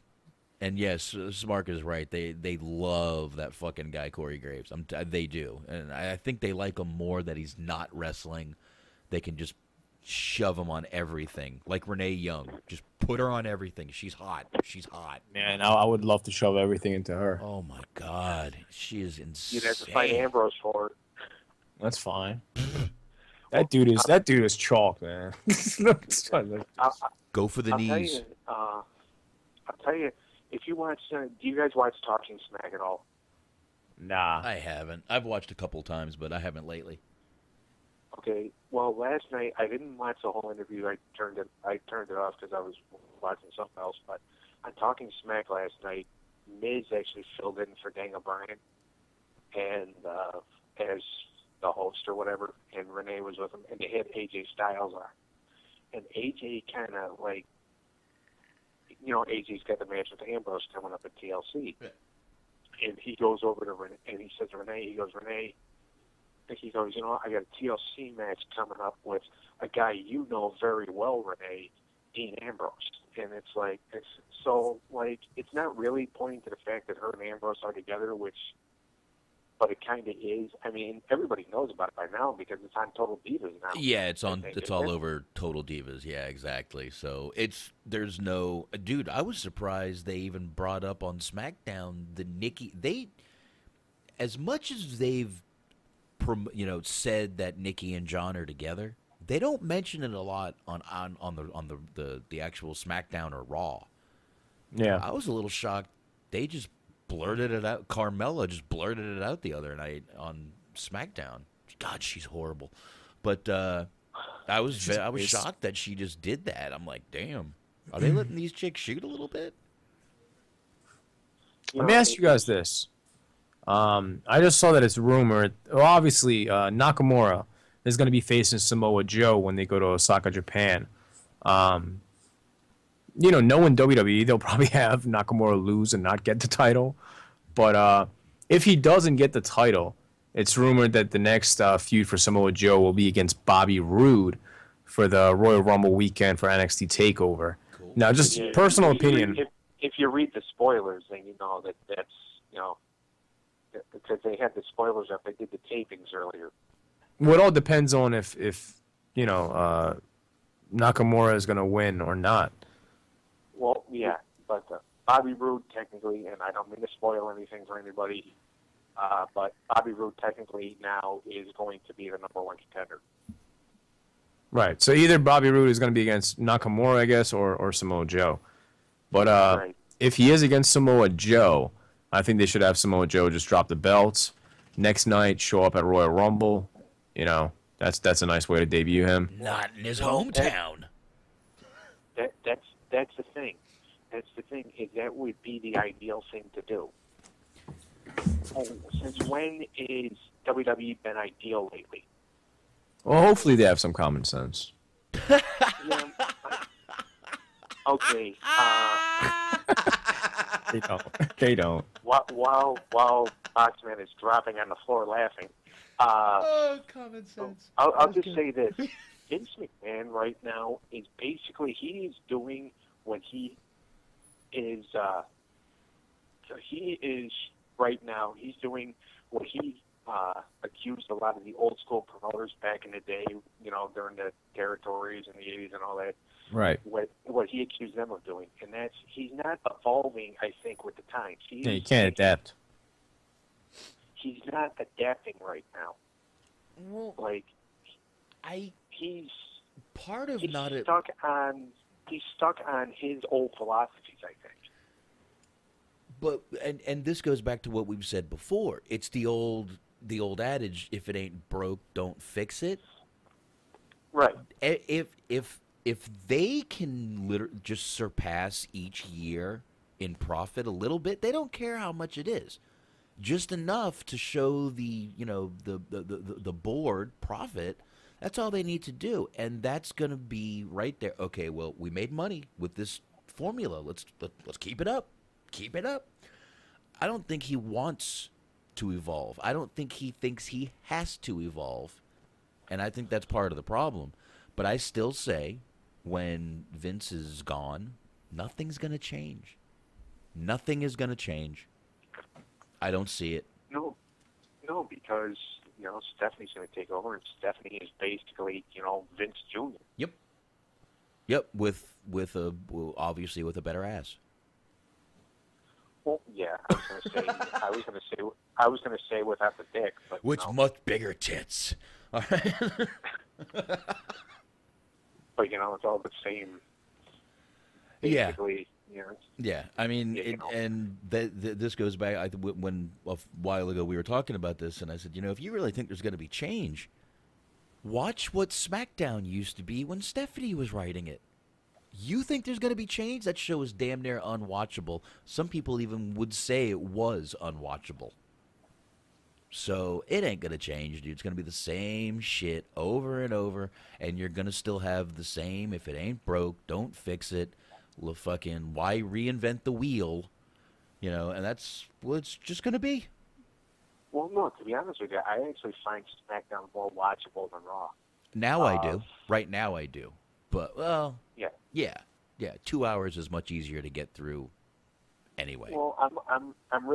Speaker 3: And yes, Smark is right. They love that fucking guy, Corey Graves. They do. And I think they like him more that he's not wrestling. They can just shove him on everything. Like Renee Young. Just put her on everything. She's hot.
Speaker 9: Man, I would love to shove everything into her.
Speaker 3: Oh, my God. She is insane.
Speaker 6: You'd have to fight Ambrose for it.
Speaker 9: That's fine. That dude is chalk, man.
Speaker 3: Go for the knees.
Speaker 6: I'll tell you, if you watch, do you guys watch Talking Smack at all?
Speaker 9: Nah.
Speaker 3: I haven't. I've watched a couple times, but I haven't lately.
Speaker 6: Okay. Well, last night I didn't watch the whole interview. I turned it off because I was watching something else. But on Talking Smack last night, Miz actually filled in for Daniel Bryan, and as the host or whatever, and Renee was with him, and they had AJ Styles on, and AJ kind of like, AJ's got the match with Ambrose coming up at TLC.
Speaker 3: Yeah.
Speaker 6: And he goes over to Renee, and he says to Renee, Renee, I got a TLC match coming up with a guy you know very well, Renee, Dean Ambrose. And it's not really pointing to the fact that her and Ambrose are together, but it kind of is. I mean, everybody knows about it by now because it's on Total Divas now.
Speaker 3: Yeah, it's all over Total Divas. Yeah, exactly. So there's no dude. I was surprised they even brought up on SmackDown the Nikki. As much as they've said that Nikki and John are together, they don't mention it a lot on the actual SmackDown or Raw.
Speaker 9: Yeah, I
Speaker 3: was a little shocked. They just blurted it out. Carmella just blurted it out the other night on SmackDown. God, she's horrible. But I was shocked that she just did that. I'm like, damn, are they letting these chicks shoot a little bit?
Speaker 9: Let me ask you guys this. I just saw that it's rumored. Well, obviously, Nakamura is going to be facing Samoa Joe when they go to Osaka, Japan. Knowing WWE, they'll probably have Nakamura lose and not get the title. But if he doesn't get the title, it's rumored that the next feud for Samoa Joe will be against Bobby Roode for the Royal Rumble weekend for NXT TakeOver. Cool. Now, just personal opinion.
Speaker 6: If you read the spoilers, then you know that's because they had the spoilers up. They did the tapings earlier.
Speaker 9: Well, it all depends on if Nakamura is going to win or not.
Speaker 6: Well, yeah, but Bobby Roode technically, and I don't mean to spoil anything for anybody, but Bobby Roode technically now is going to be the number one contender.
Speaker 9: Right. So either Bobby Roode is going to be against Nakamura, I guess, or Samoa Joe. But
Speaker 6: Right.
Speaker 9: if he is against Samoa Joe, I think they should have Samoa Joe just drop the belts next night, show up at Royal Rumble. You know, that's a nice way to debut him.
Speaker 3: Not in his hometown.
Speaker 6: That's the thing. That's the thing, is that would be the ideal thing to do. Since when is WWE been ideal lately?
Speaker 9: Well, hopefully they have some common sense.
Speaker 6: Yeah, okay.
Speaker 9: They don't. They don't.
Speaker 6: While Boxman is dropping on the floor laughing,
Speaker 3: Common sense.
Speaker 6: I'll just say this: Vince McMahon right now is basically he is doing what he is. He is right now. He's doing what he accused a lot of the old school promoters back in the day. You know, during the territories in the '80s and all that.
Speaker 9: Right.
Speaker 6: What he accused them of doing, and that's he's not evolving. I think with the times.
Speaker 9: Yeah, you can't adapt.
Speaker 6: He's not adapting right now.
Speaker 3: Well,
Speaker 6: Like
Speaker 3: he's part of
Speaker 6: he's
Speaker 3: not a.
Speaker 6: stuck on his old philosophies, I think.
Speaker 3: But and this goes back to what we've said before. It's the old adage: if it ain't broke, don't fix it.
Speaker 6: Right.
Speaker 3: If they can just surpass each year in profit a little bit, they don't care how much it is, just enough to show the board profit. That's all they need to do, and that's going to be right there. Okay, well, we made money with this formula. Let's keep it up. Keep it up. I don't think he wants to evolve. I don't think he thinks he has to evolve, and I think that's part of the problem. But I still say, when Vince is gone, nothing's going to change. Nothing is going to change. I don't see it.
Speaker 6: No, because Stephanie's going to take over, and Stephanie is basically Vince Jr.
Speaker 3: Yep. Obviously with a better ass.
Speaker 6: Well, yeah, I was going to say without the dick, but
Speaker 3: much bigger tits. All right.
Speaker 6: But it's all the same. Basically,
Speaker 3: Yeah, I mean, this goes back. When a while ago we were talking about this, and I said, if you really think there's going to be change, watch what SmackDown used to be when Stephanie was writing it. You think there's going to be change? That show is damn near unwatchable. Some people even would say it was unwatchable. So it ain't going to change, dude. It's going to be the same shit over and over, and you're going to still have the same, if it ain't broke, don't fix it. Fucking, why reinvent the wheel? And that's what it's just going to be.
Speaker 6: Well, no, to be honest with you, I actually find SmackDown more watchable than Raw.
Speaker 3: Now I do. Right now I do. But, well,
Speaker 6: yeah.
Speaker 3: 2 hours is much easier to get through anyway.
Speaker 6: Well, I'm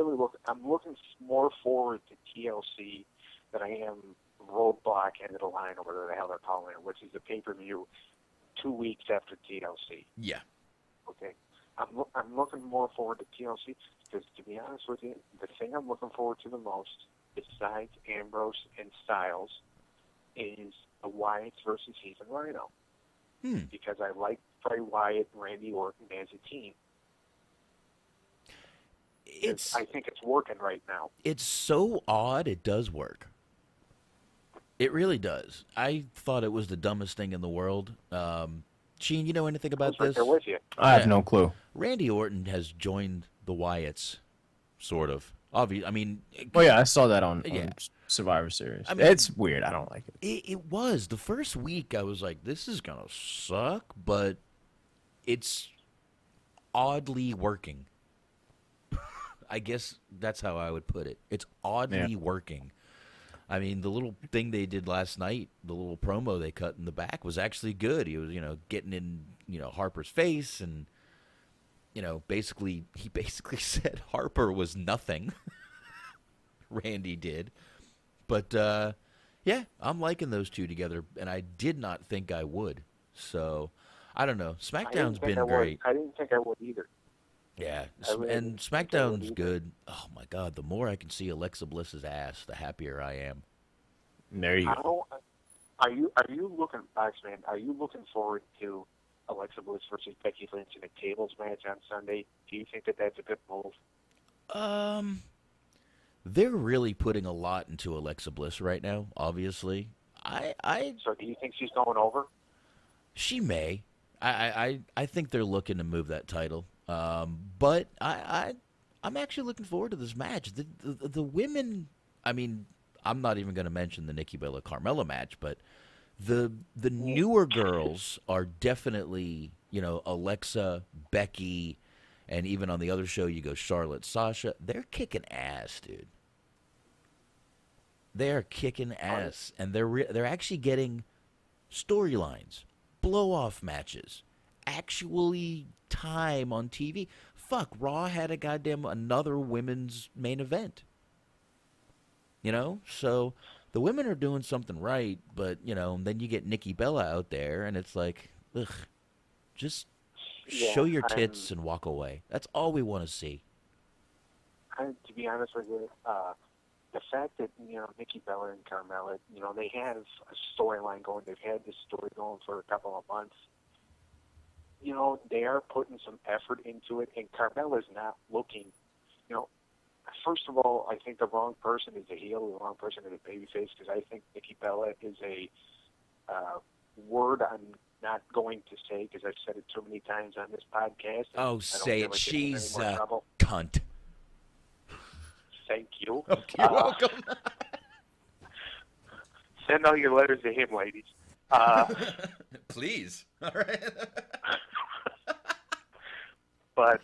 Speaker 6: looking more forward to TLC than I am Roadblock End of the Line, or whatever the hell they're calling it, which is the pay-per-view 2 weeks after TLC.
Speaker 3: Yeah.
Speaker 6: Okay. I'm looking more forward to TLC because, to be honest with you, the thing I'm looking forward to the most, besides Ambrose and Styles, is the Wyatts versus Heath and Rhino. Because I like Bray Wyatt and Randy Orton as a team. I think it's working right now.
Speaker 3: It's so odd it does work. It really does. I thought it was the dumbest thing in the world. Sheen, you know anything about this?
Speaker 6: Right with you.
Speaker 9: I have no clue.
Speaker 3: Randy Orton has joined the Wyatts, sort of. Obviously, I mean.
Speaker 9: Oh yeah, I saw that on Survivor Series. I mean, it's weird. I don't like it.
Speaker 3: It was the first week. I was like, "This is gonna suck," but it's oddly working. I guess that's how I would put it. It's oddly working. I mean, the little thing they did last night, the little promo they cut in the back, was actually good. He was, getting in, Harper's face, and he basically said Harper was nothing. Randy did, but I'm liking those two together, and I did not think I would. So I don't know. SmackDown's been great.
Speaker 6: I didn't think I would either.
Speaker 3: Yeah, and SmackDown's good. Oh my God! The more I can see Alexa Bliss's ass, the happier I am.
Speaker 9: There you go.
Speaker 6: Are you looking, Boxman? Are you looking forward to Alexa Bliss versus Becky Lynch in a tables match on Sunday. Do you think that that's a good move?
Speaker 3: They're really putting a lot into Alexa Bliss right now, obviously.
Speaker 6: So do you think she's going over?
Speaker 3: She may. I think they're looking to move that title. But I'm actually looking forward to this match. The women, I mean, I'm not even going to mention the Nikki Bella Carmella match, but the newer girls are definitely, you know, Alexa, Becky, and even on the other show you go Charlotte, Sasha. They're kicking ass, dude. They're kicking ass, and they're actually getting storylines, blow-off matches, actually time on TV. Fuck, Raw had a goddamn another women's main event. You know? So the women are doing something right, but, you know, then you get Nikki Bella out there, and it's like, ugh, just show your tits and walk away. That's all we want to see.
Speaker 6: To be honest with you, the fact that, you know, Nikki Bella and Carmella, you know, they have a storyline going. They've had this story going for a couple of months. You know, they are putting some effort into it, and Carmella's not looking, you know, first of all, I think the wrong person is a heel, the wrong person is a babyface, because I think Nikki Bella is a word I'm not going to say because I've said it too many times on this podcast.
Speaker 3: Oh, say it. She's a
Speaker 6: trouble.
Speaker 3: Cunt.
Speaker 6: Thank you.
Speaker 3: Okay, you're welcome.
Speaker 6: Send all your letters to him, ladies.
Speaker 3: Please. All right.
Speaker 6: But,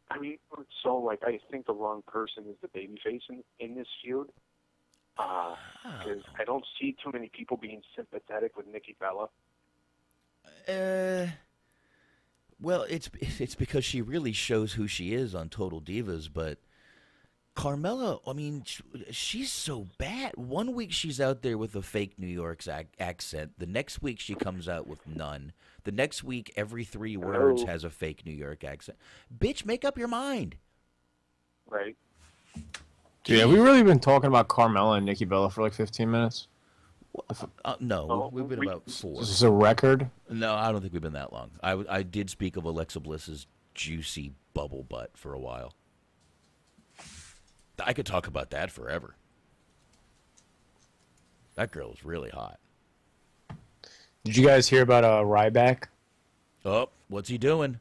Speaker 6: I mean, so, like, I think the wrong person is the babyface in this feud. Because I don't see too many people being sympathetic with Nikki Bella.
Speaker 3: Well, it's because she really shows who she is on Total Divas, but Carmella, I mean, she's so bad. One week she's out there with a fake New York accent. The next week she comes out with none. The next week, every 3 words has a fake New York accent. Bitch, make up your mind.
Speaker 6: Right.
Speaker 9: Dude, have we really been talking about Carmella and Nikki Bella for like 15 minutes?
Speaker 3: No, we've been about 4.
Speaker 9: Is this a record?
Speaker 3: No, I don't think we've been that long. I did speak of Alexa Bliss's juicy bubble butt for a while. I could talk about that forever. That girl is really hot.
Speaker 9: Did you guys hear about Ryback?
Speaker 3: Oh, what's he doing?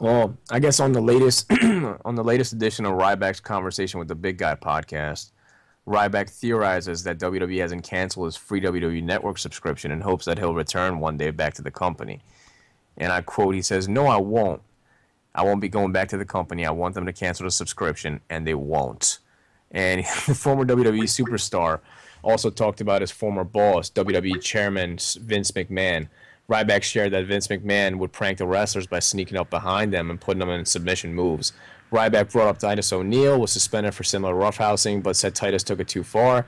Speaker 9: Well, I guess on the latest edition of Ryback's Conversation with the Big Guy podcast, Ryback theorizes that WWE hasn't canceled his free WWE Network subscription in hopes that he'll return one day back to the company. And I quote, he says, "No, I won't. I won't be going back to the company. I want them to cancel the subscription, and they won't." And the former WWE superstar also talked about his former boss, WWE Chairman Vince McMahon. Ryback shared that Vince McMahon would prank the wrestlers by sneaking up behind them and putting them in submission moves. Ryback brought up Titus O'Neil, was suspended for similar roughhousing, but said Titus took it too far.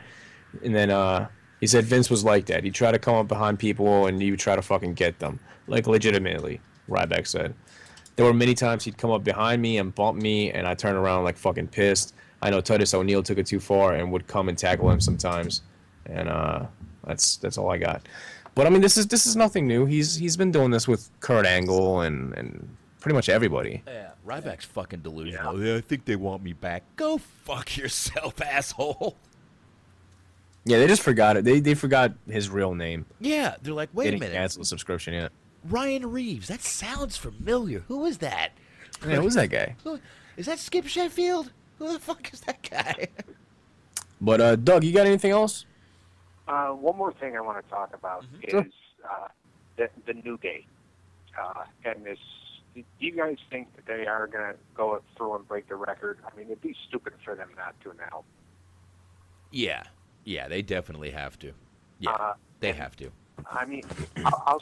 Speaker 9: And then he said Vince was like that. He'd try to come up behind people, and he would try to fucking get them. Like, legitimately, Ryback said. There were many times he'd come up behind me and bump me, and I'd turn around like fucking pissed. I know Titus O'Neil took it too far and would come and tackle him sometimes. And that's all I got. But I mean, this is nothing new. He's been doing this with Kurt Angle and pretty much everybody.
Speaker 3: Yeah, Ryback's fucking delusional. Yeah, I think they want me back. Go fuck yourself, asshole.
Speaker 9: Yeah, they just forgot it. They forgot his real name.
Speaker 3: Yeah, they're like, wait a minute.
Speaker 9: They didn't cancel the subscription yet.
Speaker 3: Ryan Reeves. That sounds familiar. Who is that?
Speaker 9: Yeah, who's that guy?
Speaker 3: Is that Skip Sheffield? Who the fuck is that guy?
Speaker 9: But Doug, you got anything else?
Speaker 6: One more thing I want to talk about is the New Day. And this, do you guys think that they are going to go through and break the record? I mean, it'd be stupid for them not to now.
Speaker 3: Yeah, they definitely have to. Yeah, they have to.
Speaker 6: I mean, I'll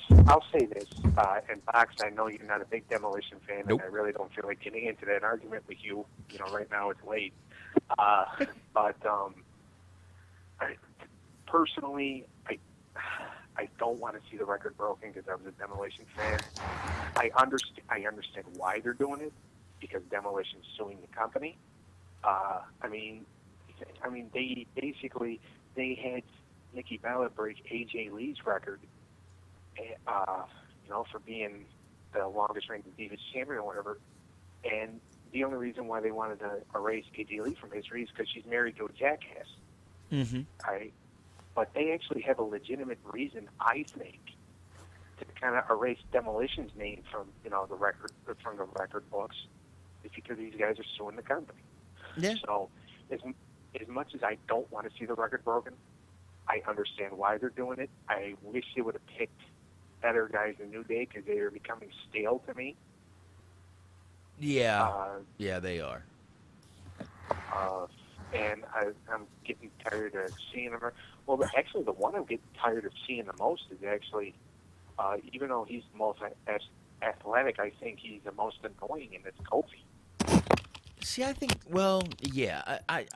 Speaker 6: say this, and Box, I know you're not a big Demolition fan,
Speaker 3: Nope.
Speaker 6: and I really don't feel like getting into that argument with you. You know, right now it's late. Personally, I don't want to see the record broken because I was a Demolition fan. I understand why they're doing it, because Demolition's suing the company. I mean, they basically had Nikki Bella break AJ Lee's record, for being the longest reigning Divas champion or whatever. And the only reason why they wanted to erase AJ Lee from history is because she's married to a jackass.
Speaker 3: Mm-hmm.
Speaker 6: But they actually have a legitimate reason, I think, to kind of erase Demolition's name from the record books, is because these guys are suing the company.
Speaker 3: Yeah.
Speaker 6: So as much as I don't want to see the record broken, I understand why they're doing it. I wish they would have picked better guys in New Day because they are becoming stale to me.
Speaker 3: Yeah. They are.
Speaker 6: And I'm getting tired of seeing them. Well, actually, the one I'm getting tired of seeing the most is actually, even though he's the most athletic, I think he's the most annoying, and it's Kofi.
Speaker 3: See, I think, well, yeah, I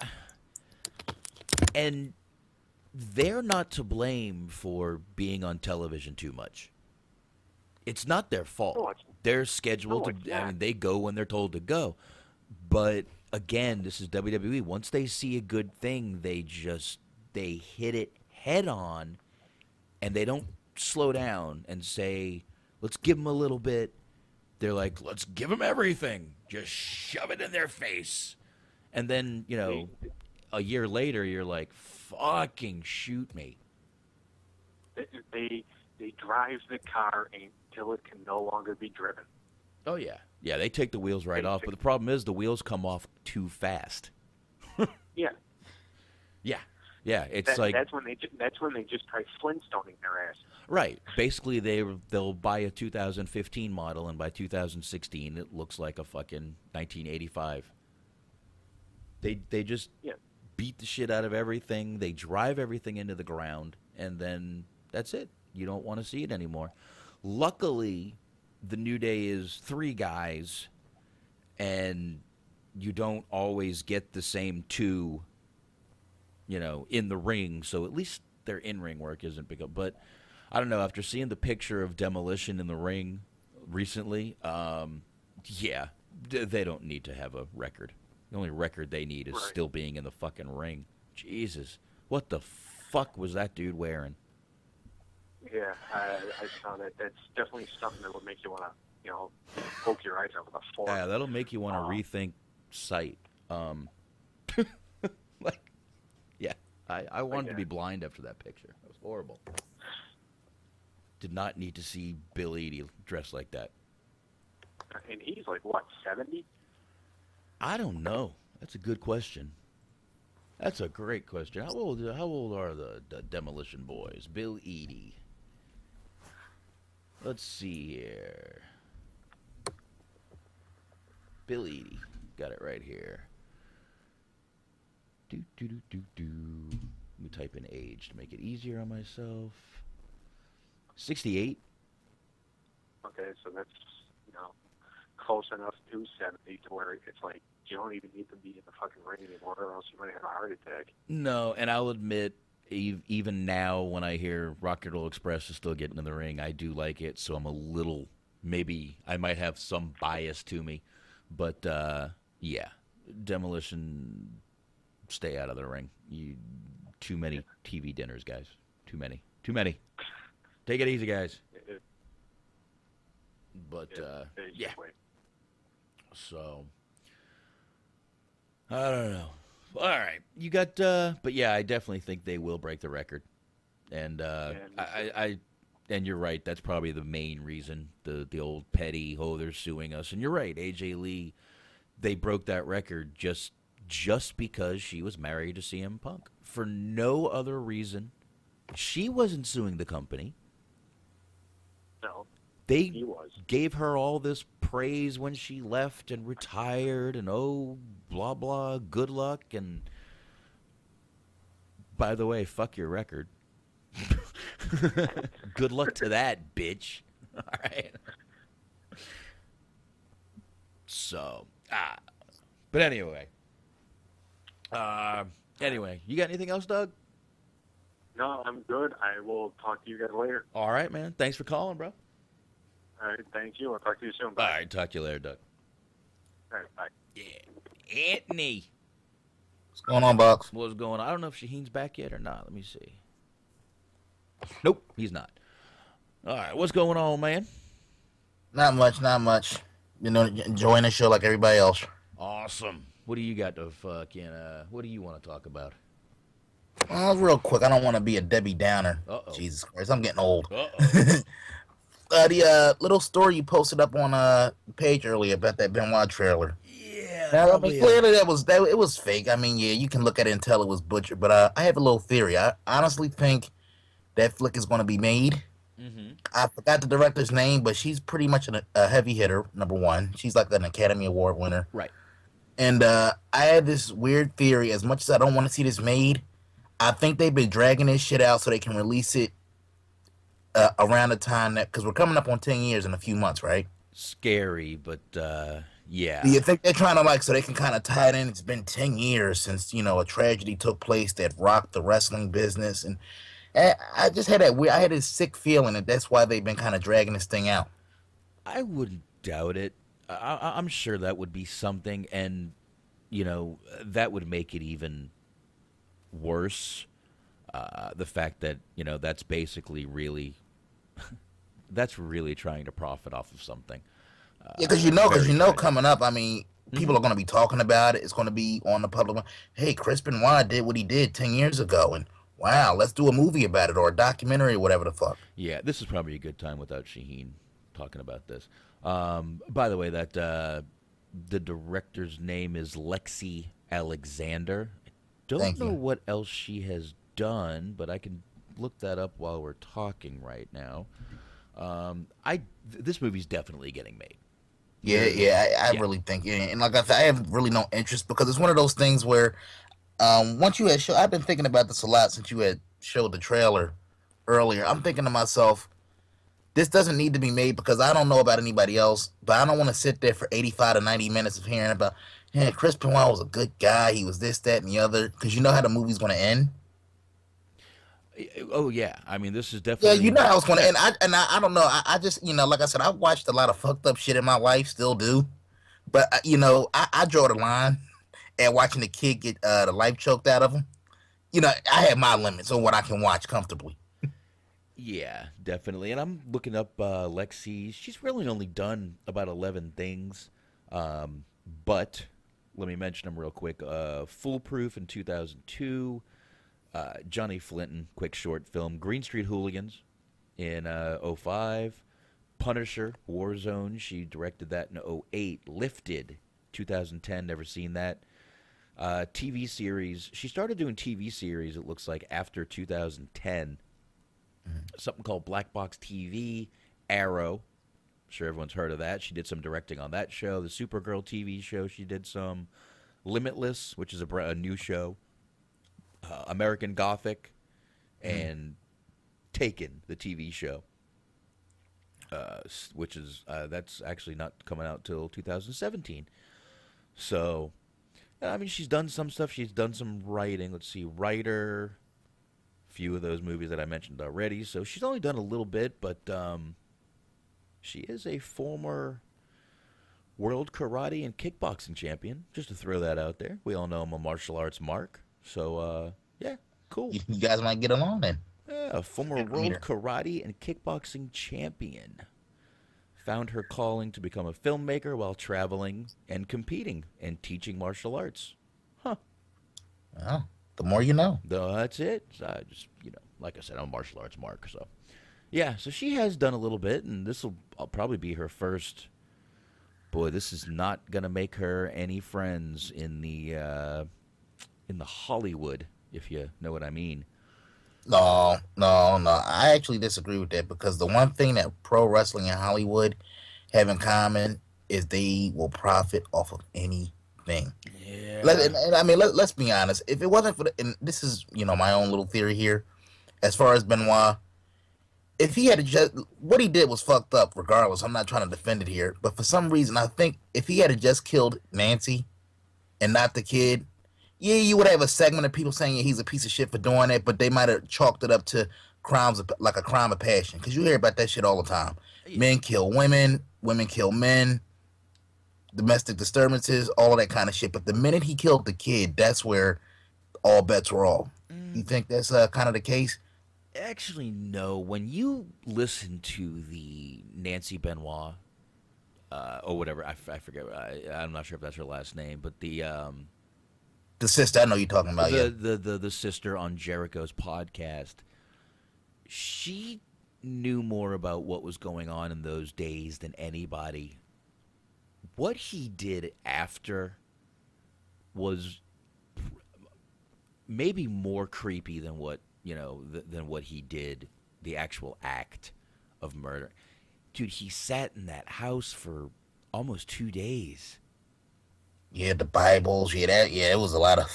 Speaker 3: and they're not to blame for being on television too much. It's not their fault.
Speaker 6: No,
Speaker 3: they're scheduled to, I mean, they go when they're told to go. But again, this is WWE. Once they see a good thing, they hit it head on, and they don't slow down and say, let's give them a little bit. They're like, let's give them everything. Just shove it in their face. And then, a year later, you're like, fucking shoot me.
Speaker 6: They drive the car until it can no longer be driven.
Speaker 3: Oh, yeah. Yeah, they take the wheels right off. But the problem is the wheels come off too fast.
Speaker 6: Yeah.
Speaker 3: Yeah. Yeah, it's
Speaker 6: that's when they just try Flintstoning their ass.
Speaker 3: Right. Basically, they'll buy a 2015 model, and by 2016, it looks like a fucking 1985. They just beat the shit out of everything. They drive everything into the ground, and then that's it. You don't want to see it anymore. Luckily, the New Day is 3 guys, and you don't always get the same 2, in the ring. So at least their in-ring work isn't big. But I don't know. After seeing the picture of Demolition in the ring recently, they don't need to have a record. The only record they need is still being in the fucking ring. Jesus. What the fuck was that dude wearing?
Speaker 6: Yeah, I saw that. That's definitely something that would make you want to, poke your eyes out with a fork.
Speaker 3: Yeah, that'll make you want to rethink sight. I wanted to be blind after that picture. It was horrible. Did not need to see Bill Eadie dressed like that.
Speaker 6: And he's like, what, 70?
Speaker 3: I don't know. That's a good question. That's a great question. How old are the Demolition Boys? Bill Eadie. Let's see here. Bill Eadie. Got it right here. Let me type in age to make it easier on myself. 68.
Speaker 6: Okay, so that's, close enough to 70 to where it's like you don't even need to be in the fucking ring anymore or else you might have a heart attack.
Speaker 3: No, and I'll admit, even now when I hear Rock and Roll Express is still getting in the ring, I do like it, so I'm a little, maybe I might have some bias to me. But, Demolition, stay out of the ring. Too many TV dinners, guys. Too many. Take it easy, guys. But, So, I don't know. All right. You got, but yeah, I definitely think they will break the record. And, and you're right. That's probably the main reason. The old petty, they're suing us. And you're right. AJ Lee, they broke that record just because she was married to CM Punk. For no other reason. She wasn't suing the company.
Speaker 6: No.
Speaker 3: They gave her all this praise when she left and retired and blah, blah, good luck. And by the way, fuck your record. Good luck to that, bitch. All right. So, but anyway. You got anything else, Doug?
Speaker 6: No, I'm good. I will talk to you guys later.
Speaker 3: All right, man. Thanks for calling, bro.
Speaker 6: All right, thank you. I'll talk to you soon. Bye.
Speaker 3: All right, talk to you later, Doug.
Speaker 6: All right, bye.
Speaker 3: Yeah. Anthony.
Speaker 10: What's going on, Box?
Speaker 3: What's going on? I don't know if Shaheen's back yet or not. Let me see. Nope, he's not. All right, what's going on, man?
Speaker 10: Not much, not much. You know, enjoying the show like everybody else.
Speaker 3: Awesome. What do you got to fucking, what do you want to talk about?
Speaker 10: Real quick, I don't want to be a Debbie Downer. Jesus Christ, I'm getting old. The little story you posted up on the page earlier about that Benoit trailer.
Speaker 3: Yeah.
Speaker 10: Now, I mean, clearly it was fake. I mean, yeah, you can look at it and tell it was butchered. But I have a little theory. I honestly think that flick is going to be made.
Speaker 3: Mm-hmm.
Speaker 10: I forgot the director's name, but she's pretty much a heavy hitter. Number one, she's like an Academy Award winner.
Speaker 3: Right.
Speaker 10: And I had this weird theory. As much as I don't want to see this made, I think they've been dragging this shit out so they can release it around the time that, because we're coming up on 10 years in a few months, right?
Speaker 3: Scary, but yeah.
Speaker 10: Do you think they're trying to, like, so they can kind of tie it in? It's been 10 years since, you know, a tragedy took place that rocked the wrestling business. And I just had I had this sick feeling that that's why they've been kind of dragging this thing out.
Speaker 3: I wouldn't doubt it. I'm sure that would be something, and, you know, that would make it even worse. The fact that, you know, that's basically really, that's really trying to profit off of something.
Speaker 10: Yeah, because you know, coming up, I mean, people are going to be talking about it. It's going to be on the public. Hey, Chris Benoit did what he did 10 years ago, and wow, let's do a movie about it or a documentary or whatever the fuck.
Speaker 3: Yeah, this is probably a good time without Shaheen talking about this. By the way, that the director's name is Lexi Alexander. I don't know what else she has done, but I can look that up while we're talking right now. This movie's definitely getting made.
Speaker 10: I really think, and like I said, I have really no interest because it's one of those things where once you had show, I've been thinking about this a lot since you had showed the trailer earlier. I'm thinking to myself, this doesn't need to be made because I don't know about anybody else, but I don't want to sit there for 85 to 90 minutes of hearing about, hey, Chris Benoit was a good guy, he was this, that, and the other, because you know how the movie's going to end.
Speaker 3: Oh yeah, I mean this is definitely.
Speaker 10: Yeah, you know how it's going to end. I don't know. I just, you know, like I said, I've watched a lot of fucked up shit in my life, still do, but you know, I draw the line at watching the kid get the life choked out of him. You know, I have my limits on what I can watch comfortably.
Speaker 3: Yeah, definitely. And I'm looking up Lexi. She's really only done about 11 things, but let me mention them real quick. Foolproof in 2002. Johnny Flinton, quick short film. Green Street Hooligans in 2005. Punisher, Warzone, she directed that in 2008. Lifted, 2010, never seen that. TV series, she started doing TV series, it looks like, after 2010. Something called Black Box TV, Arrow. I'm sure everyone's heard of that. She did some directing on that show. The Supergirl TV show, she did some. Limitless, which is a new show. American Gothic, and Taken, the TV show, which is that's actually not coming out till 2017. So, I mean, she's done some stuff. She's done some writing. Let's see, writer, few of those movies that I mentioned already. So she's only done a little bit, but she is a former world karate and kickboxing champion. Just to throw that out there. We all know I'm a martial arts mark. So, yeah, cool.
Speaker 10: You guys might get along then.
Speaker 3: Yeah, former world karate and kickboxing champion. Found her calling to become a filmmaker while traveling and competing and teaching martial arts. Huh.
Speaker 10: Well, the more you know.
Speaker 3: That's it. So I just, you know, like I said, I'm a martial arts mark. So, yeah, so she has done a little bit, and this will probably be her first. Boy, this is not going to make her any friends in the Hollywood, if you know what I mean.
Speaker 10: No. I actually disagree with that because the one thing that pro wrestling in Hollywood have in common is they will profit off of anything. Yeah. Let's be honest. If it wasn't for and this is, you know, my own little theory here, as far as Benoit, if he had just what he did was fucked up. Regardless, I'm not trying to defend it here, but for some reason, I think if he had just killed Nancy and not the kid. Yeah, you would have a segment of people saying he's a piece of shit for doing it, but they might have chalked it up to crimes like a crime of passion. Because you hear about that shit all the time. Yeah. Men kill women, women kill men, domestic disturbances, all of that kind of shit. But the minute he killed the kid, that's where all bets were off. You think that's kind of the case?
Speaker 3: Actually, no. When you listen to the Nancy Benoit, or whatever, I forget. I'm not sure if that's her last name, but the
Speaker 10: sister, I know you're talking about.
Speaker 3: The sister on Jericho's podcast, she knew more about what was going on in those days than anybody. What he did after was maybe more creepy than what than what he did, the actual act of murder. Dude, he sat in that house for almost 2 days.
Speaker 10: Yeah, the Bibles. Yeah, it was a lot of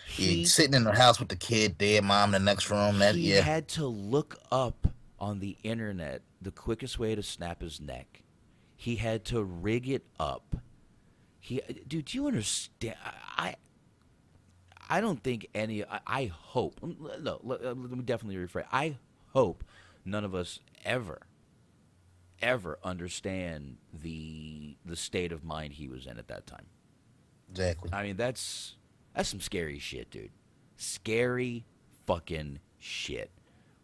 Speaker 10: sitting in the house with the kid, dead mom in the next room.
Speaker 3: He had to look up on the internet the quickest way to snap his neck. He had to rig it up. Dude, do you understand? I don't think any. I hope. No, let me definitely rephrase. I hope none of us ever understand the state of mind he was in at that time.
Speaker 10: Exactly.
Speaker 3: I mean, that's some scary shit, dude. Scary fucking shit.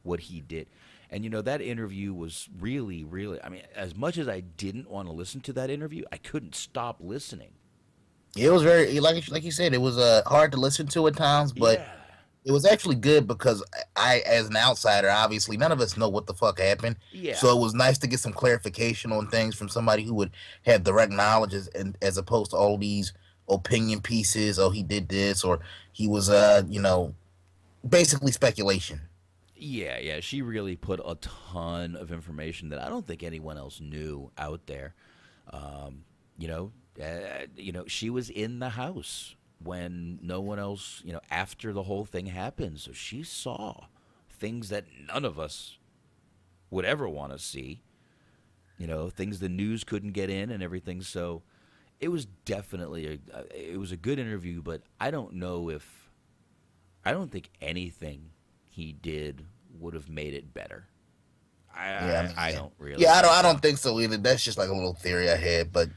Speaker 3: What he did. And, that interview was really, really, I mean, as much as I didn't want to listen to that interview, I couldn't stop listening.
Speaker 10: It was very, like you said, it was hard to listen to at times, but it was actually good because I, as an outsider, obviously, none of us know what the fuck happened.
Speaker 3: Yeah.
Speaker 10: So it was nice to get some clarification on things from somebody who would have direct knowledge as opposed to all these opinion pieces. Oh, he did this, or he was, basically speculation.
Speaker 3: Yeah, she really put a ton of information that I don't think anyone else knew out there. She was in the house when no one else, after the whole thing happened. So she saw things that none of us would ever want to see, things the news couldn't get in and everything. So it was definitely it was a good interview, but I don't think anything he did would have made it better. I don't really.
Speaker 10: Yeah, I don't think so either. That's just like a little theory I had, but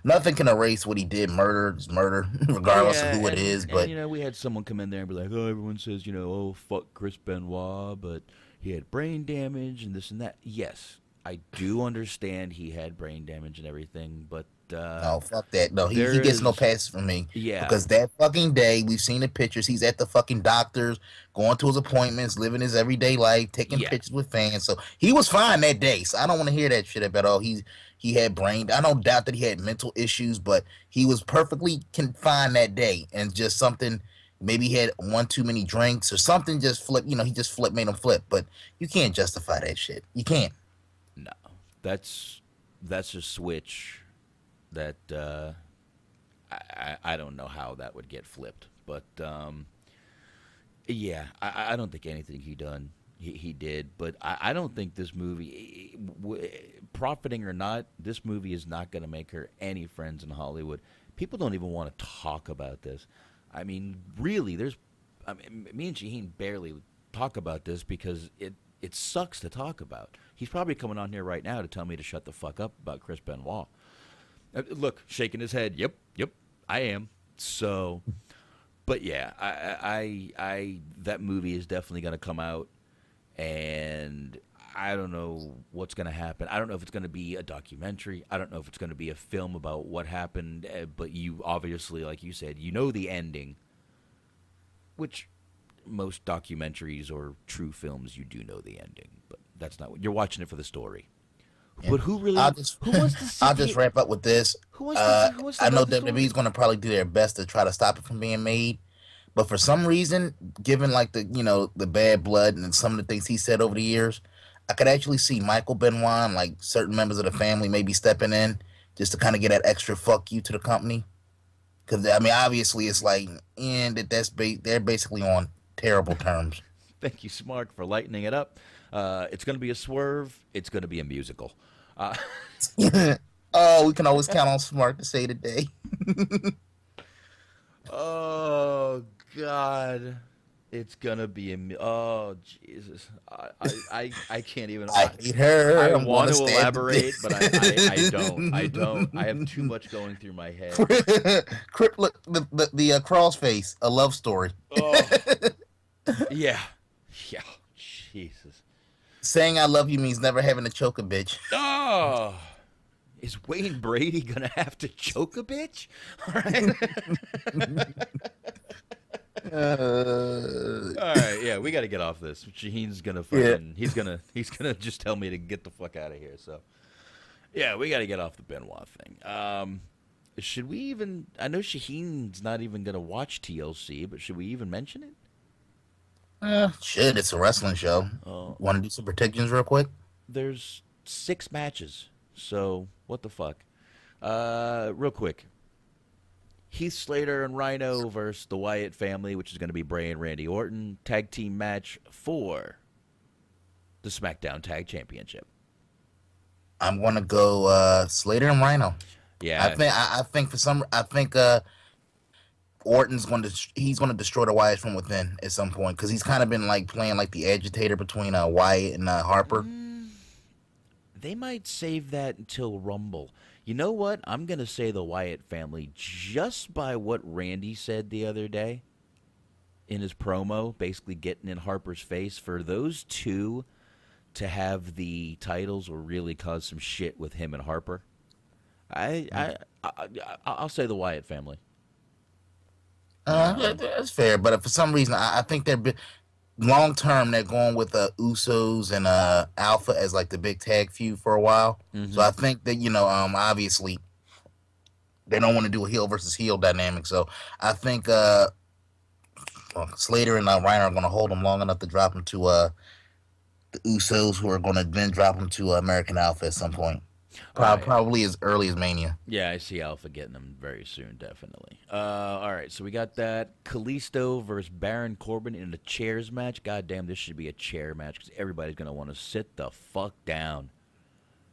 Speaker 10: nothing can erase what he did. Murder is murder, regardless of who it is. But
Speaker 3: we had someone come in there and be like, "Oh, everyone says, oh, fuck Chris Benoit, but he had brain damage and this and that." Yes, I do understand he had brain damage and everything, but
Speaker 10: no, fuck that. No, he gets no passes from me.
Speaker 3: Yeah,
Speaker 10: because that fucking day, we've seen the pictures. He's at the fucking doctor's, going to his appointments, living his everyday life, taking pictures with fans. So he was fine that day. So I don't want to hear that shit about he had brain. I don't doubt that he had mental issues, but he was perfectly confined that day, and just something. Maybe he had one too many drinks or something. Just flipped. He just flipped, made him flip. But you can't justify that shit. You can't.
Speaker 3: No, that's a switch that I don't know how that would get flipped, but I don't think anything he did, but I don't think this movie, profiting or not, this movie is not going to make her any friends in Hollywood. People don't even want to talk about this. I mean, really, me and Shaheen barely talk about this because it sucks to talk about. He's probably coming on here right now to tell me to shut the fuck up about Chris Benoit. Look, shaking his head. Yep, I am. So, but yeah, I that movie is definitely going to come out, and I don't know what's going to happen. I don't know if it's going to be a documentary. I don't know if it's going to be a film about what happened. But you obviously, like you said, the ending, which most documentaries or true films, you do know the ending. But that's not what you're watching it for, the story. Yeah. But who really? Who wants to see
Speaker 10: I'll just wrap up with this.
Speaker 3: Who wants to
Speaker 10: I know WWE's going to probably do their best to try to stop it from being made, but for some reason, given like the bad blood and some of the things he said over the years, I could actually see Michael Benoit and like certain members of the family maybe stepping in just to kind of get that extra fuck you to the company. Because I mean, obviously, it's like they're basically on terrible terms.
Speaker 3: Thank you, Smart, for lightening it up. It's going to be a swerve. It's going to be a musical.
Speaker 10: Oh, we can always count on Smart to say today.
Speaker 3: Oh, God. It's going to be oh, Jesus. I can't even.
Speaker 10: I hate her.
Speaker 3: I want to elaborate, but I don't. I have too much going through my head.
Speaker 10: Look, the cross face, a love story.
Speaker 3: Oh. Yeah. Yeah, Jesus.
Speaker 10: Saying I love you means never having to choke a bitch.
Speaker 3: Oh, is Wayne Brady gonna have to choke a bitch? All right. All right, yeah, we got to get off this. Shaheen's gonna fucking, he's gonna just tell me to get the fuck out of here. So, yeah, we got to get off the Benoit thing. Should we even? I know Shaheen's not even gonna watch TLC, but should we even mention it?
Speaker 10: Shit, it's a wrestling show. Want to do some predictions real quick?
Speaker 3: There's 6 matches, so what the fuck? Real quick. Heath Slater and Rhino versus the Wyatt family, which is going to be Bray and Randy Orton. Tag team match for the SmackDown Tag Championship.
Speaker 10: I'm going to go Slater and Rhino.
Speaker 3: Yeah.
Speaker 10: I think Orton's going to destroy the Wyatts from within at some point because he's kind of been like playing like the agitator between Wyatt and Harper.
Speaker 3: They might save that until Rumble. You know what? I'm going to say the Wyatt family just by what Randy said the other day in his promo, basically getting in Harper's face. For those two to have the titles will really cause some shit with him and Harper. I'll say the Wyatt family.
Speaker 10: That's fair, but for some reason, I think they're long term. They're going with Usos and Alpha as like the big tag feud for a while. So I think that obviously they don't want to do a heel versus heel dynamic. So I think Slater and Rhino are going to hold them long enough to drop them to the Usos, who are going to then drop them to American Alpha at some point. Probably as early as Mania.
Speaker 3: Yeah, I see Alpha getting them very soon, definitely. All right, so we got that. Kalisto versus Baron Corbin in a chairs match. God damn, this should be a chair match because everybody's going to want to sit the fuck down.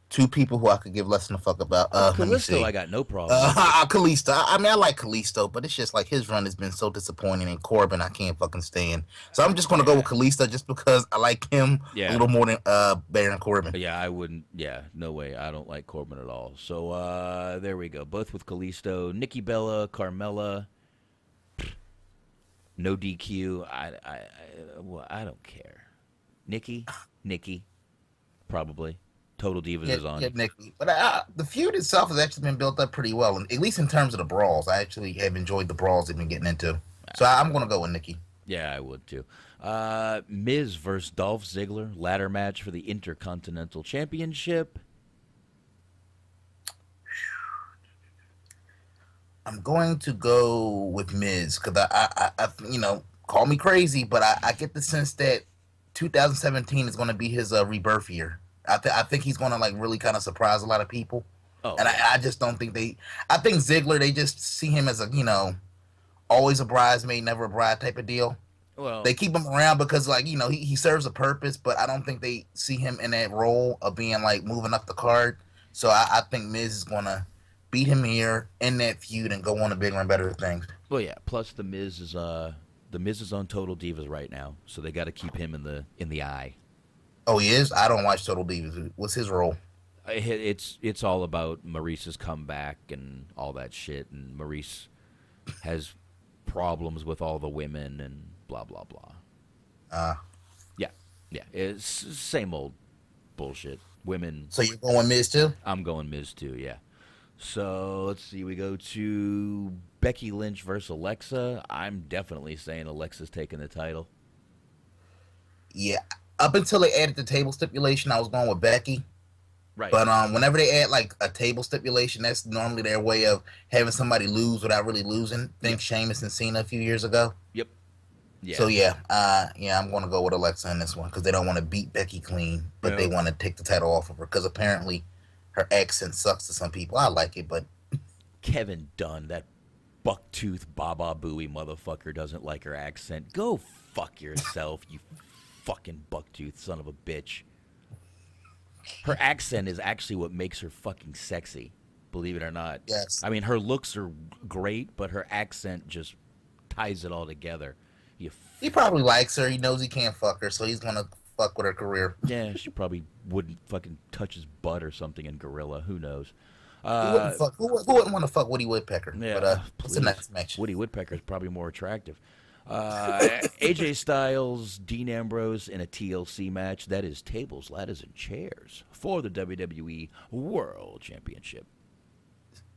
Speaker 10: 2 people who I could give less than a fuck about.
Speaker 3: Kalisto, I got no problem.
Speaker 10: Kalisto. I mean, I like Kalisto, but it's just like his run has been so disappointing, and Corbin I can't fucking stand. So I'm just going to go with Kalisto just because I like him a little more than Baron Corbin.
Speaker 3: Yeah, I wouldn't. Yeah, no way. I don't like Corbin at all. So there we go. Both with Kalisto. Nikki Bella, Carmella. No DQ. I don't care. Nikki, probably. Total Divas is on.
Speaker 10: Yeah, Nikki. But the feud itself has actually been built up pretty well, and at least in terms of the brawls. I actually have enjoyed the brawls they've been getting into. So I'm going to go with Nikki.
Speaker 3: Yeah, I would too. Miz versus Dolph Ziggler, ladder match for the Intercontinental Championship.
Speaker 10: I'm going to go with Miz because I call me crazy, but I get the sense that 2017 is going to be his rebirth year. I think he's going to like really kind of surprise a lot of people. Oh. And I just don't think I think Ziggler, they just see him as a, always a bridesmaid, never a bride type of deal. Well, they keep him around because like, he serves a purpose, but I don't think they see him in that role of being like moving up the card. So I think Miz is going to beat him here in that feud and go on to bigger and better things.
Speaker 3: Well, yeah. Plus the Miz is on Total Divas right now. So they got to keep him in the eye.
Speaker 10: Oh, he is? I don't watch Total Divas. What's his role?
Speaker 3: It's all about Maurice's comeback and all that shit, and Maurice has problems with all the women and blah blah blah. Yeah, it's same old bullshit. Women.
Speaker 10: So you're going Miz too?
Speaker 3: I'm going Miz too. Yeah. So let's see. We go to Becky Lynch versus Alexa. I'm definitely saying Alexa's taking the title.
Speaker 10: Yeah. Up until they added the table stipulation, I was going with Becky.
Speaker 3: Right.
Speaker 10: But whenever they add like a table stipulation, that's normally their way of having somebody lose without really losing. Think Sheamus and Cena a few years ago.
Speaker 3: Yep. Yeah.
Speaker 10: So I'm going to go with Alexa in this one because they don't want to beat Becky clean, but they want to take the title off of her because apparently her accent sucks to some people. I like it, but
Speaker 3: Kevin Dunn, that bucktooth Baba Booey motherfucker, doesn't like her accent. Go fuck yourself, you fucking bucktooth son of a bitch. Her accent is actually what makes her fucking sexy, believe it or not.
Speaker 10: Yes.
Speaker 3: I mean, her looks are great, but her accent just ties it all together.
Speaker 10: He probably likes her. He knows he can't fuck her, so he's gonna fuck with her career.
Speaker 3: Yeah, she probably wouldn't fucking touch his butt or something in Gorilla. Who knows?
Speaker 10: Who wouldn't want to fuck Woody Woodpecker?
Speaker 3: Yeah,
Speaker 10: but what's the next match?
Speaker 3: Woody Woodpecker is probably more attractive. AJ Styles, Dean Ambrose in a TLC match. That is tables, ladders, and chairs for the WWE World Championship.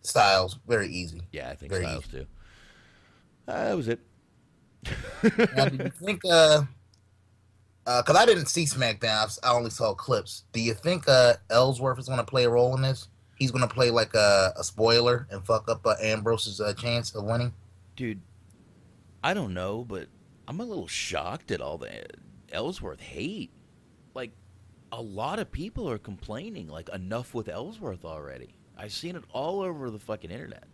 Speaker 10: Styles, very easy.
Speaker 3: Yeah, I think
Speaker 10: very
Speaker 3: Styles
Speaker 10: easy.
Speaker 3: too. That was it.
Speaker 10: Now, do you think, because I didn't see SmackDown, I only saw clips. Do you think Ellsworth is going to play a role in this? He's going to play like a spoiler and fuck up Ambrose's chance of winning?
Speaker 3: Dude, I don't know, but I'm a little shocked at all the Ellsworth hate. Like, a lot of people are complaining, like, enough with Ellsworth already. I've seen it all over the fucking internet.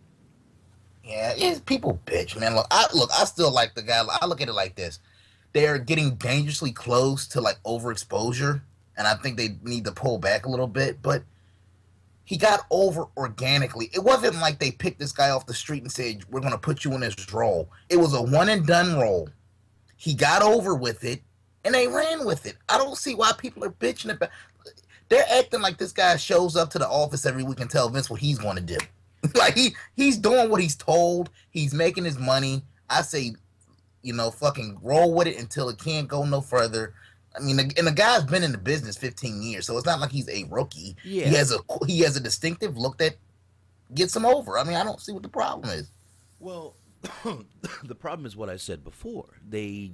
Speaker 10: Yeah, people bitch, man. Look, I still like the guy. I look at it like this. They're getting dangerously close to, like, overexposure, and I think they need to pull back a little bit, but he got over organically. It wasn't like they picked this guy off the street and said, we're going to put you in this role. It was a one-and-done role. He got over with it, and they ran with it. I don't see why people are bitching about. They're acting like this guy shows up to the office every week and tell Vince what he's going to do. Like, he's doing what he's told. He's making his money. I say, fucking roll with it until it can't go no further. I mean, and the guy's been in the business 15 years, so it's not like he's a rookie. Yeah. He has a distinctive look that gets him over. I mean, I don't see what the problem is.
Speaker 3: Well, the problem is what I said before. They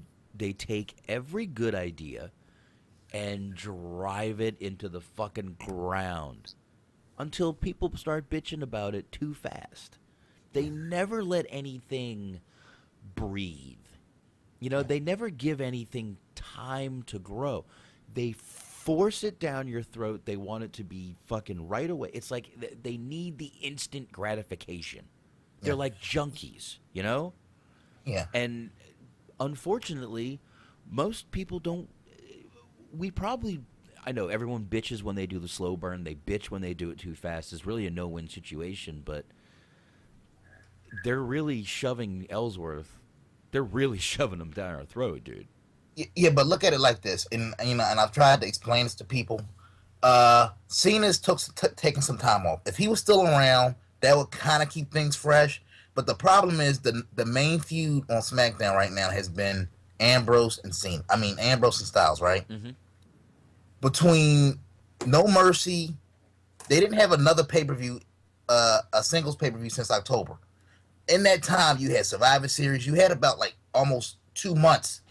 Speaker 3: take every good idea and drive it into the fucking ground until people start bitching about it too fast. They never let anything breathe. They never give anything time to grow. They force it down your throat. They want it to be fucking right away. It's like they need the instant gratification. They're like junkies,
Speaker 10: Yeah.
Speaker 3: And unfortunately, most people don't. I know everyone bitches when they do the slow burn. They bitch when they do it too fast. It's really a no-win situation, but they're really shoving Ellsworth. They're really shoving him down our throat, dude.
Speaker 10: Yeah, but look at it like this, and and I've tried to explain this to people. Cena's taking some time off. If he was still around, that would kind of keep things fresh. But the problem is the main feud on SmackDown right now has been Ambrose and Cena. I mean, Ambrose and Styles, right?
Speaker 3: Mm-hmm.
Speaker 10: Between No Mercy, they didn't have another pay-per-view, a singles pay-per-view since October. In that time, you had Survivor Series. You had about like almost 2 months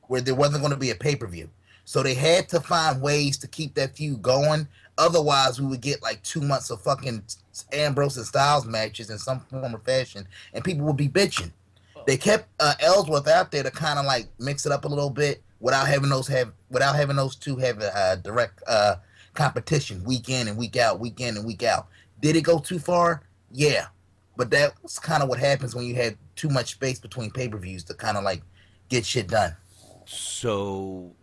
Speaker 10: where there wasn't going to be a pay-per-view. So they had to find ways to keep that feud going. Otherwise, we would get like 2 months of fucking Ambrose and Styles matches in some form or fashion, and people would be bitching. They kept Ellsworth out there to kind of like mix it up a little bit without having those two have a direct competition week in and week out, week in and week out. Did it go too far? Yeah. But that's kind of what happens when you have too much space between pay-per-views to kind of like get shit done.
Speaker 3: So,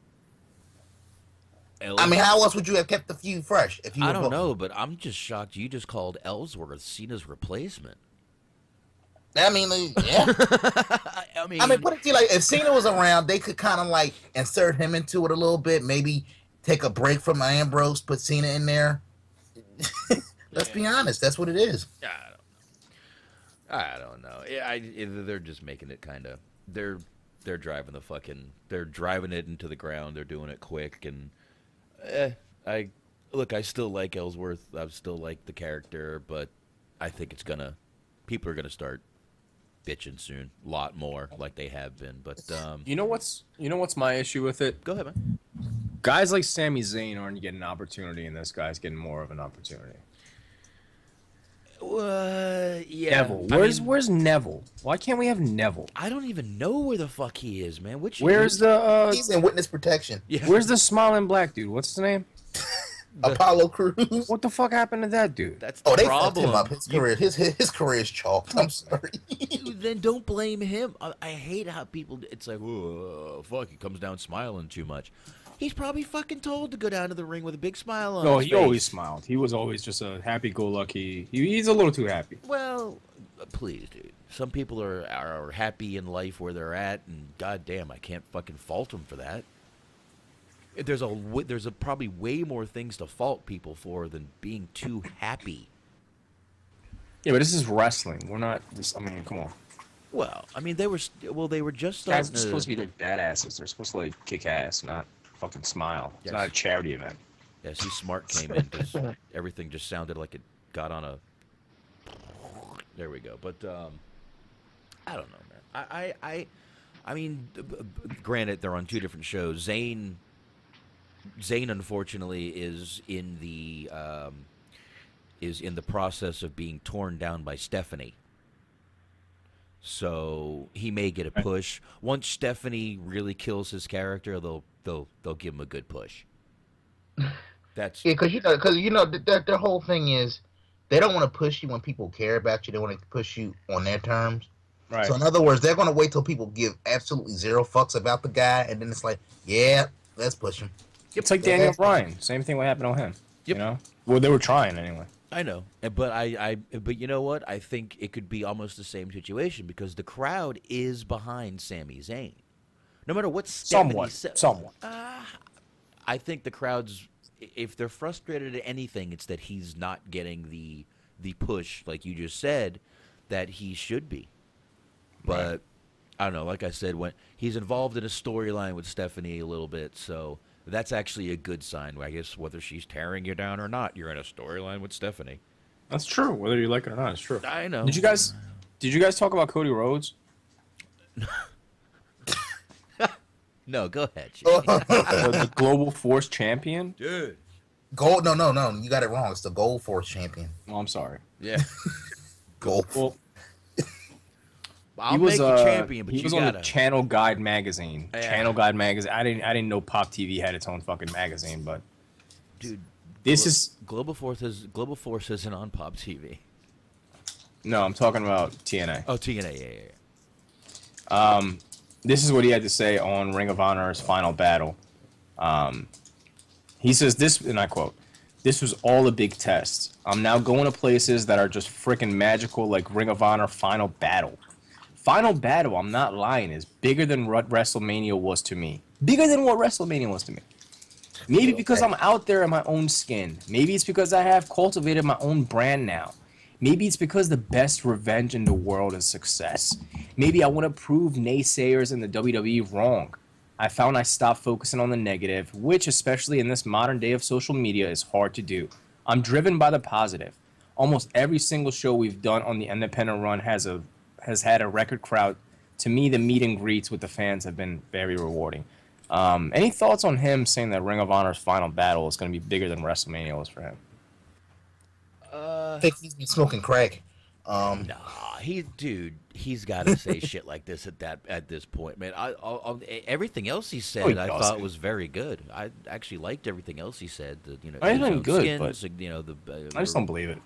Speaker 10: I mean, how else would you have kept the feud fresh? If you
Speaker 3: I don't know, but I'm just shocked you just called Ellsworth Cena's replacement.
Speaker 10: I mean, yeah. I mean, put it to you like, if Cena was around, they could kind of like insert him into it a little bit, maybe take a break from Ambrose, put Cena in there. Let's be honest, that's what it is.
Speaker 3: I don't know. They're just making it kind of. They're driving it into the ground. They're doing it quick, and I still like Ellsworth. I still like the character, but I think people are gonna start bitching soon, a lot more, like they have been. But
Speaker 9: you know what's my issue with it?
Speaker 3: Go ahead, man.
Speaker 9: Guys like Sami Zayn aren't getting an opportunity, and this guy's getting more of an opportunity.
Speaker 3: Yeah.
Speaker 9: Neville. Where's Neville? Why can't we have Neville?
Speaker 3: I don't even know where the fuck he is, man.
Speaker 9: Where's the?
Speaker 10: He's in witness protection.
Speaker 3: Yeah.
Speaker 9: Where's the smiling black dude? What's his name?
Speaker 10: Apollo Crews.
Speaker 9: What the fuck happened to that dude?
Speaker 3: That's the
Speaker 10: they
Speaker 3: problem.
Speaker 10: Fucked him up. His career is chalked. I'm sorry.
Speaker 3: Then don't blame him. I hate how people. It's like, oh fuck, he comes down smiling too much. He's probably fucking told to go down to the ring with a big smile on his face.
Speaker 9: No, he always smiled. He was always just a happy-go-lucky. He's a little too happy.
Speaker 3: Well, please, dude. Some people are happy in life where they're at, and goddamn, I can't fucking fault them for that. There's probably way more things to fault people for than being too happy.
Speaker 9: Yeah, but this is wrestling. We're not. I mean, come on.
Speaker 3: Well, I mean, they were just
Speaker 9: Guys
Speaker 3: starting
Speaker 9: are supposed to be like badasses. They're supposed to like kick ass, not fucking smile. It's not a charity event.
Speaker 3: Yeah, see, Smart came in because everything just sounded like it got on a. There we go. But I don't know, man. I mean, granted, they're on two different shows. Zayn, unfortunately, is in the process of being torn down by Stephanie. So he may get a push. Once Stephanie really kills his character, they'll give him a good push. That's
Speaker 10: because their whole thing is they don't want to push you when people care about you. They want to push you on their terms.
Speaker 9: Right.
Speaker 10: So in other words, they're going to wait till people give absolutely zero fucks about the guy, and then it's like, yeah, let's push him.
Speaker 9: It's like Daniel Bryan. Same thing what happened to him.
Speaker 3: Yep.
Speaker 9: You know? Well, they were trying anyway.
Speaker 3: I know, but you know what? I think it could be almost the same situation because the crowd is behind Sami Zayn. No matter what Stephanie says.
Speaker 9: Somewhat.
Speaker 3: I think the crowd's, if they're frustrated at anything, it's that he's not getting the push, like you just said, that he should be. But right. I don't know. Like I said, when he's involved in a storyline with Stephanie a little bit, so that's actually a good sign. I guess whether she's tearing you down or not, you're in a storyline with Stephanie.
Speaker 9: That's true. Whether you like it or not, it's true.
Speaker 3: I know.
Speaker 9: Did you guys talk about Cody Rhodes?
Speaker 3: No, go ahead.
Speaker 9: The Global Force Champion?
Speaker 3: Dude.
Speaker 10: Gold? No. You got it wrong. It's the Gold Force Champion.
Speaker 9: Oh, I'm sorry.
Speaker 3: Yeah.
Speaker 10: Gold.
Speaker 9: Well,
Speaker 3: I'll make you champion, but
Speaker 9: he was on the Channel Guide magazine.
Speaker 3: Yeah.
Speaker 9: Channel Guide magazine. I didn't know Pop TV had its own fucking magazine, but
Speaker 3: dude,
Speaker 9: this is
Speaker 3: Global Force isn't on Pop TV.
Speaker 9: No, I'm talking about TNA.
Speaker 3: Oh, TNA, yeah.
Speaker 9: This is what he had to say on Ring of Honor's final battle. He says this, and I quote, "This was all a big test. I'm now going to places that are just freaking magical, like Ring of Honor final battle. Final battle, I'm not lying, is bigger than what WrestleMania was to me. Bigger than what WrestleMania was to me. Maybe because I'm out there in my own skin. Maybe it's because I have cultivated my own brand now. Maybe it's because the best revenge in the world is success. Maybe I want to prove naysayers in the WWE wrong. I found I stopped focusing on the negative, which, especially in this modern day of social media, is hard to do. I'm driven by the positive. Almost every single show we've done on the independent run has had a record crowd. To me, the meet and greets with the fans have been very rewarding." Any thoughts on him saying that Ring of Honor's final battle is going to be bigger than WrestleMania was for him?
Speaker 10: I think he's been smoking crack.
Speaker 3: Nah, he's got to say shit like this at this point, man. Everything else he said, I thought was very good. I actually liked everything else he said.
Speaker 9: I think good,
Speaker 3: skins,
Speaker 9: but I just don't believe it.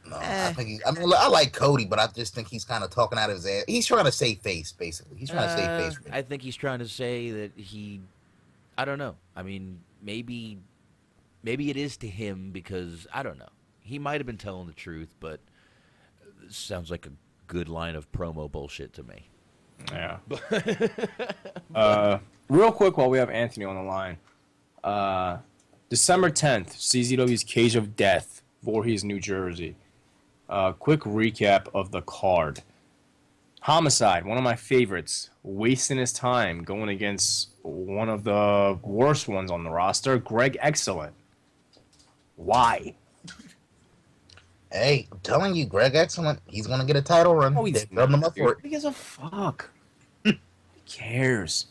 Speaker 10: No, I like Cody, but I just think he's kind of talking out of his ass. He's trying to save face, basically. He's trying to save face.
Speaker 3: I think he's trying to say that I don't know. I mean, maybe it is to him because I don't know. He might have been telling the truth, but it sounds like a good line of promo bullshit to me.
Speaker 9: Yeah. Real quick, while we have Anthony on the line, December 10th, CZW's Cage of Death, Voorhees, New Jersey. Quick recap of the card. Homicide, one of my favorites, wasting his time going against one of the worst ones on the roster, Greg Excellent. Why?
Speaker 10: Hey, I'm telling you, Greg Excellent, he's going to get a title run.
Speaker 9: Oh, he's
Speaker 10: rubbing him up for it.
Speaker 9: Who gives a fuck? Who cares?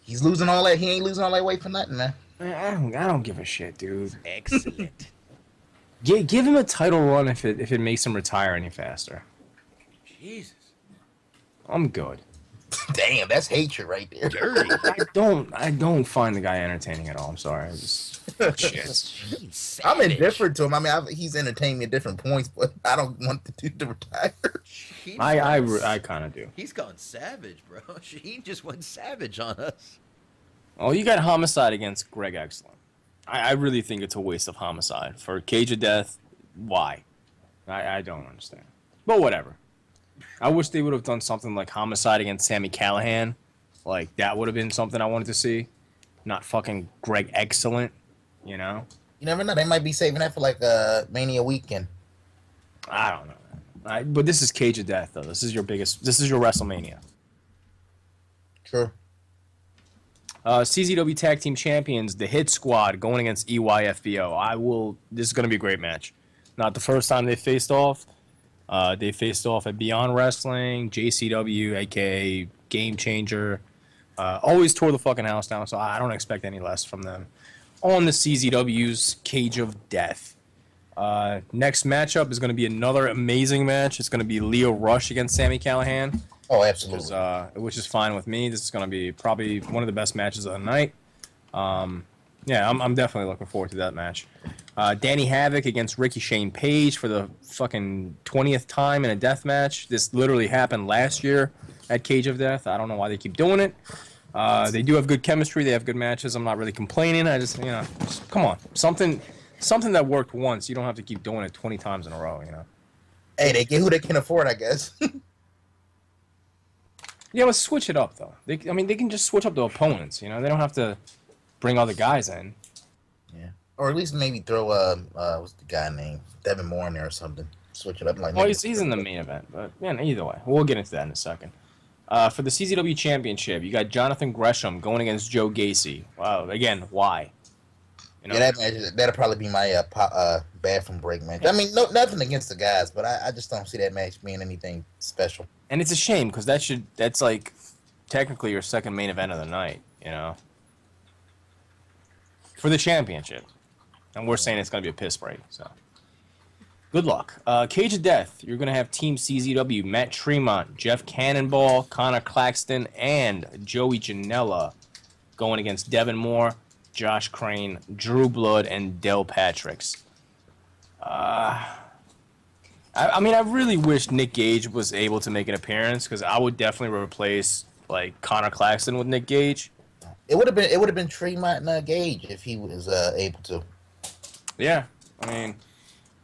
Speaker 10: He's losing all that. He ain't losing all that weight for nothing, man.
Speaker 9: I don't give a shit, dude.
Speaker 3: Excellent.
Speaker 9: Give him a title run if it makes him retire any faster.
Speaker 3: Jesus.
Speaker 9: I'm good.
Speaker 10: Damn, that's hatred right there.
Speaker 3: Dirty.
Speaker 9: I don't find the guy entertaining at all. I'm sorry.
Speaker 3: Shit.
Speaker 10: I'm indifferent to him. I mean, he's entertained me at different points, but I don't want the dude to retire.
Speaker 9: I kind of do.
Speaker 3: He's gone savage, bro. Shaheen just went savage on us.
Speaker 9: Oh, you got Homicide against Greg Excellent. I really think it's a waste of Homicide. For Cage of Death, why? I don't understand. But whatever. I wish they would have done something like Homicide against Sami Callihan. Like, that would have been something I wanted to see. Not fucking Greg Excellent, you know?
Speaker 10: You never know. They might be saving that for, like, Mania weekend.
Speaker 9: I don't know. But this is Cage of Death, though. This is your WrestleMania.
Speaker 10: Sure.
Speaker 9: CZW Tag Team Champions, the Hit Squad, going against EYFBO. This is going to be a great match. Not the first time they faced off. They faced off at Beyond Wrestling, JCW, aka Game Changer. Always tore the fucking house down, so I don't expect any less from them. On the CZW's Cage of Death. Next matchup is going to be another amazing match. It's going to be Leo Rush against Sami Callihan.
Speaker 10: Oh, absolutely.
Speaker 9: Which is fine with me. This is going to be probably one of the best matches of the night. Yeah, I'm definitely looking forward to that match. Danny Havoc against Ricky Shane Page for the fucking 20th time in a death match. This literally happened last year at Cage of Death. I don't know why they keep doing it. They do have good chemistry. They have good matches. I'm not really complaining. I just, come on. Something that worked once, you don't have to keep doing it 20 times in a row,
Speaker 10: Hey, they get who they can afford, I guess.
Speaker 9: Yeah, let's switch it up, though. They can just switch up the opponents, They don't have to bring other guys in.
Speaker 10: Yeah. Or at least maybe throw, what's the guy name? Devin Moore in there or something. Switch it up.
Speaker 9: Well, he's in the main event, but, either way. We'll get into that in a second. For the CZW Championship, you got Jonathan Gresham going against Joe Gacy. Wow, again, why?
Speaker 10: Yeah, that match, that'll probably be my bathroom break match. I mean, nothing against the guys, but I just don't see that match being anything special.
Speaker 9: And it's a shame because that's like technically your second main event of the night, for the championship. And we're saying it's going to be a piss break, so. Good luck. Cage of Death, you're going to have Team CZW, Matt Tremont, Jeff Cannonball, Connor Claxton, and Joey Janela going against Devin Moore, Josh Crane, Drew Blood, and Del Patricks. I really wish Nick Gage was able to make an appearance because I would definitely replace Connor Claxton with Nick Gage.
Speaker 10: It would have been Tremont and Gage if he was able to.
Speaker 9: Yeah, even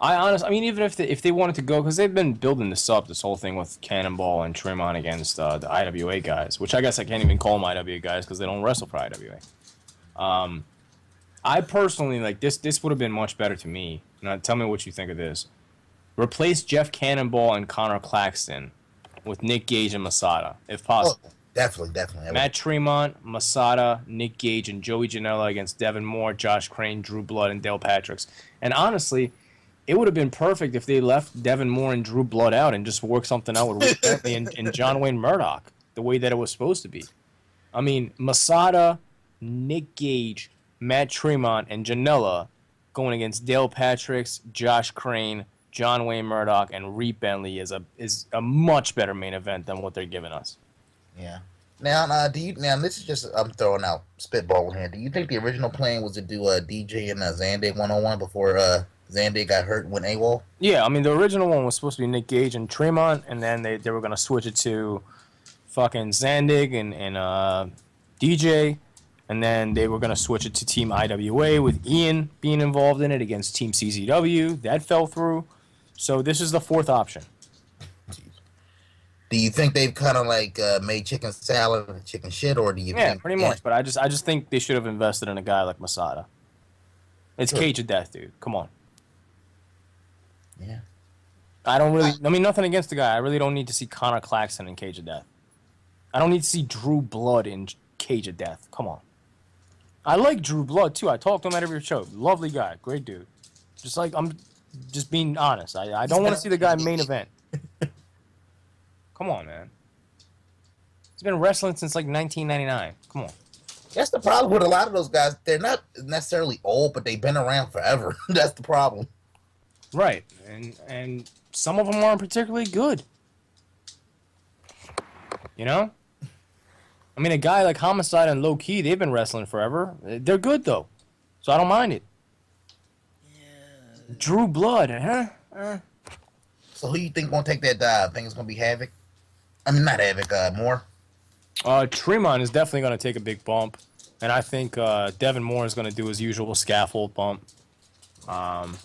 Speaker 9: if they wanted to go, because they've been building this whole thing with Cannonball and Tremont against the IWA guys, which I guess I can't even call them IWA guys because they don't wrestle for IWA. I personally, this would have been much better to me. Now, tell me what you think of this. Replace Jeff Cannonball and Connor Claxton with Nick Gage and Masada, if possible.
Speaker 10: Oh, definitely.
Speaker 9: Matt Tremont, Masada, Nick Gage, and Joey Janela against Devin Moore, Josh Crane, Drew Blood, and Dale Patricks. And honestly, it would have been perfect if they left Devin Moore and Drew Blood out and just worked something out with Rick Bentley and John Wayne Murdoch the way that it was supposed to be. Masada, Nick Gage, Matt Tremont, and Janela going against Dale Patricks, Josh Crane, John Wayne Murdoch, and Reed Bentley is a much better main event than what they're giving us.
Speaker 10: Yeah. Now, this is just, I'm throwing out spitball here. Do you think the original plan was to do DJ and Zandig 101 before Zandig got hurt and went AWOL?
Speaker 9: Yeah, the original one was supposed to be Nick Gage and Tremont, and then they were going to switch it to fucking Zandig and DJ, and then they were going to switch it to Team IWA with Ian being involved in it against Team CZW. That fell through. So this is the fourth option.
Speaker 10: Do you think they've kind of made chicken salad and chicken shit, or do you think...
Speaker 9: Yeah, pretty much. But I just think they should have invested in a guy like Masada. It's sure. Cage of Death, dude. Come on.
Speaker 10: Yeah.
Speaker 9: I don't really... nothing against the guy. I really don't need to see Connor Claxton in Cage of Death. I don't need to see Drew Blood in Cage of Death. Come on. I like Drew Blood, too. I talk to him at every show. Lovely guy. Great dude. I'm just being honest. I don't want to see the guy main event. Come on, man. He's been wrestling since 1999. Come on.
Speaker 10: That's the problem with a lot of those guys. They're not necessarily old, but they've been around forever. That's the problem.
Speaker 9: Right. And some of them aren't particularly good. A guy like Homicide and Low Key, they've been wrestling forever. They're good, though. So I don't mind it. Yeah. Drew Blood, huh?
Speaker 10: So who you think gonna take that dive? Think it's gonna be Havoc? Not Havoc, Moore.
Speaker 9: Tremont is definitely gonna take a big bump, and I think Devin Moore is gonna do his usual scaffold bump. And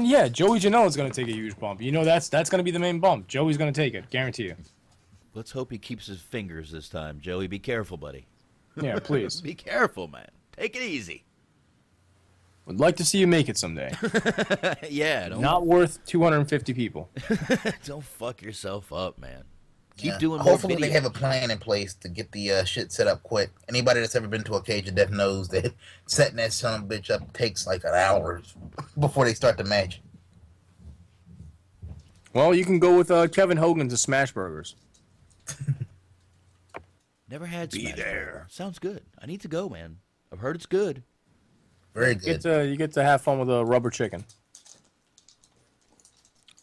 Speaker 9: yeah, Joey Janela is gonna take a huge bump. That's gonna be the main bump. Joey's gonna take it, guarantee you.
Speaker 3: Let's hope he keeps his fingers this time, Joey. Be careful, buddy.
Speaker 9: Yeah, please.
Speaker 3: Be careful, man. Take it easy.
Speaker 9: Would like to see you make it someday.
Speaker 3: Yeah.
Speaker 9: Not worth 250 people.
Speaker 3: Don't fuck yourself up, man. Keep
Speaker 10: Yeah.
Speaker 3: doing more
Speaker 10: Hopefully they
Speaker 3: videos.
Speaker 10: have a plan in place to get the shit set up quick. Anybody that's ever been to a Cage of Death knows that setting that son of a bitch up takes like an hour before they start the match.
Speaker 9: Well, you can go with Kevin Hogan to Smash Burgers.
Speaker 3: Never had Smash Burger. Sounds good. I need to go, man. I've heard it's good.
Speaker 10: Very good.
Speaker 9: You get to have fun with a rubber chicken.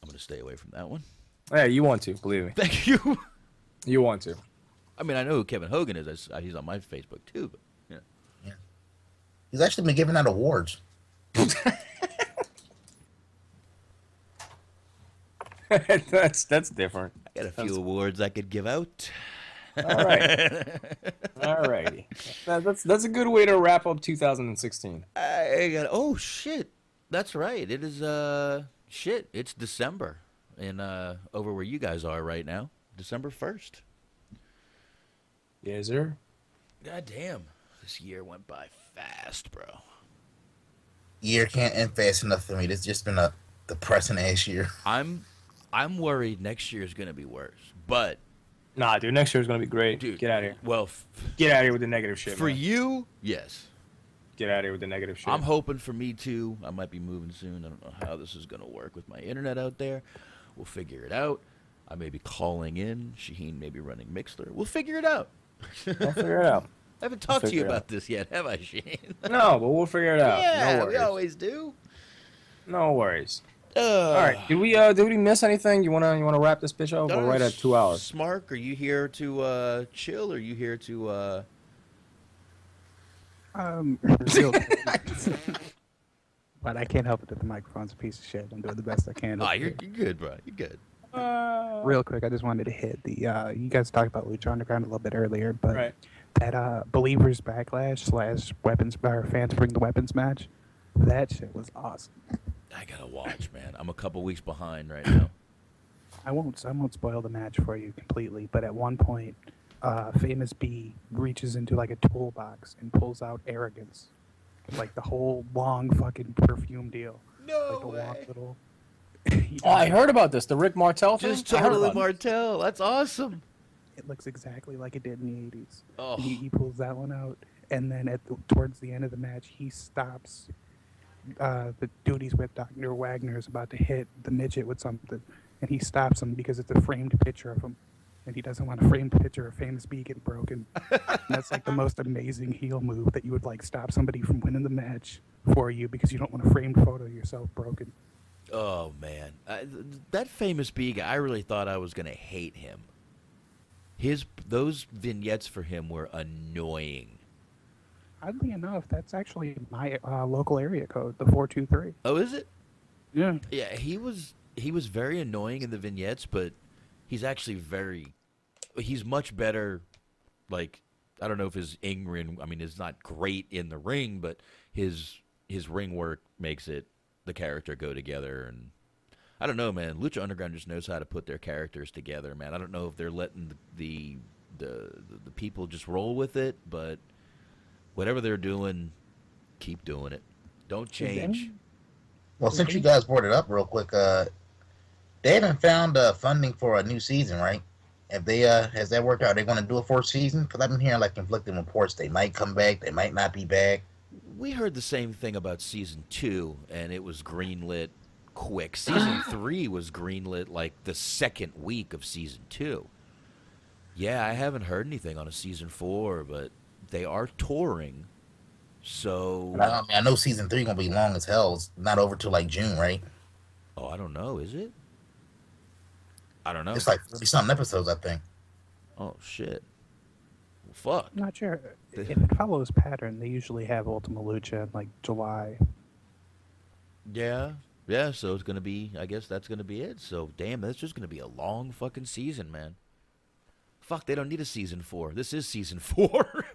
Speaker 3: I'm going to stay away from that one.
Speaker 9: Yeah, you want to, believe me.
Speaker 3: Thank you.
Speaker 9: You want to.
Speaker 3: I mean, I know who Kevin Hogan is. He's on my Facebook, too. But yeah.
Speaker 10: He's actually been giving out awards.
Speaker 9: That's different.
Speaker 3: I got a few awards I could give out.
Speaker 9: All right. All righty. That's a good way to wrap up 2016.
Speaker 3: Oh, shit. That's right. It is, it's December. And over where you guys are right now, December 1st.
Speaker 9: Yes, sir.
Speaker 3: God damn. This year went by fast, bro.
Speaker 10: Year can't end fast enough for me. This just been a depressing ass year.
Speaker 3: I'm worried next year is going to be worse. But
Speaker 9: nah, dude, next year's going to be great. Dude, get out of here.
Speaker 3: Well,
Speaker 9: get out of here with the negative shit,
Speaker 3: for
Speaker 9: man.
Speaker 3: you, yes.
Speaker 9: Get out of here with the negative shit.
Speaker 3: I'm hoping for me, too. I might be moving soon. I don't know how this is going to work with my internet out there. We'll figure it out. I may be calling in. Shaheen may be running Mixlr. We'll figure it out.
Speaker 9: We'll figure it out.
Speaker 3: I haven't talked to you about this yet, have I, Shaheen?
Speaker 9: No, but we'll figure it out.
Speaker 3: Yeah,
Speaker 9: no worries.
Speaker 3: we always do.
Speaker 9: No worries. All right. Did we miss anything? You wanna wrap this bitch up? We're right at 2 hours.
Speaker 3: Smark, are you here to chill? Or are you here to
Speaker 11: real but I can't help it that the microphone's a piece of shit. I'm doing the best I can.
Speaker 3: You're good, bro. You're good.
Speaker 11: Real quick, I just wanted to hit the you guys talked about Lucha Underground a little bit earlier, but
Speaker 9: right.
Speaker 11: That Believers Backlash / weapons or fans bring the weapons match, that shit was awesome.
Speaker 3: I gotta watch, man. I'm a couple weeks behind right now.
Speaker 11: I won't spoil the match for you completely, but at one point, Famous B reaches into like a toolbox and pulls out Arrogance, like the whole long fucking perfume deal.
Speaker 3: No
Speaker 11: like the
Speaker 3: way.
Speaker 11: long little.
Speaker 9: Oh, I heard about this. The Rick Martel thing?
Speaker 3: Just totally Martel. That's awesome.
Speaker 11: It looks exactly like it did in the 80s.
Speaker 3: Oh.
Speaker 11: He pulls that one out, and then towards the end of the match, he stops. The dude he's with, Dr. Wagner, is about to hit the midget with something, and he stops him because it's a framed picture of him, and he doesn't want a framed picture of Famous B getting broken. And that's like the most amazing heel move, that you would like stop somebody from winning the match for you because you don't want a framed photo of yourself broken.
Speaker 3: Oh man, that Famous B guy, I really thought I was gonna hate him. Those vignettes for him were annoying.
Speaker 11: Oddly enough, that's actually my local area code, the 423.
Speaker 3: Oh, is it?
Speaker 11: Yeah.
Speaker 3: Yeah, he was very annoying in the vignettes, but he's actually he's much better. Like, I don't know if his ring, I mean, is not great in the ring, but his ring work makes the character go together. And I don't know, man. Lucha Underground just knows how to put their characters together, man. I don't know if they're letting the people just roll with it, but whatever they're doing, keep doing it. Don't change.
Speaker 10: Well, since you guys brought it up real quick, they haven't found funding for a new season, right? If they has that worked out, are they going to do a fourth season? Because I've been hearing like conflicting reports. They might come back, they might not be back.
Speaker 3: We heard the same thing about season 2, and it was greenlit quick. Season 3 was greenlit like the second week of season 2. Yeah, I haven't heard anything on a season 4, but they are touring. So
Speaker 10: I know season 3 gonna be long as hell. It's not over till like June, right?
Speaker 3: Oh, I don't know. Is it? I don't know.
Speaker 10: It's like 30-something episodes, I think.
Speaker 3: Oh shit. Well, fuck.
Speaker 11: I'm not sure. If it follows pattern, they usually have Ultima Lucha in like July.
Speaker 3: Yeah. So it's gonna be. I guess that's gonna be it. So damn, that's just gonna be a long fucking season, man. Fuck, they don't need a season 4. This is season 4.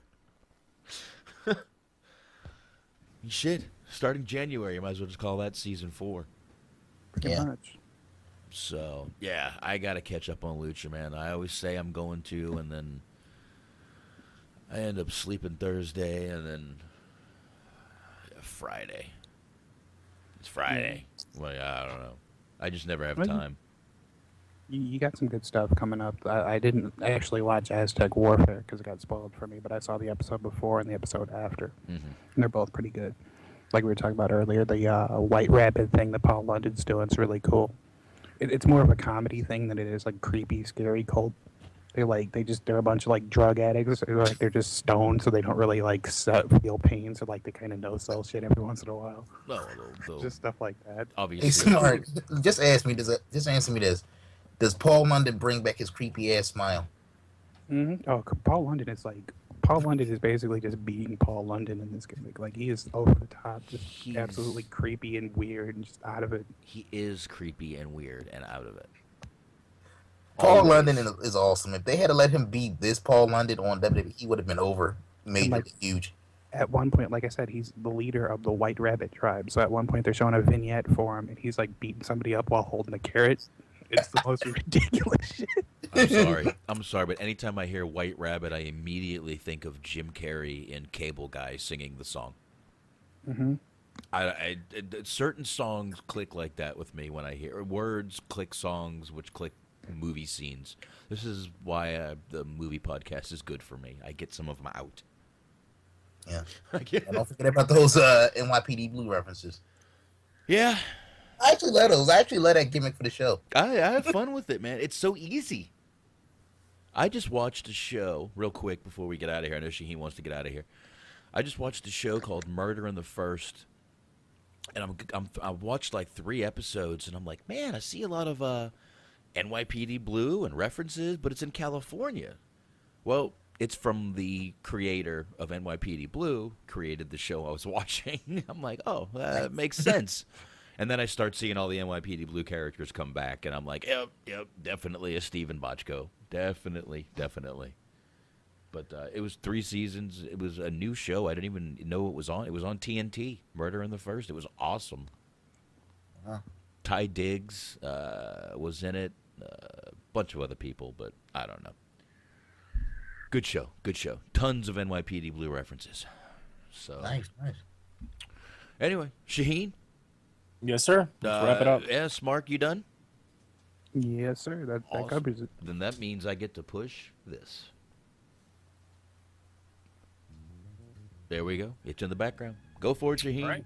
Speaker 3: Shit. Starting January, you might as well just call that season 4.
Speaker 11: Pretty much.
Speaker 3: So yeah, I gotta catch up on Lucha, man. I always say I'm going to, and then I end up sleeping Thursday, and then Friday. It's Friday. Well, I don't know. I just never have
Speaker 11: Well,
Speaker 3: time.
Speaker 11: You got some good stuff coming up. I didn't actually watch Aztec Warfare because it got spoiled for me, but I saw the episode before and the episode after, and they're both pretty good. Like we were talking about earlier, the White Rabbit thing that Paul London's doing is really cool. It's more of a comedy thing than it is like creepy, scary cult. They're a bunch of like drug addicts. They're just stoned, so they don't really like feel pain. So like they kind of no sell shit every once in a while. Just stuff like that.
Speaker 10: Hey, Smart, just answer me this. Does Paul London bring back his creepy ass smile?
Speaker 11: Oh, Paul London is basically just being Paul London in this gimmick. Like he is over the top, just absolutely creepy and weird and just out of it.
Speaker 3: He is creepy and weird and out of it.
Speaker 10: Paul London is awesome. If they had to let him be this Paul London on WWE, he would have been huge.
Speaker 11: At one point, like I said, he's the leader of the White Rabbit tribe. So at one point, they're showing a vignette for him, and he's like beating somebody up while holding a carrot. It's the most ridiculous shit.
Speaker 3: I'm sorry, but anytime I hear White Rabbit, I immediately think of Jim Carrey in Cable Guy singing the song. Certain songs click like that with me when I hear words, click songs, which click movie scenes. This is why the movie podcast is good for me. I get some of them out.
Speaker 10: Yeah. Don't forget about those NYPD Blue references.
Speaker 3: Yeah.
Speaker 10: I actually love those. I actually love that gimmick for the show.
Speaker 3: I have fun with it, man. It's so easy. I just watched a show real quick before we get out of here. I know Shaheen wants to get out of here. I just watched a show called Murder in the First, and I watched like 3 episodes, and I'm like, man, I see a lot of NYPD Blue and references, but it's in California. Well, it's from the creator of NYPD Blue, created the show I was watching. I'm like, oh, that makes sense. And then I start seeing all the NYPD Blue characters come back, and I'm like, yep, definitely a Steven Bochco. Definitely. But it was 3 seasons. It was a new show. I didn't even know it was on. It was on TNT, Murder in the First. It was awesome.
Speaker 10: Wow.
Speaker 3: Ty Diggs was in it. A bunch of other people, but I don't know. Good show. Tons of NYPD Blue references. So
Speaker 10: Nice.
Speaker 3: Anyway, Shaheen?
Speaker 9: Yes, sir. Let's wrap it up.
Speaker 3: Yeah, Mark, you done?
Speaker 11: Yes, sir. That covers it.
Speaker 3: Then that means I get to push this. There we go. It's in the background. Go for it, Shaheen.
Speaker 9: Right.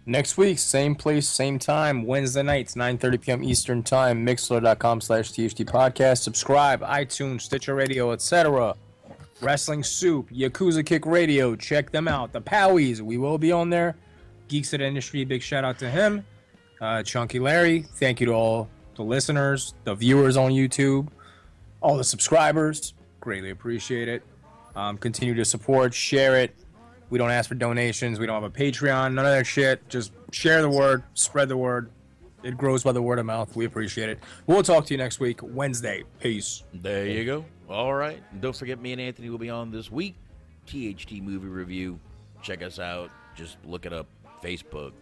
Speaker 9: Next week, same place, same time, Wednesday nights, 9:30 p.m. Eastern Time, Mixlr.com/THT Podcast. Subscribe, iTunes, Stitcher Radio, etc. Wrestling Soup, Yakuza Kick Radio. Check them out. The Powies, we will be on there. Geeks of the Industry, big shout out to him. Chunky Larry, thank you to all the listeners, the viewers on YouTube, all the subscribers. Greatly appreciate it. Continue to support, share it. We don't ask for donations. We don't have a Patreon. None of that shit. Just share the word. Spread the word. It grows by the word of mouth. We appreciate it. We'll talk to you next week, Wednesday. Peace.
Speaker 3: There you go. All right. And don't forget, me and Anthony will be on this week. THT Movie Review. Check us out. Just look it up. Facebook,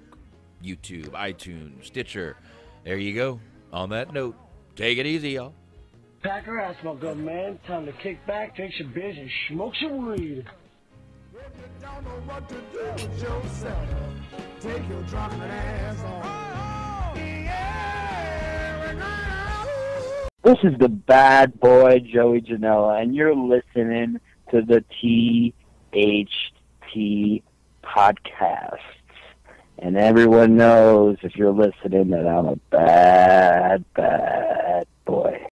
Speaker 3: YouTube, iTunes, Stitcher. There you go. On that note, take it easy, y'all.
Speaker 12: Pack your ass, my good man. Time to kick back, take some beers, and smoke some weed.
Speaker 7: Don't know what to do with yourself. Take your drunken ass on.
Speaker 13: This is the bad boy Joey Janela, and you're listening to the THT podcast. And everyone knows, if you're listening, that I'm a bad, bad boy.